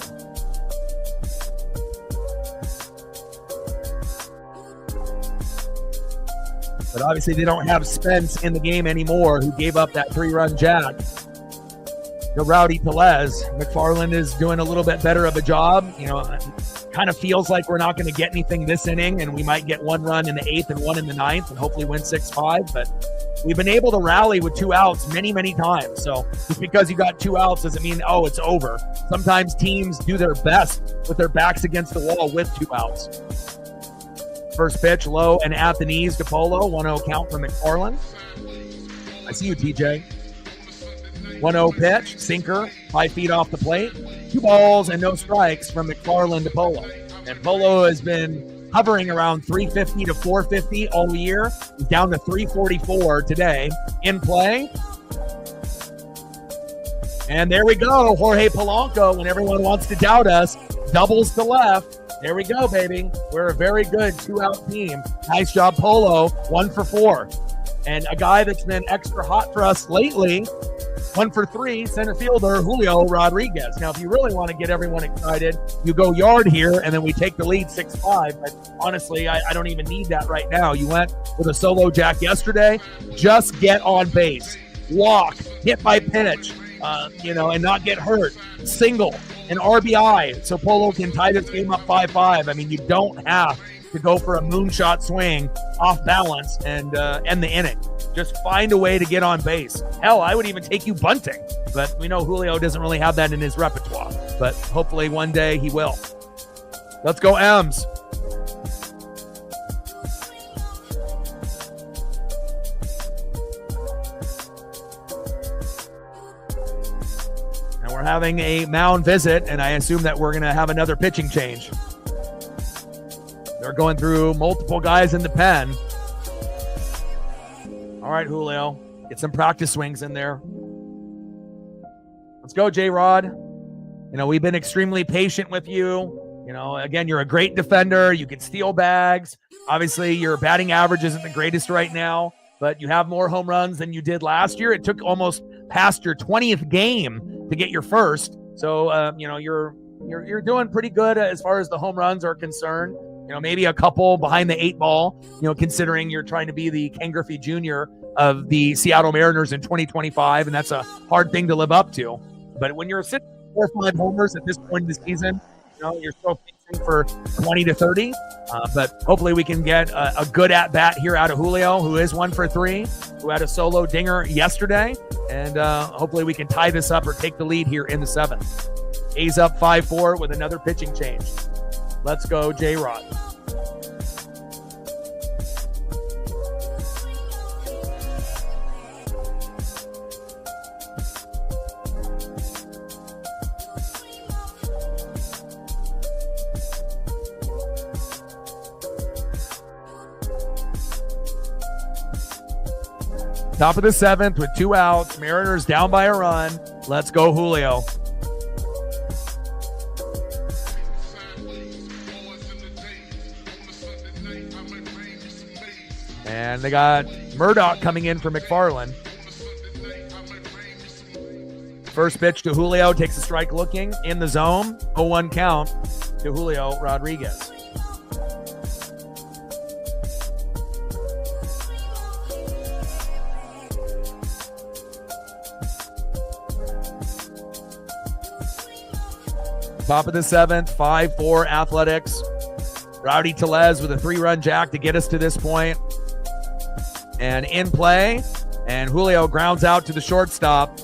But obviously they don't have Spence in the game anymore, who gave up that 3-run jack to Rowdy Tles. McFarland is doing a little bit better of a job. Kind of feels like we're not going to get anything this inning, and we might get 1 run in the 8th and 1 in the 9th and hopefully win 6-5. But we've been able to rally with 2 outs many, many times. So just because you got 2 outs doesn't mean, it's over. Sometimes teams do their best with their backs against the wall with 2 outs. First pitch, low and at the knees to Polo. 1-0 count from McFarland. I see you, TJ. 1-0 pitch, sinker, 5 feet off the plate. 2 balls and no strikes from McFarland to Polo. And Polo has been hovering around 350 to 450 all year. He's down to 344 today. In play. And there we go. Jorge Polanco, when everyone wants to doubt us, doubles to left. There we go, baby. We're a very good 2-out team. Nice job, Polo. 1 for 4. And a guy that's been extra hot for us lately, 1 for 3, center fielder Julio Rodriguez. Now, if you really want to get everyone excited, you go yard here, and then we take the lead 6-5. But honestly, I don't even need that right now. You went with a solo jack yesterday. Just get on base. Walk. Hit by pitch. And not get hurt. Single. An RBI, so Polo can tie this game up 5-5. I mean, you don't have to go for a moonshot swing off balance and end the inning. Just find a way to get on base. Hell, I would even take you bunting. But we know Julio doesn't really have that in his repertoire. But hopefully one day he will. Let's go, M's. We're having a mound visit, and I assume that we're going to have another pitching change. They're going through multiple guys in the pen. All right, Julio, get some practice swings in there. Let's go, J-Rod. We've been extremely patient with you. Again, you're a great defender. You can steal bags. Obviously, your batting average isn't the greatest right now, but you have more home runs than you did last year. It took almost past your 20th game to get your first. So, you're doing pretty good as far as the home runs are concerned. Maybe a couple behind the 8 ball, considering you're trying to be the Ken Griffey Jr. of the Seattle Mariners in 2025, and that's a hard thing to live up to. But when you're sitting 4 or 5 homers at this point in the season, you're still facing for 20 to 30. But hopefully we can get a good at-bat here out of Julio, who is 1 for 3, who had a solo dinger yesterday. And hopefully we can tie this up or take the lead here in the 7th. A's up 5-4 with another pitching change. Let's go, J-Rod. Top of the 7th with 2 outs. Mariners down by a run. Let's go, Julio. And they got Murdoch coming in for McFarland. First pitch to Julio, takes a strike looking in the zone. 0-1 count to Julio Rodriguez. Top of the 7th, 5-4 Athletics. Rowdy Tles with a 3-run jack to get us to this point. And in play, and Julio grounds out to the shortstop.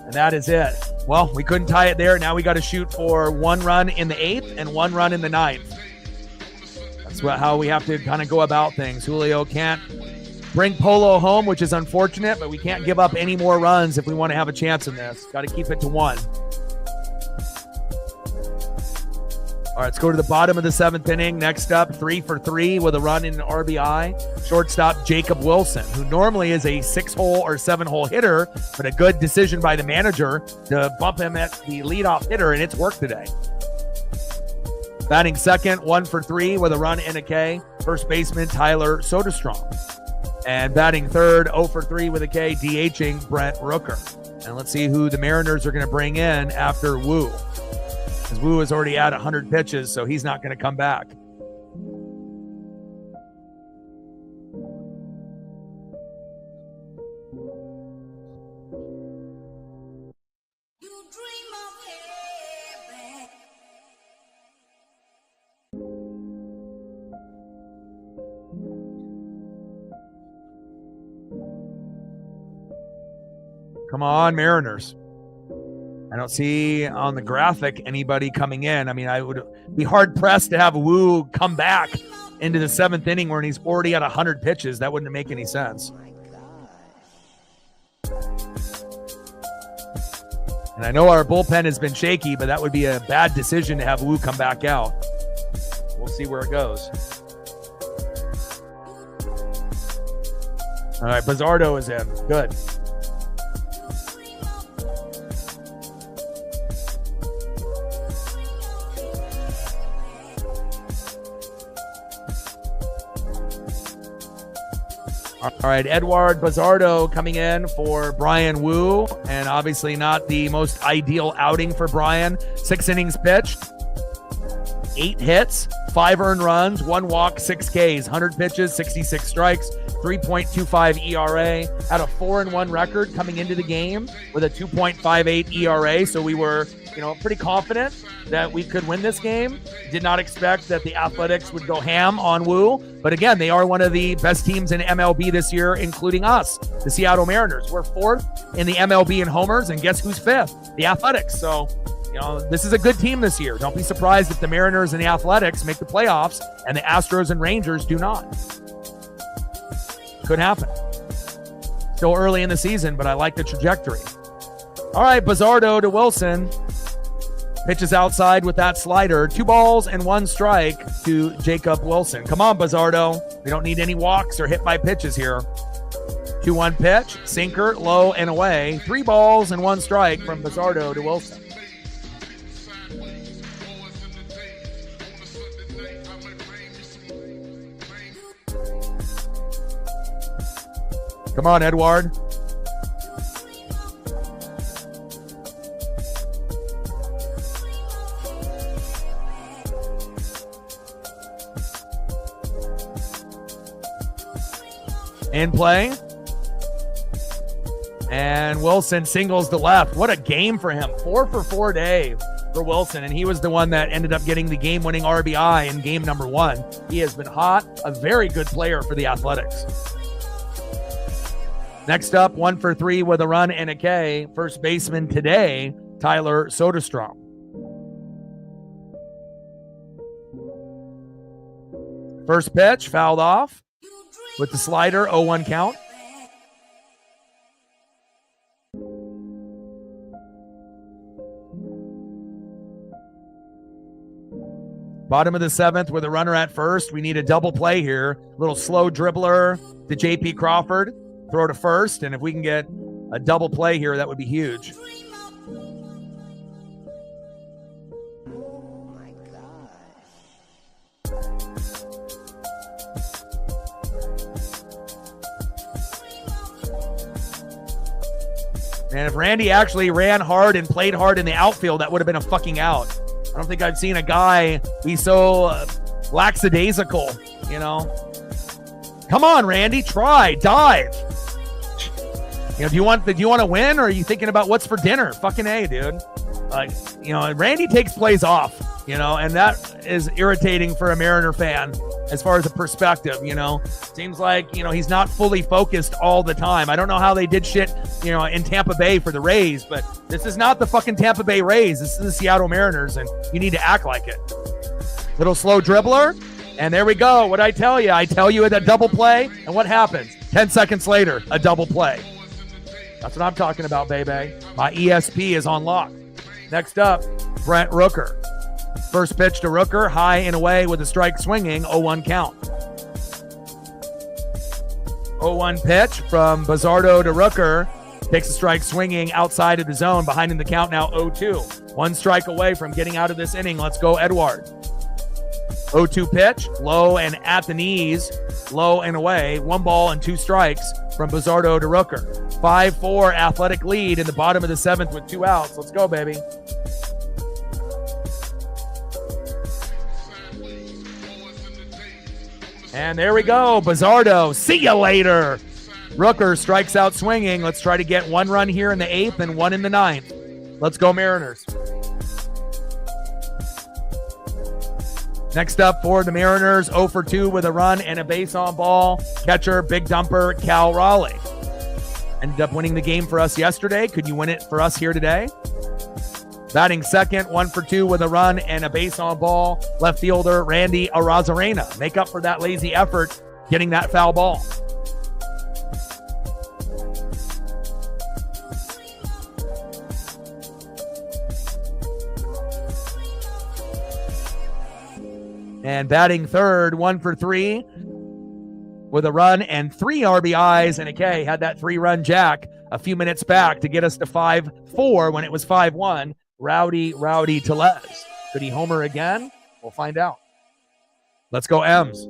And that is it. Well, we couldn't tie it there. Now we got to shoot for 1 run in the 8th and 1 run in the 9th. That's how we have to kind of go about things. Julio can't bring Polo home, which is unfortunate, but we can't give up any more runs if we want to have a chance in this. Got to keep it to 1. All right, let's go to the bottom of the 7th inning. Next up, 3 for 3 with a run in an RBI. Shortstop Jacob Wilson, who normally is a 6-hole or 7-hole hitter, but a good decision by the manager to bump him at the leadoff hitter, and it's worked today. Batting second, 1 for 3 with a run and a K. First baseman Tyler Soderstrom. And batting third, 0 for 3 with a K, DHing Brent Rooker. And let's see who the Mariners are going to bring in after Wu. Because Wu is already at 100 pitches, so he's not going to come back. Come on, Mariners. I don't see on the graphic anybody coming in. I mean, I would be hard-pressed to have Wu come back into the 7th inning when he's already at 100 pitches. That wouldn't make any sense. And I know our bullpen has been shaky, but that would be a bad decision to have Wu come back out. We'll see where it goes. All right, Bizzardo is in. Good. All right, Edward Bizzardo coming in for Brian Wu, and obviously not the most ideal outing for Brian. 6 innings pitched, 8 hits, 5 earned runs, 1 walk, 6 Ks, 100 pitches, 66 strikes, 3.25 ERA, had a 4-1 record coming into the game with a 2.58 ERA. So we were, pretty confident that we could win this game. Did not expect that the Athletics would go ham on Wu. But again, they are one of the best teams in MLB this year, including us, the Seattle Mariners. We're 4th in the MLB in homers, and guess who's 5th? The Athletics. So, this is a good team this year. Don't be surprised if the Mariners and the Athletics make the playoffs and the Astros and Rangers do not. Could happen. Still early in the season, but I like the trajectory. All right, Bizzardo to Wilson. Pitches outside with that slider. 2 balls and 1 strike to Jacob Wilson. Come on, Bizzardo. We don't need any walks or hit by pitches here. 2-1 pitch, sinker, low and away. 3 balls and 1 strike from Bizzardo to Wilson. Come on, Edward. In play. And Wilson singles the left. What a game for him. 4 for 4 day for Wilson. And he was the one that ended up getting the game-winning RBI in game number 1. He has been hot. A very good player for the Athletics. Next up, 1 for 3 with a run and a K. First baseman today, Tyler Soderstrom. First pitch, fouled off with the slider, 0-1 count. Bottom of the 7th with a runner at first. We need a double play here. Little slow dribbler to J.P. Crawford. Throw to first, and if we can get a double play here, that would be huge. And if Randy actually ran hard and played hard in the outfield, that would have been a fucking out. I don't think I've seen a guy be so lackadaisical, you know. Come on, Randy, try, dive. You know, do you want to win, or are you thinking about what's for dinner? Fucking A, dude. Like, you know, Randy takes plays off, you know, and that is irritating for a Mariner fan as far as a perspective, you know. Seems like, you know, he's not fully focused all the time. I don't know how they did shit, you know, in Tampa Bay for the Rays, but this is not the fucking Tampa Bay Rays. This is the Seattle Mariners, and you need to act like it. Little slow dribbler, and there we go. What'd I tell you? I tell you at a double play, and what happens? 10 seconds later, a double play. That's what I'm talking about, baby. My ESP is on lock. Next up, Brent Rooker. First pitch to Rooker, high and away with a strike swinging, 0-1 count. 0-1 pitch from Bizzardo to Rooker. Takes a strike swinging outside of the zone. Behind him the count now 0-2. One strike away from getting out of this inning. Let's go, Edward. 0-2 pitch, low and at the knees, low and away. 1 ball and 2 strikes from Bizzardo to Rooker. 5-4 Athletic lead in the bottom of the 7th with 2 outs. Let's go, baby. And there we go, Bizzardo. See you later. Rooker strikes out swinging. Let's try to get 1 run here in the 8th and 1 in the 9th. Let's go, Mariners. Next up for the Mariners, 0 for 2 with a run and a base on ball. Catcher, big dumper, Cal Raleigh. Ended up winning the game for us yesterday. Could you win it for us here today? Batting second, 1 for 2 with a run and a base on ball. Left fielder, Randy Arozarena. Make up for that lazy effort, getting that foul ball. And batting third, 1 for 3 with a run and 3 RBIs and a K. Had that 3-run jack a few minutes back to get us to 5-4 when it was 5-1. Rowdy Tles. Could he homer again? We'll find out. Let's go, M's.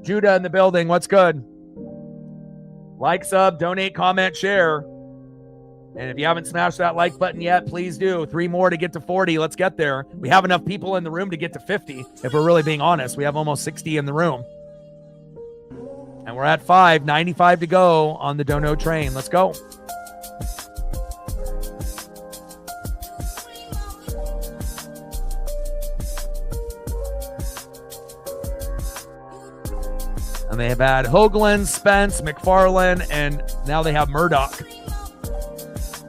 Judah in the building. What's good? Like, sub, donate, comment, share. And if you haven't smashed that like button yet, please do. 3 more to get to 40. Let's get there. We have enough people in the room to get to 50. If we're really being honest, we have almost 60 in the room. And we're at 5, 95 to go on the Dono train. Let's go. And they have had Hoagland, Spence, McFarland, and now they have Murdoch.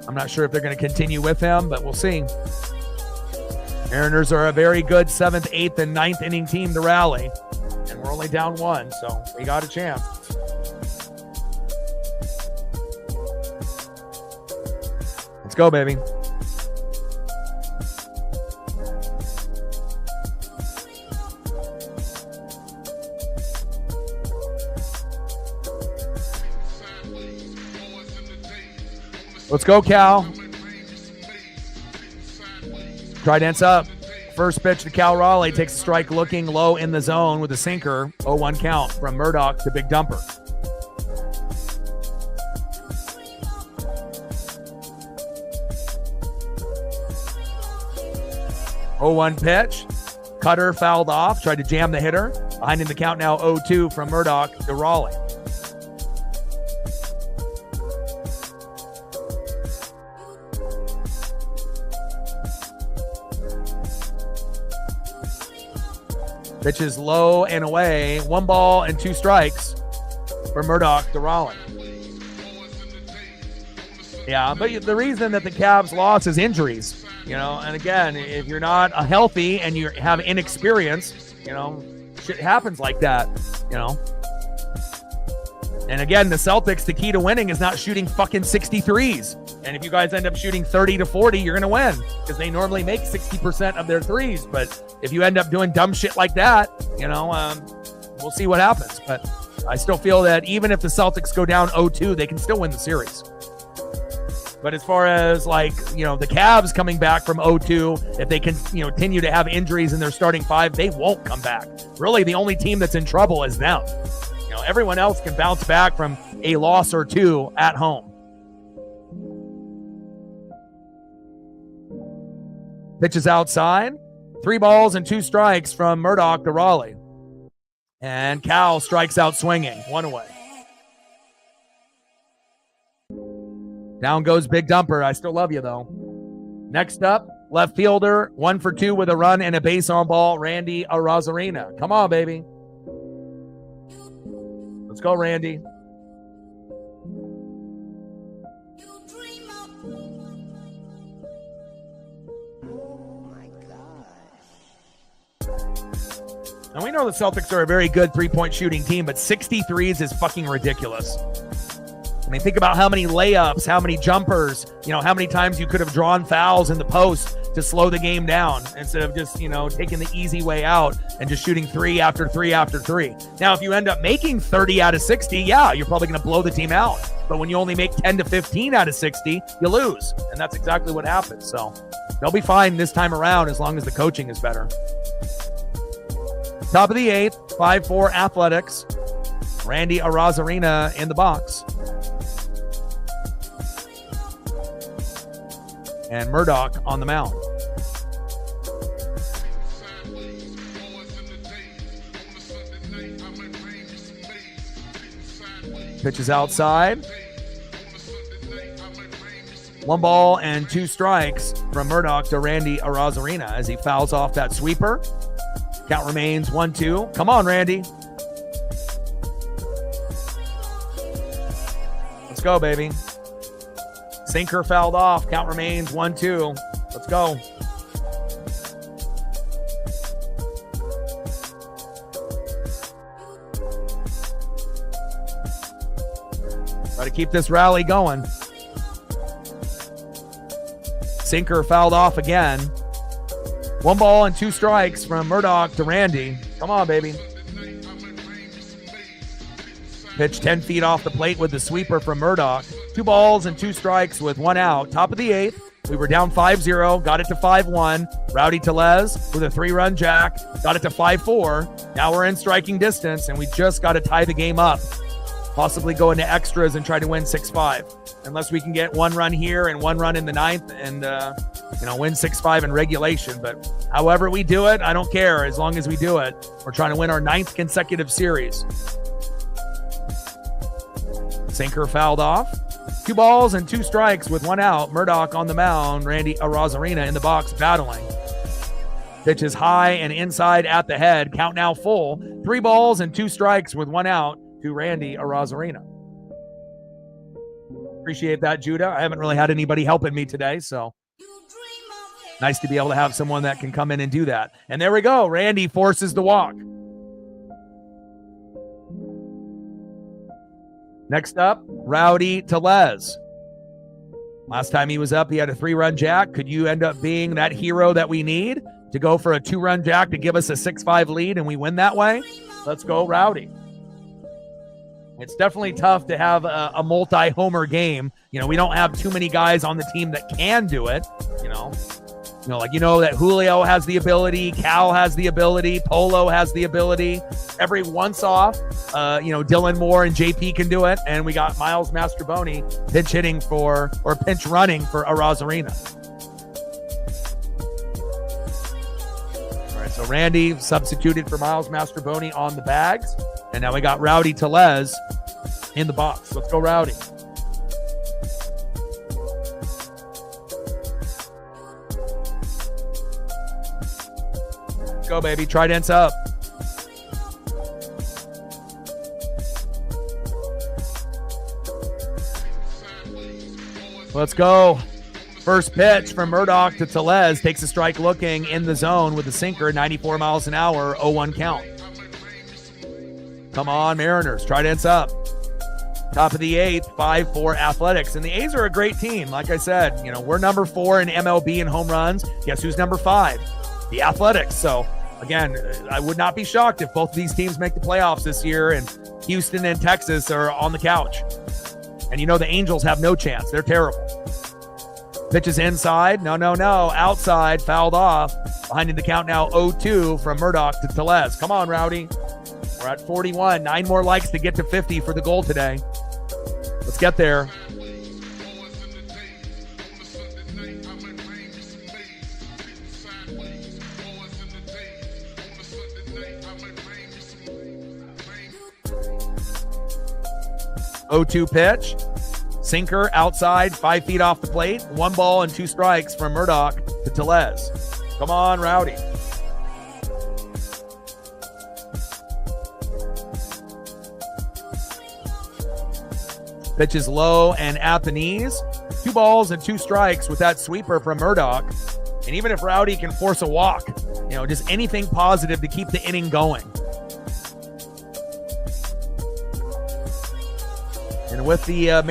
I'm not sure if they're going to continue with him, but we'll see. Mariners are a very good 7th, 8th, and 9th inning team to rally. And we're only down 1, so we got a chance. Let's go, baby. Let's go, Cal. Try dance up. First pitch to Cal Raleigh. Takes a strike looking low in the zone with a sinker. 0-1 count from Murdoch to big dumper. Oh-1 pitch. Cutter fouled off. Tried to jam the hitter. Behind him the count now 0-2 from Murdoch to Raleigh. Pitches low and away. 1 ball and 2 strikes for Murdoch to Raleigh. Yeah, but the reason that the Cavs lost is injuries, you know. And again, if you're not healthy and you have inexperience, you know, shit happens like that, you know. And again, the Celtics, the key to winning is not shooting fucking 63s. And if you guys end up shooting 30 to 40, you're going to win because they normally make 60% of their threes. But if you end up doing dumb shit like that, you know, we'll see what happens. But I still feel that even if the Celtics go down 0-2, they can still win the series. But as far as, like, you know, the Cavs coming back from 0-2, if they can, you know, continue to have injuries in their starting 5, they won't come back. Really, the only team that's in trouble is them. You know, everyone else can bounce back from a loss or two at home. Pitches outside. 3 balls and 2 strikes from Murdoch to Raleigh. And Cal strikes out swinging. 1 away. Down goes Big Dumper. I still love you, though. Next up, left fielder, 1 for 2 with a run and a base on ball, Randy Arozarena. Come on, baby. Let's go, Randy. And we know the Celtics are a very good three-point shooting team, but 63s is fucking ridiculous. I mean, think about how many layups, how many jumpers, how many times you could have drawn fouls in the post to slow the game down instead of just, taking the easy way out and just shooting 3 after 3 after 3. Now, if you end up making 30 out of 60, yeah, you're probably going to blow the team out. But when you only make 10 to 15 out of 60, you lose. And that's exactly what happens. So they'll be fine this time around as long as the coaching is better. Top of the 8th, 5-4 Athletics. Randy Arozarena in the box. And Murdoch on the mound. Pitches outside. 1 ball and 2 strikes from Murdoch to Randy Arozarena as he fouls off that sweeper. Count remains 1-2. Come on, Randy. Let's go, baby. Sinker fouled off. Count remains 1-2. Let's go. Try to keep this rally going. Sinker fouled off again. 1 ball and 2 strikes from Murdoch to Randy. Come on, baby. Pitch 10 feet off the plate with the sweeper from Murdoch. 2 balls and 2 strikes with 1 out. Top of the 8th. We were down 5-0. Got it to 5-1. Rowdy Tles with a 3-run jack. Got it to 5-4. Now we're in striking distance, and we just got to tie the game up. Possibly go into extras and try to win 6-5. Unless we can get 1 run here and 1 run in the 9th and, win 6-5 in regulation. But however we do it, I don't care. As long as we do it, we're trying to win our 9th consecutive series. Sinker fouled off. 2 balls and 2 strikes with 1 out. Murdoch on the mound. Randy Arozarena in the box battling. Pitch is high and inside at the head. Count now full. 3 balls and 2 strikes with 1 out to Randy Arozarena. Appreciate that, Judah. I haven't really had anybody helping me today, so nice to be able to have someone that can come in and do that. And there we go. Randy forces the walk. Next up, Rowdy Tles. Last time he was up, he had a 3-run jack. Could you end up being that hero that we need to go for a 2-run jack to give us a 6-5 lead and we win that way? Let's go, Rowdy. It's definitely tough to have a multi-homer game. We don't have too many guys on the team that can do it. That Julio has the ability, Cal has the ability, Polo has the ability. Every once off, Dylan Moore and JP can do it, and we got Miles Mastrobuoni pinch running for Arozarena. All right, so Randy substituted for Miles Mastrobuoni on the bags. And now we got Rowdy Tles in the box. Let's go, Rowdy. Let's go, baby. Trident's up. Let's go. First pitch from Murdoch to Tles. Takes a strike looking in the zone with a sinker, 94 miles an hour, 0-1 count. Come on, Mariners. Trident's up. Top of the 8th, 5-4 Athletics. And the A's are a great team. Like I said, we're number 4 in MLB in home runs. Guess who's number 5? The Athletics. So, again, I would not be shocked if both of these teams make the playoffs this year and Houston and Texas are on the couch. And the Angels have no chance. They're terrible. Pitches inside. No. Outside. Fouled off. Behind in the count now 0-2 from Murdoch to Tles. Come on, Rowdy. We're at 41. 9 more likes to get to 50 for the goal today. Let's get there. O2 pitch. Sinker outside, 5 feet off the plate. 1 ball and 2 strikes from Murdoch to Tles. Come on, Rowdy. Pitch is low and at the knees. 2 balls and 2 strikes with that sweeper from Murdoch. And even if Rowdy can force a walk, just anything positive to keep the inning going. And with the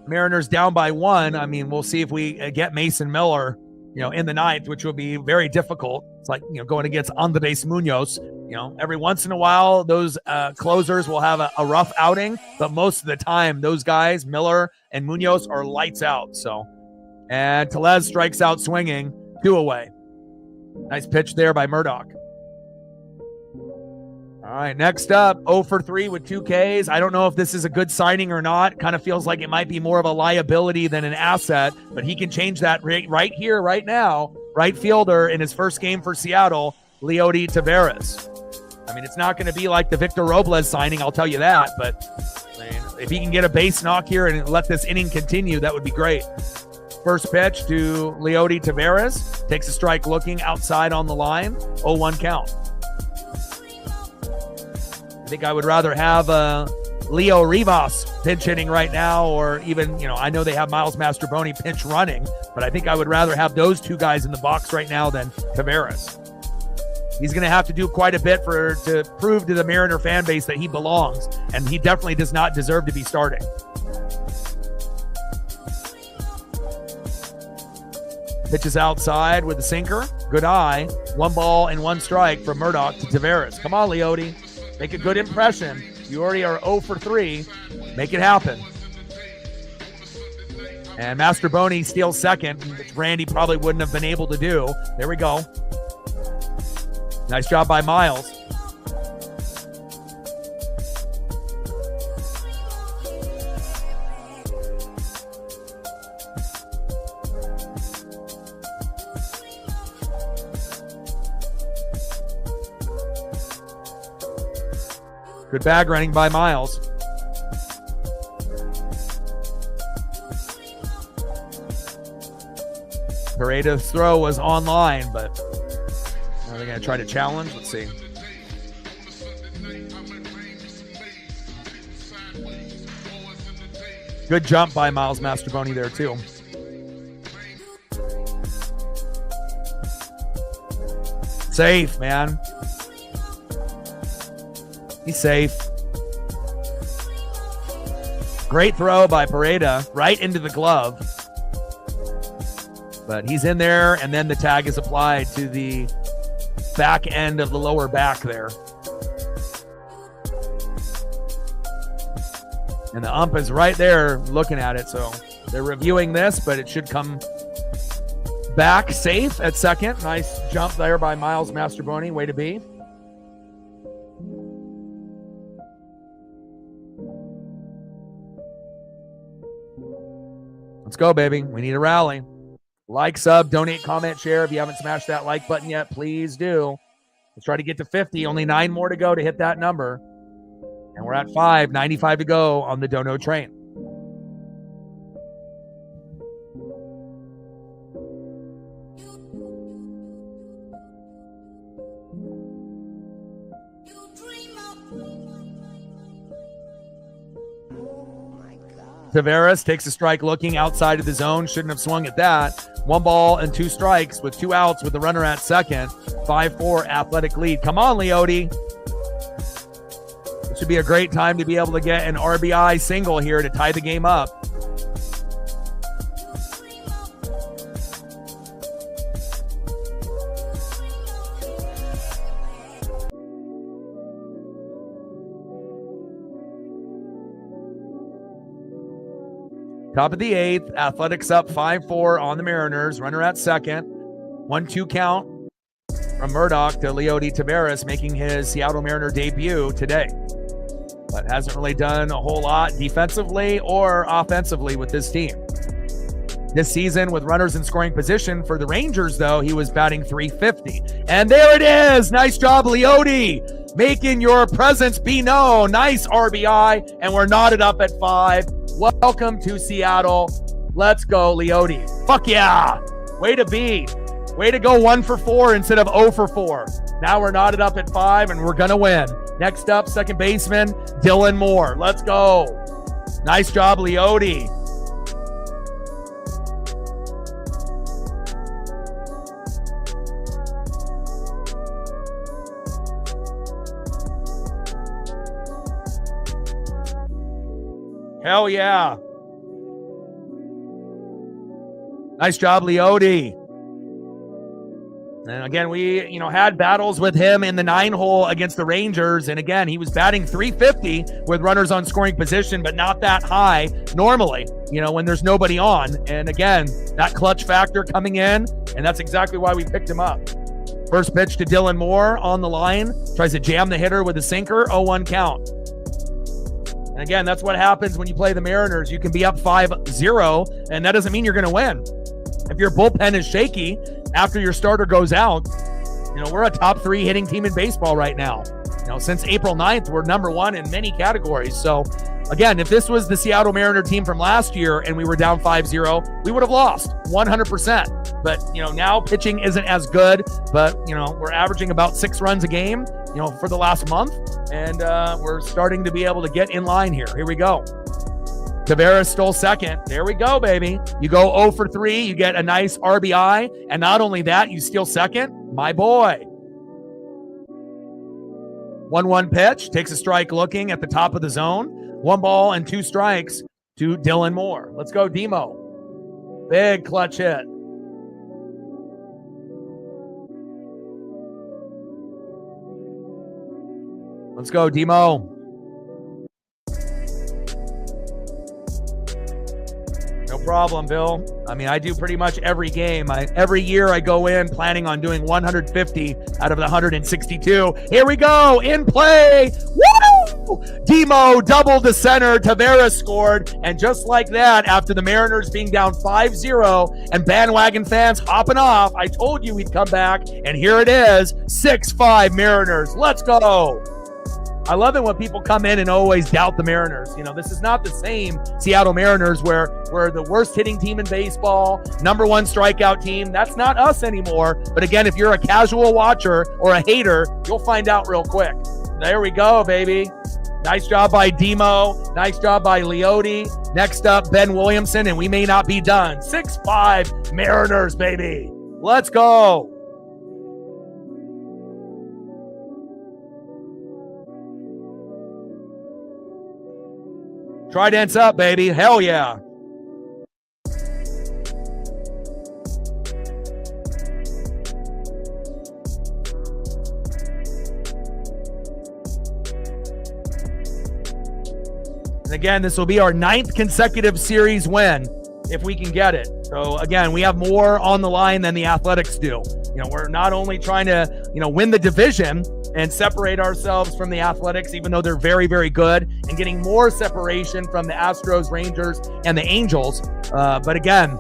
Mariners down by 1, I mean, we'll see if we get Mason Miller, in the 9th, which will be very difficult. It's like, going against Andres Munoz. Every once in a while, those closers will have a rough outing, but most of the time, those guys, Miller and Munoz, are lights out. So, and Tles strikes out swinging, 2 away. Nice pitch there by Murdoch. All right, next up, 0 for 3 with 2 Ks. I don't know if this is a good signing or not. Kind of feels like it might be more of a liability than an asset, but he can change that right here, right now. Right fielder in his first game for Seattle, Rowdy Tles. I mean, it's not going to be like the Victor Robles signing, I'll tell you that, but if he can get a base knock here and let this inning continue, that would be great. First pitch to Rowdy Tles. Takes a strike looking outside on the line. 0-1 count. I think I would rather have Leo Rivas pinch hitting right now, or even, I know they have Miles Mastrobuoni pinch running, but I think I would rather have those 2 guys in the box right now than Tavares. He's going to have to do quite a bit to prove to the Mariner fan base that he belongs, and he definitely does not deserve to be starting. Pitches outside with the sinker. Good eye. 1 ball and 1 strike from Murdoch to Tavares. Come on, Leody. Make a good impression. You already are 0 for 3. Make it happen. And Mastrobuoni steals second, which Randy probably wouldn't have been able to do. There we go. Nice job by Miles. Good bag running by Miles. Paredes' throw was online, but are they going to try to challenge? Let's see. Good jump by Miles Mastrobuoni there, too. Safe, man. He's safe. Great throw by Pareda, right into the glove. But he's in there, and then the tag is applied to the back end of the lower back there. And the ump is right there looking at it, so they're reviewing this, but it should come back safe at second. Nice jump there by Miles Mastrobuoni. Way to be. Let's go, baby. We need a rally. Like, sub, donate, comment, share. If you haven't smashed that like button yet, please do. Let's try to get to 50. Only 9 more to go to hit that number. And we're at 95 to go on the Dono train. Tavares takes a strike looking outside of the zone. Shouldn't have swung at that. 1 ball and 2 strikes with 2 outs with the runner at second. 5-4 athletic lead. Come on, Leody. It should be a great time to be able to get an RBI single here to tie the game up. Top of the 8th, Athletics up 5-4 on the Mariners. Runner at second. 1-2 count from Murdoch to Rowdy Tles, making his Seattle Mariner debut today. but hasn't really done a whole lot defensively or offensively with this team. This season, with runners in scoring position for the Rangers, though, he was batting .350. And there it is. Nice job, Leody, making your presence be known. Nice RBI, and we're knotted up at 5. Welcome to Seattle. Let's go, Leody. Fuck yeah. Way to be. Way to go 1 for 4 instead of 0 for 4. Now we're knotted up at 5, and we're going to win. Next up, second baseman, Dylan Moore. Let's go. Nice job, Leody. Hell yeah. Nice job, Leody. And again, we, had battles with him in the 9-hole against the Rangers. And again, he was batting .350 with runners on scoring position, but not that high normally, when there's nobody on. And again, that clutch factor coming in, and that's exactly why we picked him up. First pitch to Dylan Moore on the line. Tries to jam the hitter with a sinker, 0-1 count. And again, that's what happens when you play the Mariners. You can be up 5-0, and that doesn't mean you're going to win. If your bullpen is shaky after your starter goes out, we're a top 3 hitting team in baseball right now. Since April 9th, we're number 1 in many categories. So, again, if this was the Seattle Mariner team from last year and we were down 5-0, we would have lost 100%. But, now pitching isn't as good, but, we're averaging about 6 runs a game, for the last month. And we're starting to be able to get in line here. Here we go. Tavares stole second. There we go, baby. You go 0 for 3. You get a nice RBI. And not only that, you steal second. My boy. 1-1 pitch. Takes a strike looking at the top of the zone. 1 ball and 2 strikes to Dylan Moore. Let's go, Demo. Big clutch hit. Let's go, Demo. No problem, Bill. I do pretty much every game. Every year I go in planning on doing 150 out of the 162. Here we go. In play. Woo! Demo doubled to center. Tavares scored. And just like that, after the Mariners being down 5-0 and bandwagon fans hopping off, I told you we'd come back. And here it is. 6-5 Mariners. Let's go. I love it when people come in and always doubt the Mariners. This is not the same Seattle Mariners where we're the worst hitting team in baseball, number 1 strikeout team. That's not us anymore. But again, if you're a casual watcher or a hater, you'll find out real quick. There we go, baby. Nice job by Demo. Nice job by Leody. Next up, Ben Williamson, and we may not be done. 6-5 Mariners, baby. Let's go. Trident's up, baby. Hell yeah. And again, this will be our 9th consecutive series win if we can get it. So again, we have more on the line than the Athletics do. We're not only trying to, win the division and separate ourselves from the Athletics, even though they're very, very good, and getting more separation from the Astros, Rangers, and the Angels. But again,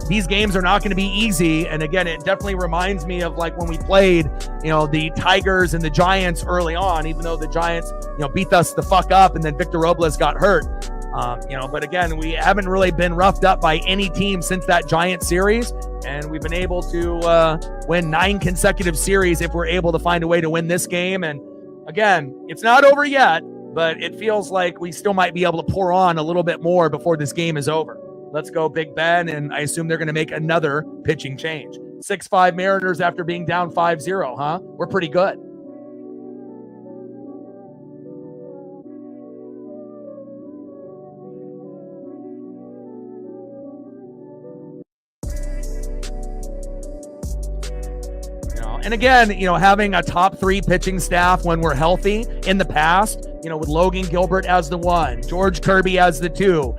these games are not going to be easy. And again, it definitely reminds me of like when we played, the Tigers and the Giants early on, even though the Giants, beat us the fuck up and then Victor Robles got hurt. But again, we haven't really been roughed up by any team since that Giant series. And we've been able to win 9 consecutive series if we're able to find a way to win this game. And again, it's not over yet, but it feels like we still might be able to pour on a little bit more before this game is over. Let's go, Big Ben. And I assume they're going to make another pitching change. 6-5 Mariners after being down 5-0, huh? We're pretty good. And again, having a top 3 pitching staff when we're healthy in the past, with Logan Gilbert as the 1, George Kirby as the 2,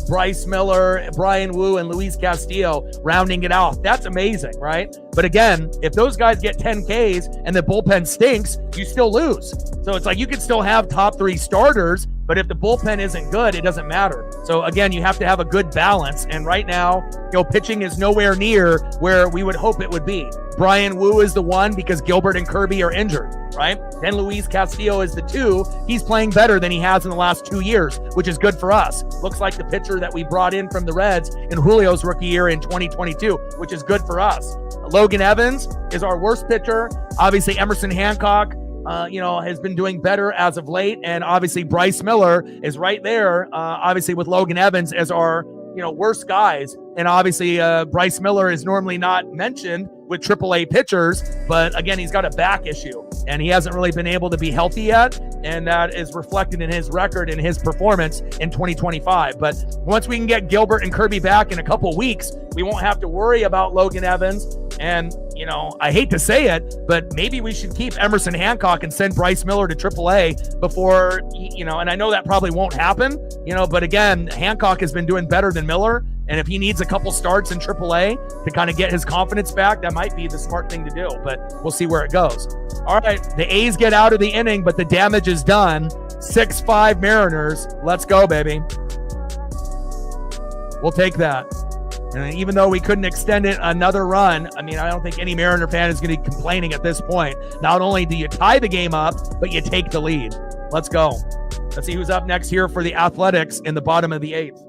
Bryce Miller, Brian Wu, and Luis Castillo rounding it out. That's amazing, right? But again, if those guys get 10 Ks and the bullpen stinks, you still lose. So it's like you can still have top 3 starters, but if the bullpen isn't good, it doesn't matter. So again, you have to have a good balance. And right now, pitching is nowhere near where we would hope it would be. Brian Wu is the one because Gilbert and Kirby are injured, right? Then Luis Castillo is the 2. He's playing better than he has in the last 2 years, which is good for us. Looks like the pitcher that we brought in from the Reds in Julio's rookie year in 2022, which is good for us. Logan Evans is our worst pitcher. Obviously, Emerson Hancock, has been doing better as of late. And obviously Bryce Miller is right there, obviously with Logan Evans as our, worst guys. And obviously Bryce Miller is normally not mentioned with AAA pitchers, but again, he's got a back issue and he hasn't really been able to be healthy yet. And that is reflected in his record and his performance in 2025. But once we can get Gilbert and Kirby back in a couple weeks, we won't have to worry about Logan Evans. And, I hate to say it, but maybe we should keep Emerson Hancock and send Bryce Miller to AAA before, and I know that probably won't happen, but again, Hancock has been doing better than Miller. And if he needs a couple starts in AAA to kind of get his confidence back, that might be the smart thing to do, but we'll see where it goes. All right, the A's get out of the inning, but the damage is done. 6-5 Mariners. Let's go, baby. We'll take that. And even though we couldn't extend it another run, I don't think any Mariner fan is going to be complaining at this point. Not only do you tie the game up, but you take the lead. Let's go. Let's see who's up next here for the Athletics in the bottom of the 8th.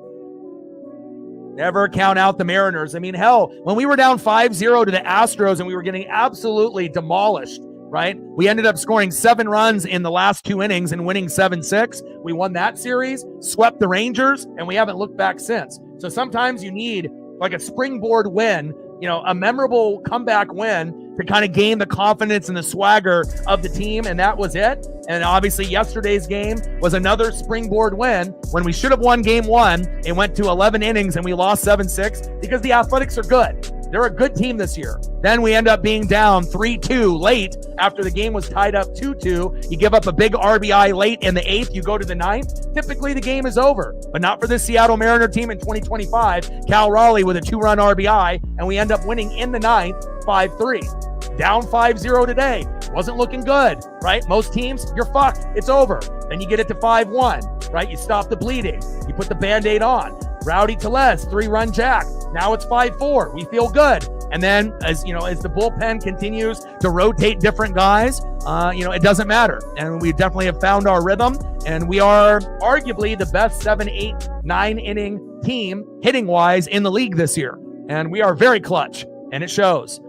Never count out the Mariners. Hell, when we were down 5-0 to the Astros and we were getting absolutely demolished, right? We ended up scoring 7 runs in the last 2 innings and winning 7-6. We won that series, swept the Rangers, and we haven't looked back since. So sometimes you need like a springboard win, a memorable comeback win to kind of gain the confidence and the swagger of the team, and that was it. And obviously yesterday's game was another springboard win when we should have won game 1. It went to 11 innings and we lost 7-6 because the Athletics are good. They're a good team this year. Then we end up being down 3-2 late after the game was tied up 2-2. You give up a big RBI late in the 8th. You go to the 9th. Typically, the game is over. But not for this Seattle Mariner team in 2025. Cal Raleigh with a 2-run RBI, and we end up winning in the 9th 5-3. Down 5-0 today. Wasn't looking good, right? Most teams, you're fucked. It's over. Then you get it to 5-1, right? You stop the bleeding. You put the Band-Aid on. Rowdy Tles, 3-run jack. Now it's 5-4. We feel good. And then as the bullpen continues to rotate different guys, it doesn't matter. And we definitely have found our rhythm. And we are arguably the best 7, 8, 9 inning team hitting wise in the league this year. And we are very clutch and it shows.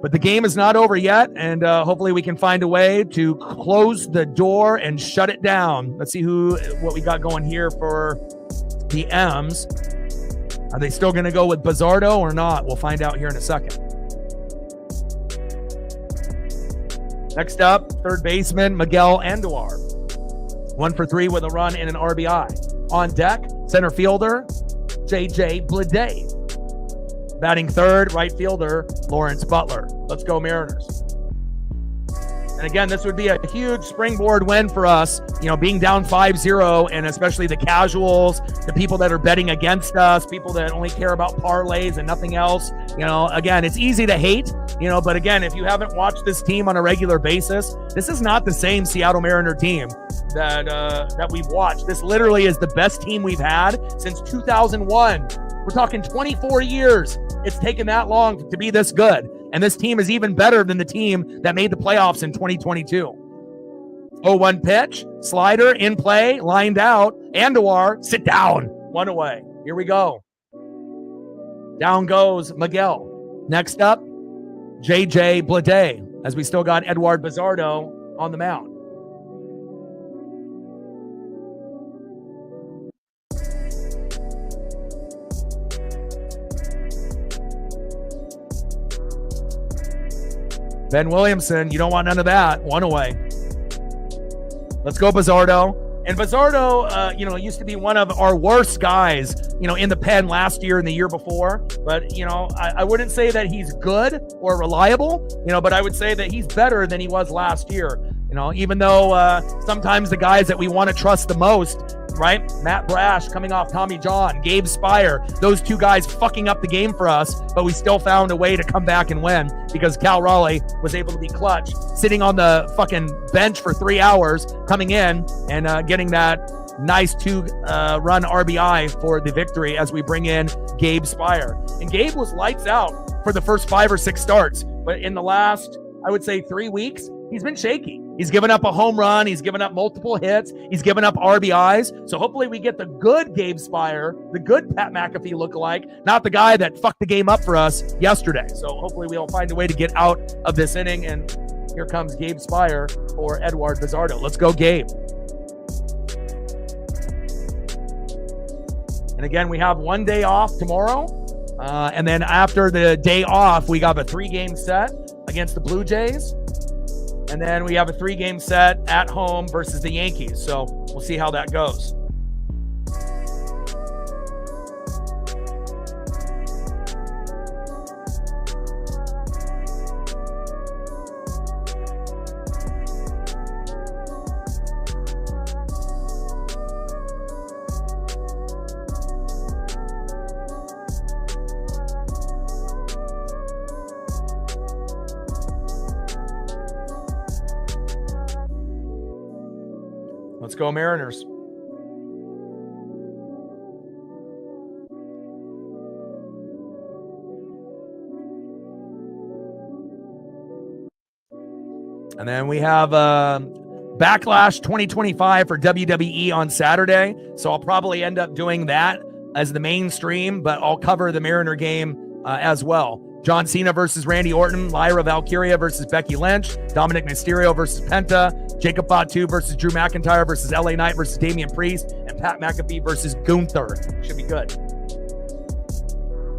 But the game is not over yet. And hopefully we can find a way to close the door and shut it down. Let's see what we got going here for the M's. Are they still going to go with Bizzardo or not? We'll find out here in a second. Next up, third baseman Miguel Andujar. 1 for 3 with a run and an RBI. On deck, center fielder JJ Bleday. Batting third, right fielder Lawrence Butler. Let's go Mariners. And again, this would be a huge springboard win for us, being down 5-0, and especially the casuals, the people that are betting against us, people that only care about parlays and nothing else. Again, it's easy to hate, but again, if you haven't watched this team on a regular basis, this is not the same Seattle Mariner team that we've watched. This literally is the best team we've had since 2001. We're talking 24 years. It's taken that long to be this good. And this team is even better than the team that made the playoffs in 2022. 0-1 pitch, slider in play, lined out. Andujar, sit down. 1 away. Here we go. Down goes Miguel. Next up, JJ Bleday, as we still got Edward Bizzardo on the mound. Ben Williamson, you don't want none of that. 1 away. Let's go Bizzardo. And Bizzardo, used to be one of our worst guys, in the pen last year and the year before. But, I wouldn't say that he's good or reliable, but I would say that he's better than he was last year. Even though sometimes the guys that we want to trust the most, right? Matt Brash coming off Tommy John, Gabe Spire, those two guys fucking up the game for us, but we still found a way to come back and win because Cal Raleigh was able to be clutch, sitting on the fucking bench for 3 hours, coming in and getting that nice two-run RBI for the victory as we bring in Gabe Spire. And Gabe was lights out for the first 5 or 6 starts, but in the last, I would say 3 weeks, he's been shaky. He's given up a home run. He's given up multiple hits. He's given up RBIs. So hopefully we get the good Gabe Spire, the good Pat McAfee lookalike, not the guy that fucked the game up for us yesterday. So hopefully we'll find a way to get out of this inning. And here comes Gabe Spire for Edward Bizzardo. Let's go, Gabe. And again, we have 1 day off tomorrow. And then after the day off, we got a 3-game set against the Blue Jays. And then we have a 3-game set at home versus the Yankees. So we'll see how that goes. Let's go, Mariners. And then we have Backlash 2025 for WWE on Saturday. So I'll probably end up doing that as the main stream, but I'll cover the Mariner game as well. John Cena versus Randy Orton, Lyra Valkyria versus Becky Lynch, Dominic Mysterio versus Penta, Jacob Fatu versus Drew McIntyre versus LA Knight versus Damian Priest, and Pat McAfee versus Gunther. Should be good.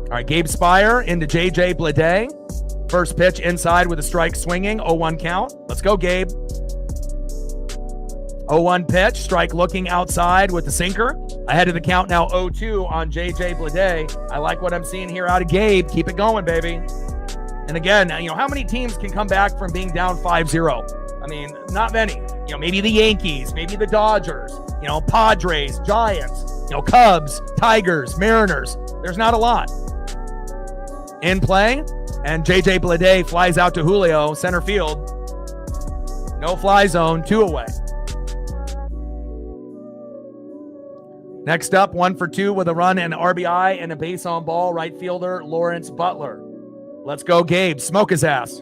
All right, Gabe Spire into JJ Bleday. First pitch inside with a strike swinging, 0-1 count. Let's go, Gabe. 0-1 pitch, strike looking outside with the sinker. Ahead of the count now, 0-2 on JJ Bleday. I like what I'm seeing here out of Gabe. Keep it going, baby. And again, how many teams can come back from being down 5-0? I mean, not many. Maybe the Yankees, maybe the Dodgers, Padres, Giants, Cubs, Tigers, Mariners. There's not a lot. In play, and JJ Bleday flies out to Julio, center field. No fly zone, 2 away. Next up, 1 for 2 with a run and RBI and a base on ball, right fielder Lawrence Butler. Let's go, Gabe. Smoke his ass.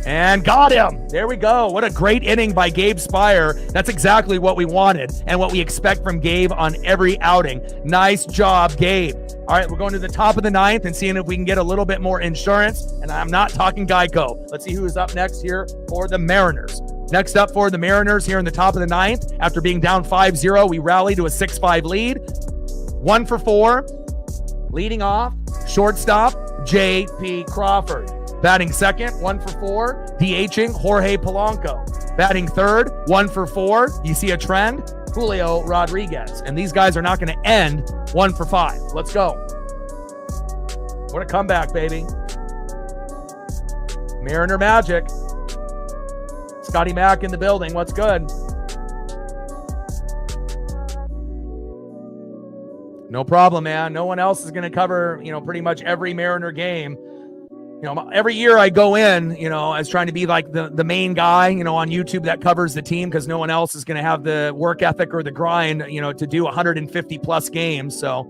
And got him. There we go. What a great inning by Gabe Spire. That's exactly what we wanted and what we expect from Gabe on every outing. Nice job, Gabe. All right, we're going to the top of the 9th and seeing if we can get a little bit more insurance. And I'm not talking Geico. Let's see who is up next here for the Mariners. Next up for the Mariners here in the top of the 9th, after being down 5-0, we rally to a 6-5 lead. 1 for 4. Leading off, shortstop, J.P. Crawford. Batting second, 1 for 4. DHing, Jorge Polanco. Batting third, 1 for 4. You see a trend? Julio Rodriguez. And these guys are not going to end 1 for 5. Let's go. What a comeback, baby. Mariner Magic. Scotty Mack in the building. What's good? No problem, man. No one else is going to cover, pretty much every Mariner game. Every year I go in, as trying to be like the main guy, on YouTube that covers the team because no one else is going to have the work ethic or the grind, to do 150 plus games. So,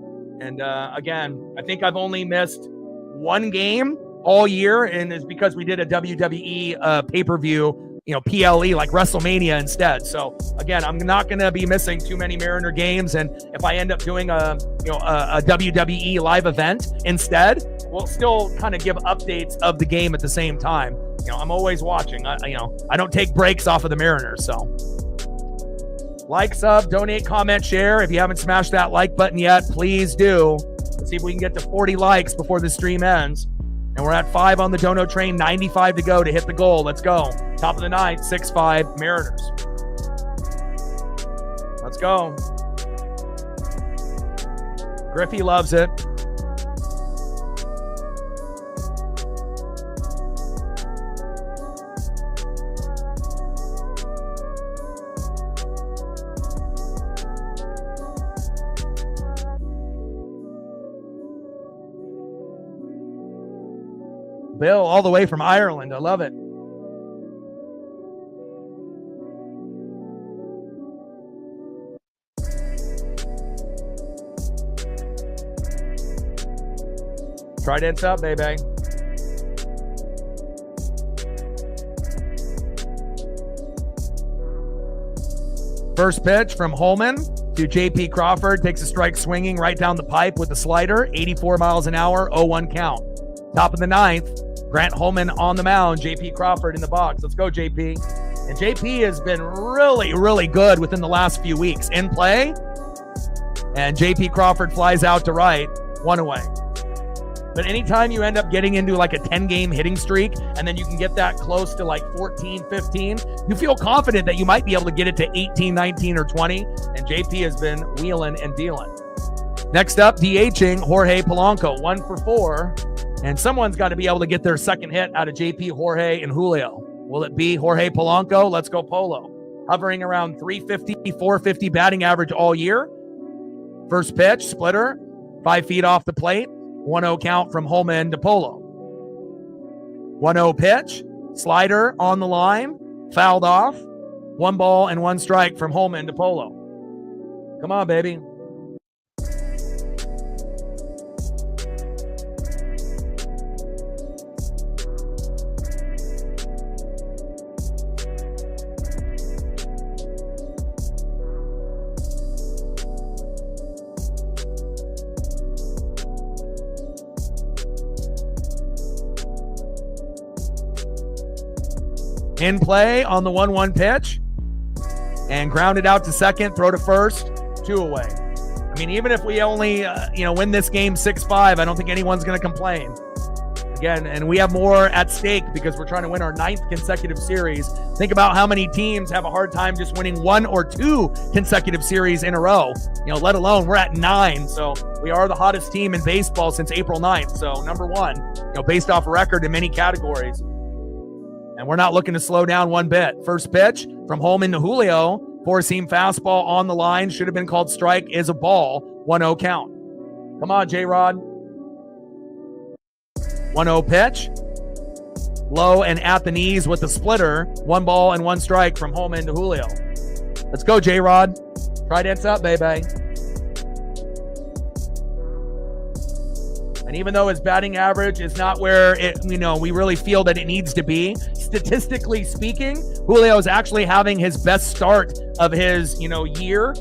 and again, I think I've only missed 1 game all year, and it's because we did a WWE pay-per-view, PLE, like WrestleMania instead. So again, I'm not going to be missing too many Mariner games. And if I end up doing a WWE live event instead, we'll still kind of give updates of the game at the same time. I'm always watching. I don't take breaks off of the Mariners. So like, sub, donate, comment, share. If you haven't smashed that like button yet, please do. Let's see if we can get to 40 likes before the stream ends. And we're at 5 on the dono train, 95 to go to hit the goal. Let's go. Top of the 9th, 6-5 Mariners. Let's go. Griffey loves it. Bill, all the way from Ireland. I love it. Trident's up, baby. First pitch from Holman to J.P. Crawford. Takes a strike swinging right down the pipe with the slider. 84 miles an hour, 0-1 count. Top of the ninth, Grant Holman on the mound. J.P. Crawford in the box. Let's go, J.P. And J.P. has been really, really good within the last few weeks. In play, and J.P. Crawford flies out to right, 1 away. But anytime you end up getting into like a 10-game hitting streak and then you can get that close to like 14, 15, you feel confident that you might be able to get it to 18, 19, or 20. And JP has been wheeling and dealing. Next up, DHing Jorge Polanco, 1 for 4. And someone's got to be able to get their second hit out of JP, Jorge, and Julio. Will it be Jorge Polanco? Let's go Polo. Hovering around 350, 450 batting average all year. First pitch, splitter, 5 feet off the plate. 1-0 count from Holman to Polo. 1-0 pitch, slider on the line, fouled off. 1 ball and 1 strike from Holman to Polo. Come on, baby. In play on the 1-1 pitch and grounded out to second, throw to first, 2 away. I mean, even if we only, win this game 6-5, I don't think anyone's going to complain. Again, and we have more at stake because we're trying to win our 9th consecutive series. Think about how many teams have a hard time just winning 1 or 2 consecutive series in a row, let alone we're at 9. So we are the hottest team in baseball since April 9th. So number 1, based off record in many categories. And we're not looking to slow down one bit. First pitch from Holman to Julio. 4-seam fastball on the line. Should have been called strike. Is a ball. 1-0 count. Come on, J-Rod. 1-0 pitch. Low and at the knees with the splitter. 1 ball and 1 strike from Holman to Julio. Let's go, J-Rod. Trident's up, baby. And even though his batting average is not where we really feel that it needs to be, statistically speaking, Julio is actually having his best start of his, year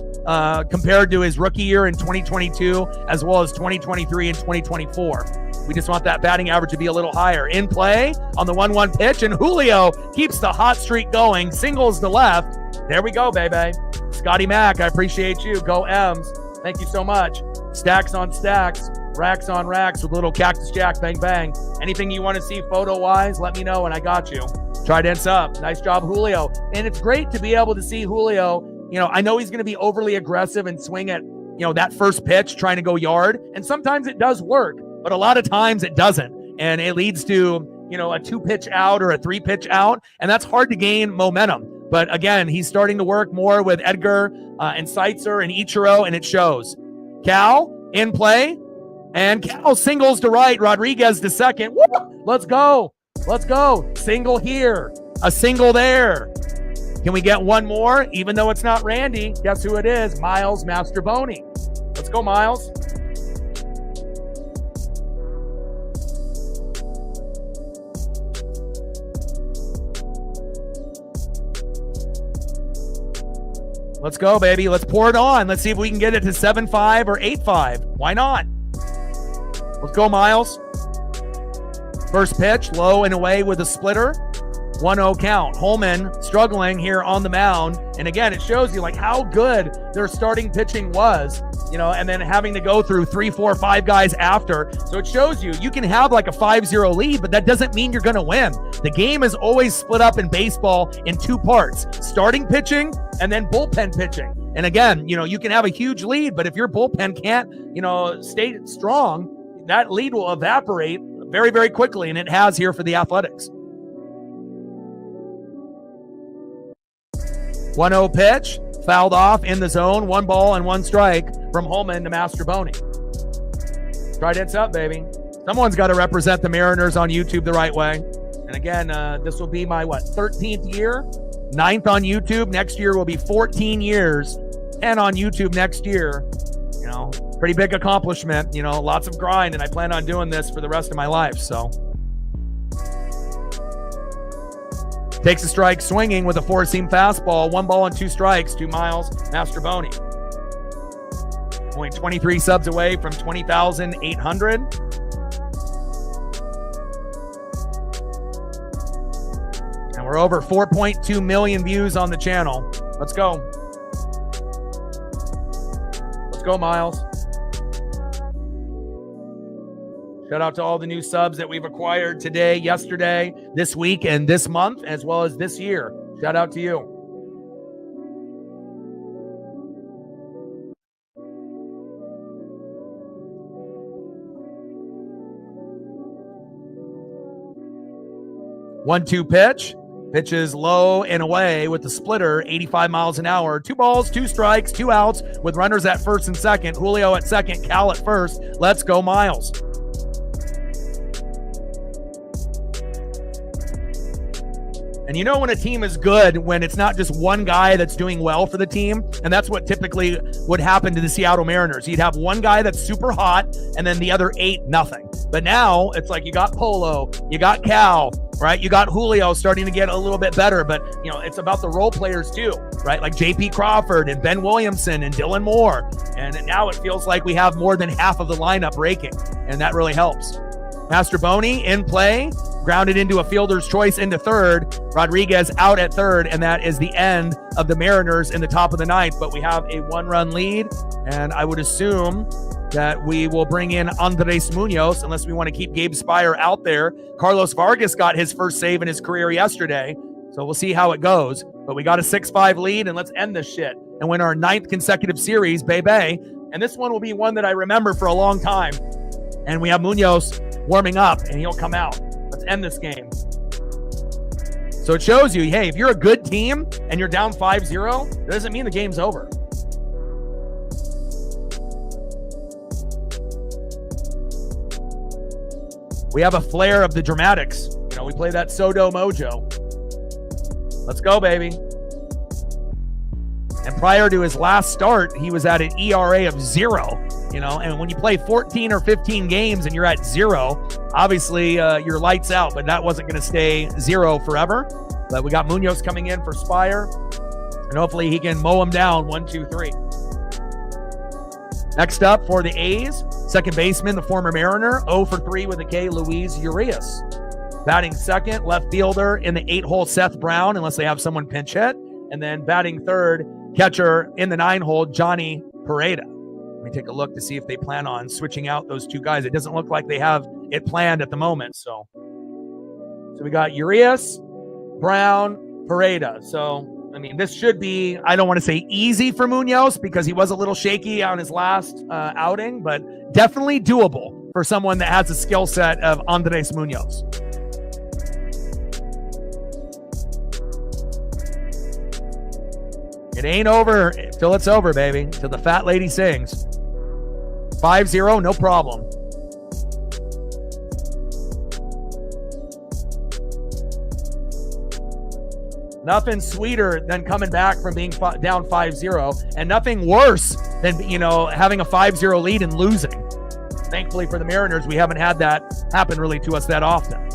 compared to his rookie year in 2022, as well as 2023 and 2024. We just want that batting average to be a little higher. In play on the 1-1 pitch, and Julio keeps the hot streak going, singles to left. There we go, baby. Scotty Mack, I appreciate you. Go M's. Thank you so much. Stacks on stacks. Racks on racks with little Cactus Jack, bang, bang. Anything you want to see photo-wise, let me know, and I got you. Trident's up. Nice job, Julio. And it's great to be able to see Julio. I know he's going to be overly aggressive and swing at, that first pitch, trying to go yard. And sometimes it does work, but a lot of times it doesn't. And it leads to, a 2-pitch out or a 3-pitch out. And that's hard to gain momentum. But again, he's starting to work more with Edgar and Seitzer and Ichiro, and it shows. Cal in play. And Cal singles to right, Rodriguez to second. Woo! Let's go. Let's go. Single here, a single there. Can we get one more? Even though it's not Randy, guess who it is? Miles Mastroboni. Let's go, Miles. Let's go, baby. Let's pour it on. Let's see if we can get it to 7-5 or 8-5. Why not? Let's go, Miles. First pitch, low and away with a splitter. 1-0 count. Holman struggling here on the mound. And again, it shows you how good their starting pitching was, and then having to go through 3, 4, 5 guys after. So it shows you can have a 5-0 lead, but that doesn't mean you're going to win. The game is always split up in baseball in 2 parts, starting pitching and then bullpen pitching. And again, you can have a huge lead, but if your bullpen can't, stay strong, that lead will evaporate very, very quickly, and it has here for the Athletics. 1-0 pitch, fouled off in the zone, 1 ball and 1 strike from Holman to Mastroboni. Trident's up, baby. Someone's got to represent the Mariners on YouTube the right way. And again, this will be my, 13th year? 9th on YouTube. Next year will be 14 years. 10 on YouTube next year. You know, pretty big accomplishment. You know, lots of grind, and I plan on doing this for the rest of my life, so. Takes a strike swinging with a four-seam fastball. 1 ball and 2 strikes to Miles Mastrobuoni. Only 23 subs away from 20,800. And we're over 4.2 million views on the channel. Let's go. Let's go, Miles. Shout out to all the new subs that we've acquired today, yesterday, this week, and this month, as well as this year. Shout out to you. One-two pitch. Pitch is low and away with the splitter, 85 miles an hour. 2 balls, 2 strikes, 2 outs with runners at first and second. Julio at second, Cal at first. Let's go, Miles. And you know when a team is good, when it's not just one guy that's doing well for the team, and that's what typically would happen to the Seattle Mariners. You'd have one guy that's super hot, and then the other 8, nothing. But now it's like you got Polo, you got Cal, right? You got Julio starting to get a little bit better, but you know it's about the role players too, right? Like J.P. Crawford and Ben Williamson and Dylan Moore, and now it feels like we have more than half of the lineup raking, and that really helps. Mastrobuoni in play, grounded into a fielder's choice into third. Rodriguez out at third, and that is the end of the Mariners in the top of the 9th. But we have a 1-run lead, and I would assume that we will bring in Andres Munoz unless we want to keep Gabe Spire out there. Carlos Vargas got his first save in his career yesterday, so we'll see how it goes. But we got a 6-5 lead, and let's end this shit and win our 9th consecutive series, baby. And this one will be one that I remember for a long time. And we have Munoz warming up, and he'll come out. Let's end this game. So it shows you, hey, if you're a good team and you're down 5-0, that doesn't mean the game's over. We have a flair of the dramatics. You know, we play that Soto mojo. Let's go, baby. And prior to his last start, he was at an ERA of 0. You know, and when you play 14 or 15 games and you're at 0, obviously you're lights out, but that wasn't going to stay 0 forever. But we got Munoz coming in for Spire, and hopefully he can mow him down 1, 2, 3. Next up for the A's, second baseman, the former Mariner, 0 for 3 with a K, Luis Urias. Batting second, left fielder in the 8-hole, Seth Brown, unless they have someone pinch hit. And then batting third, catcher in the 9-hole, Johnny Pereda. Let me take a look to see if they plan on switching out those 2 guys. It doesn't look like they have it planned at the moment. So we got Urias, Brown, Pereda. So, I mean, this should be, I don't want to say easy for Munoz because he was a little shaky on his last outing, but definitely doable for someone that has a skill set of Andres Munoz. It ain't over till it's over, baby. Till the fat lady sings. 5-0, no problem. Nothing sweeter than coming back from being down 5-0, and nothing worse than, you know, having a 5-0 lead and losing. Thankfully for the Mariners, we haven't had that happen really to us that often.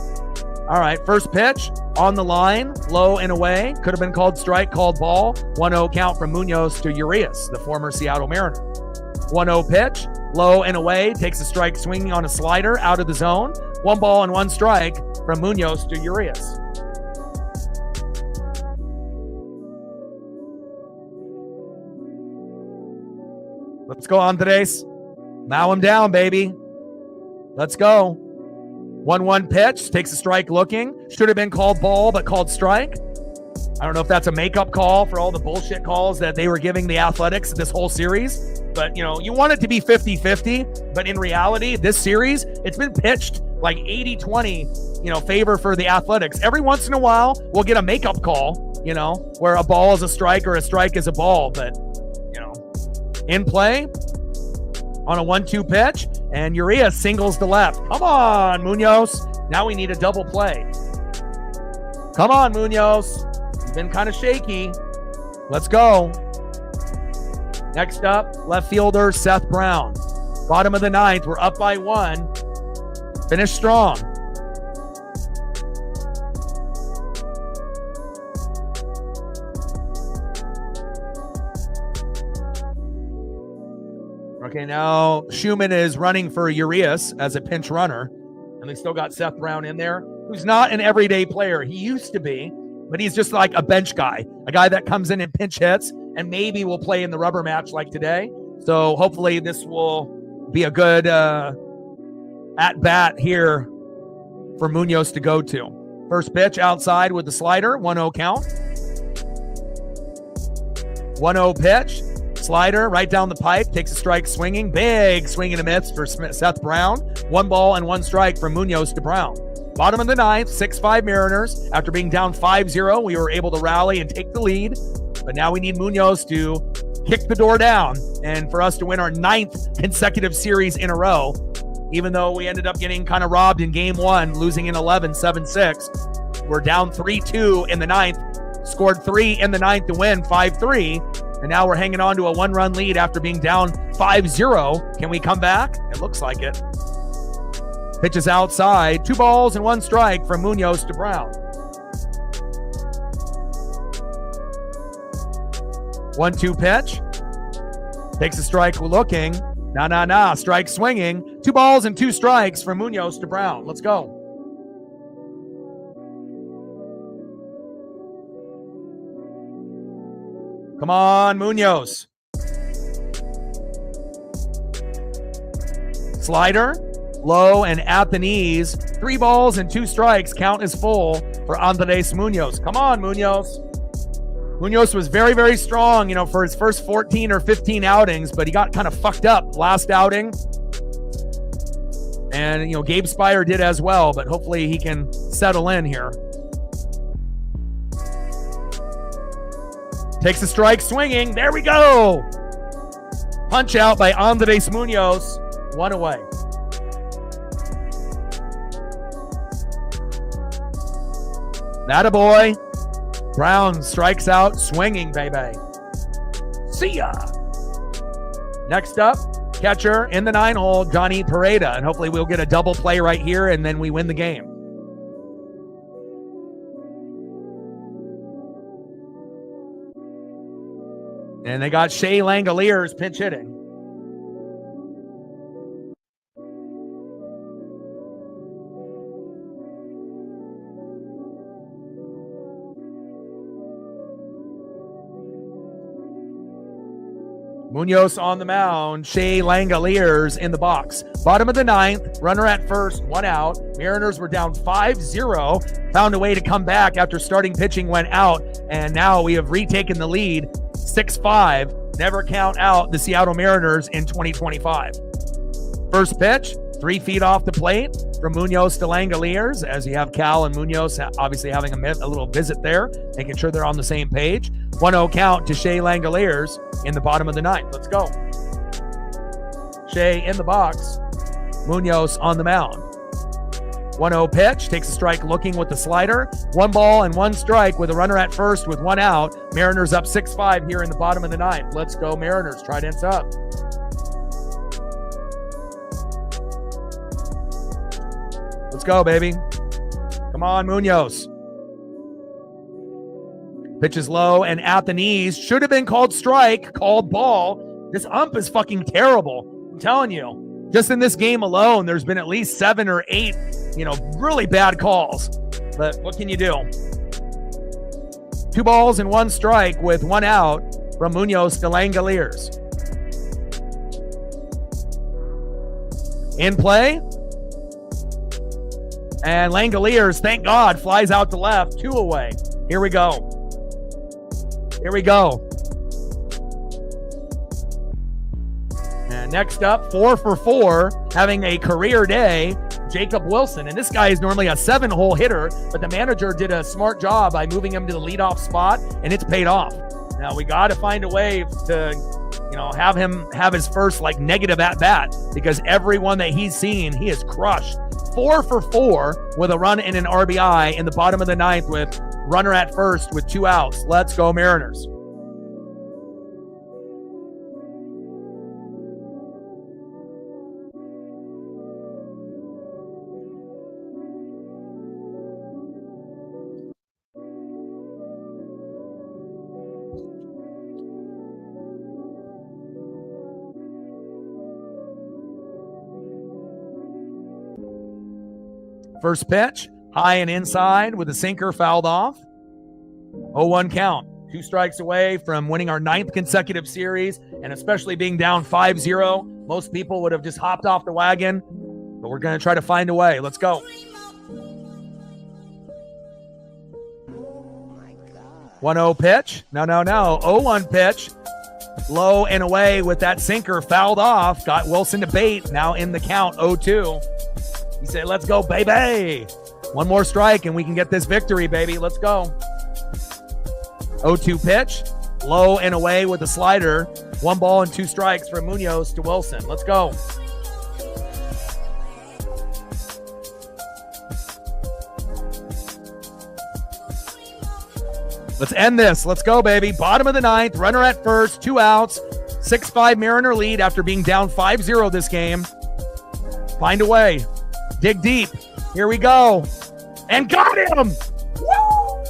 All right, first pitch on the line, low and away. Could have been called strike, called ball. 1-0 count from Munoz to Urias, the former Seattle Mariner. 1-0 pitch, low and away. Takes a strike swinging on a slider out of the zone. 1 ball and 1 strike from Munoz to Urias. Let's go, Andres. Mow him down, baby. Let's go. 1-1 pitch, takes a strike looking. Should have been called ball, but called strike. I don't know if that's a makeup call for all the bullshit calls that they were giving the Athletics this whole series. But, you know, you want it to be 50-50. But in reality, this series, it's been pitched like 80-20, you know, favor for the Athletics. Every once in a while, we'll get a makeup call, you know, where a ball is a strike or a strike is a ball. But, you know, in play, on a 1-2 pitch, and Urias singles to left. Come on, Munoz. Now we need a double play. Come on, Munoz. You've been kind of shaky. Let's go. Next up, left fielder Seth Brown. Bottom of the ninth, we're up by 1. Finish strong. Okay, now Schumann is running for Urias as a pinch runner, and they still got Seth Brown in there, who's not an everyday player. He used to be, but he's just like a bench guy, a guy that comes in and pinch hits and maybe will play in the rubber match like today. So hopefully this will be a good at-bat here for Munoz to go to. First pitch outside with the slider, 1-0 count. 1-0 pitch. Slider right down the pipe, takes a strike swinging. Big swing and a miss for Seth Brown. 1 ball and 1 strike from Munoz to Brown. Bottom of the ninth, 6-5 Mariners. After being down 5-0, we were able to rally and take the lead. But now we need Munoz to kick the door down and for us to win our 9th consecutive series in a row, even though we ended up getting kind of robbed in game 1, losing in 11, 7-6. We're down 3-2 in the 9th, scored 3 in the 9th to win 5-3. And now we're hanging on to a 1-run lead after being down 5-0. Can we come back? It looks like it. Pitches outside. 2 balls and 1 strike from Munoz to Brown. 1-2 pitch. Takes a strike looking. Strike swinging. 2 balls and 2 strikes from Munoz to Brown. Let's go. Come on, Munoz. Slider, low and at the knees. 3 balls and 2 strikes. Count is full for Andres Munoz. Come on, Munoz. Munoz was very, very strong, for his first 14 or 15 outings, but he got kind of fucked up last outing. And, Gabe Spire did as well, but hopefully he can settle in here. Takes a strike swinging. There we go. Punch out by Andres Munoz. 1 away. That a boy. Brown strikes out swinging, baby. See ya. Next up, catcher in the 9-hole, Johnny Pereda. And hopefully we'll get a double play right here and then we win the game. And they got Shea Langoliers pinch hitting. Munoz on the mound. Shea Langoliers in the box. Bottom of the ninth. Runner at first. 1 out. Mariners were down 5-0. Found a way to come back after starting pitching went out. And now we have retaken the lead. 6-5. Never count out the Seattle Mariners in 2025. First pitch, 3 feet off the plate from Munoz to Langoliers, as you have Cal and Munoz obviously having a little visit there, making sure they're on the same page. 1-0 count to Shea Langoliers in the bottom of the ninth. Let's go. Shea in the box. Munoz on the mound. 1-0 pitch, takes a strike looking with the slider. 1 ball and 1 strike with a runner at first with 1 out. Mariners up 6-5 here in the bottom of the ninth. Let's go Mariners. Trident's up. Let's go, baby. Come on, Munoz. Pitches low and at the knees. Should have been called strike, called ball. This ump is fucking terrible. I'm telling you. Just in this game alone, there's been at least 7 or 8, really bad calls. But what can you do? 2 balls and 1 strike with 1 out from Munoz to Langoliers. In play. And Langoliers, thank God, flies out to left. 2 away. Here we go. Here we go. And next up, 4 for 4, having a career day, Jacob Wilson. And this guy is normally a 7-hole hitter, but the manager did a smart job by moving him to the leadoff spot, and it's paid off. Now, we got to find a way to, have him have his first like negative at bat, because everyone that he's seen, he has crushed. 4 for 4 with a run and an RBI in the bottom of the ninth with runner at first with 2 outs. Let's go Mariners. First pitch, high and inside with a sinker fouled off. 0-1 count. 2 strikes away from winning our 9th consecutive series, and especially being down 5-0. Most people would have just hopped off the wagon, but we're going to try to find a way. Let's go. 1-0 pitch. No. 0-1 pitch. Low and away with that sinker fouled off. Got Wilson to bait. Now in the count, 0-2. He said, let's go, baby. 1 more strike and we can get this victory, baby. Let's go. 0-2 pitch. Low and away with the slider. 1 ball and 2 strikes from Munoz to Wilson. Let's go. Let's end this. Let's go, baby. Bottom of the ninth. Runner at first. 2 outs. 6-5 Mariner lead after being down 5-0 this game. Find a way. Dig deep. Here we go. And got him! Woo!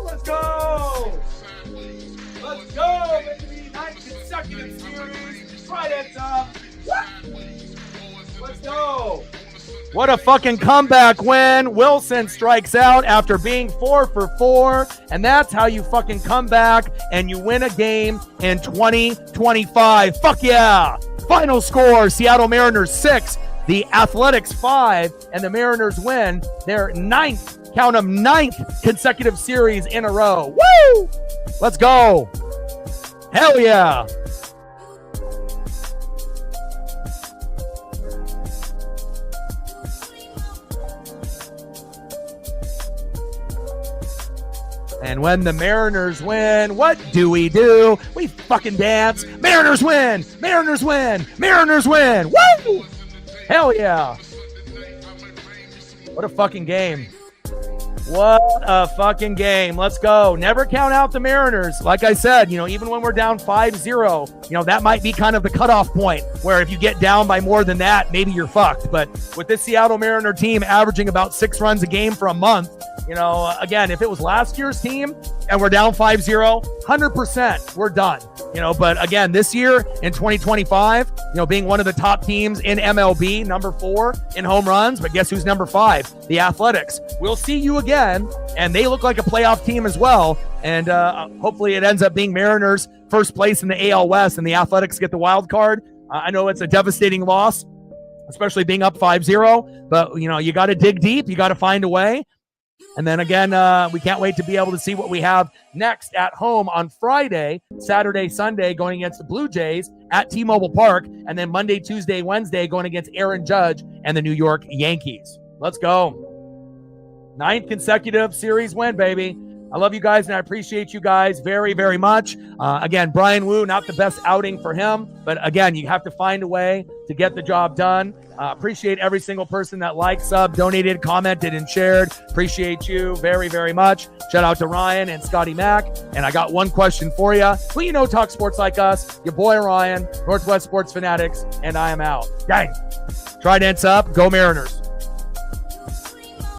Let's go! Let's go, baby. 9th consecutive series. Right at top. Let's go. What a fucking comeback win. Wilson strikes out after being 4 for 4. And that's how you fucking come back and you win a game in 2025. Fuck yeah. Final score, Seattle Mariners 6. The Athletics 5, and the Mariners win their 9th, count them 9th consecutive series in a row. Woo! Let's go. Hell yeah. And when the Mariners win, what do? We fucking dance. Mariners win! Mariners win! Mariners win! Woo! Hell yeah. What a fucking game. What a fucking game. Let's go. Never count out the Mariners. Like I said, even when we're down 5-0, that might be kind of the cutoff point where if you get down by more than that, maybe you're fucked. But with this Seattle Mariner team averaging about 6 runs a game for a month, again, if it was last year's team and we're down 5-0, 100% we're done. But again, this year in 2025, being one of the top teams in MLB, number 4 in home runs, but guess who's number 5? The Athletics. We'll see you again, and they look like a playoff team as well. And hopefully it ends up being Mariners first place in the AL West, and the Athletics get the wild card. I know it's a devastating loss, especially being up 5-0, but you got to dig deep. You got to find a way. And then again, we can't wait to be able to see what we have next at home on Friday, Saturday, Sunday, going against the Blue Jays at T-Mobile Park. And then Monday, Tuesday, Wednesday, going against Aaron Judge and the New York Yankees. Let's go. 9th consecutive series win, baby. I love you guys, and I appreciate you guys very, very much. Again, Brian Wu, not the best outing for him. But again, you have to find a way to get the job done. Appreciate every single person that liked, subbed, donated, commented, and shared. Appreciate you very, very much. Shout out to Ryan and Scotty Mack. And I got one question for you. Who talk sports like us? Your boy Ryan, Northwest Sports Fanatics, and I am out. Gang. Tridents up. Go Mariners.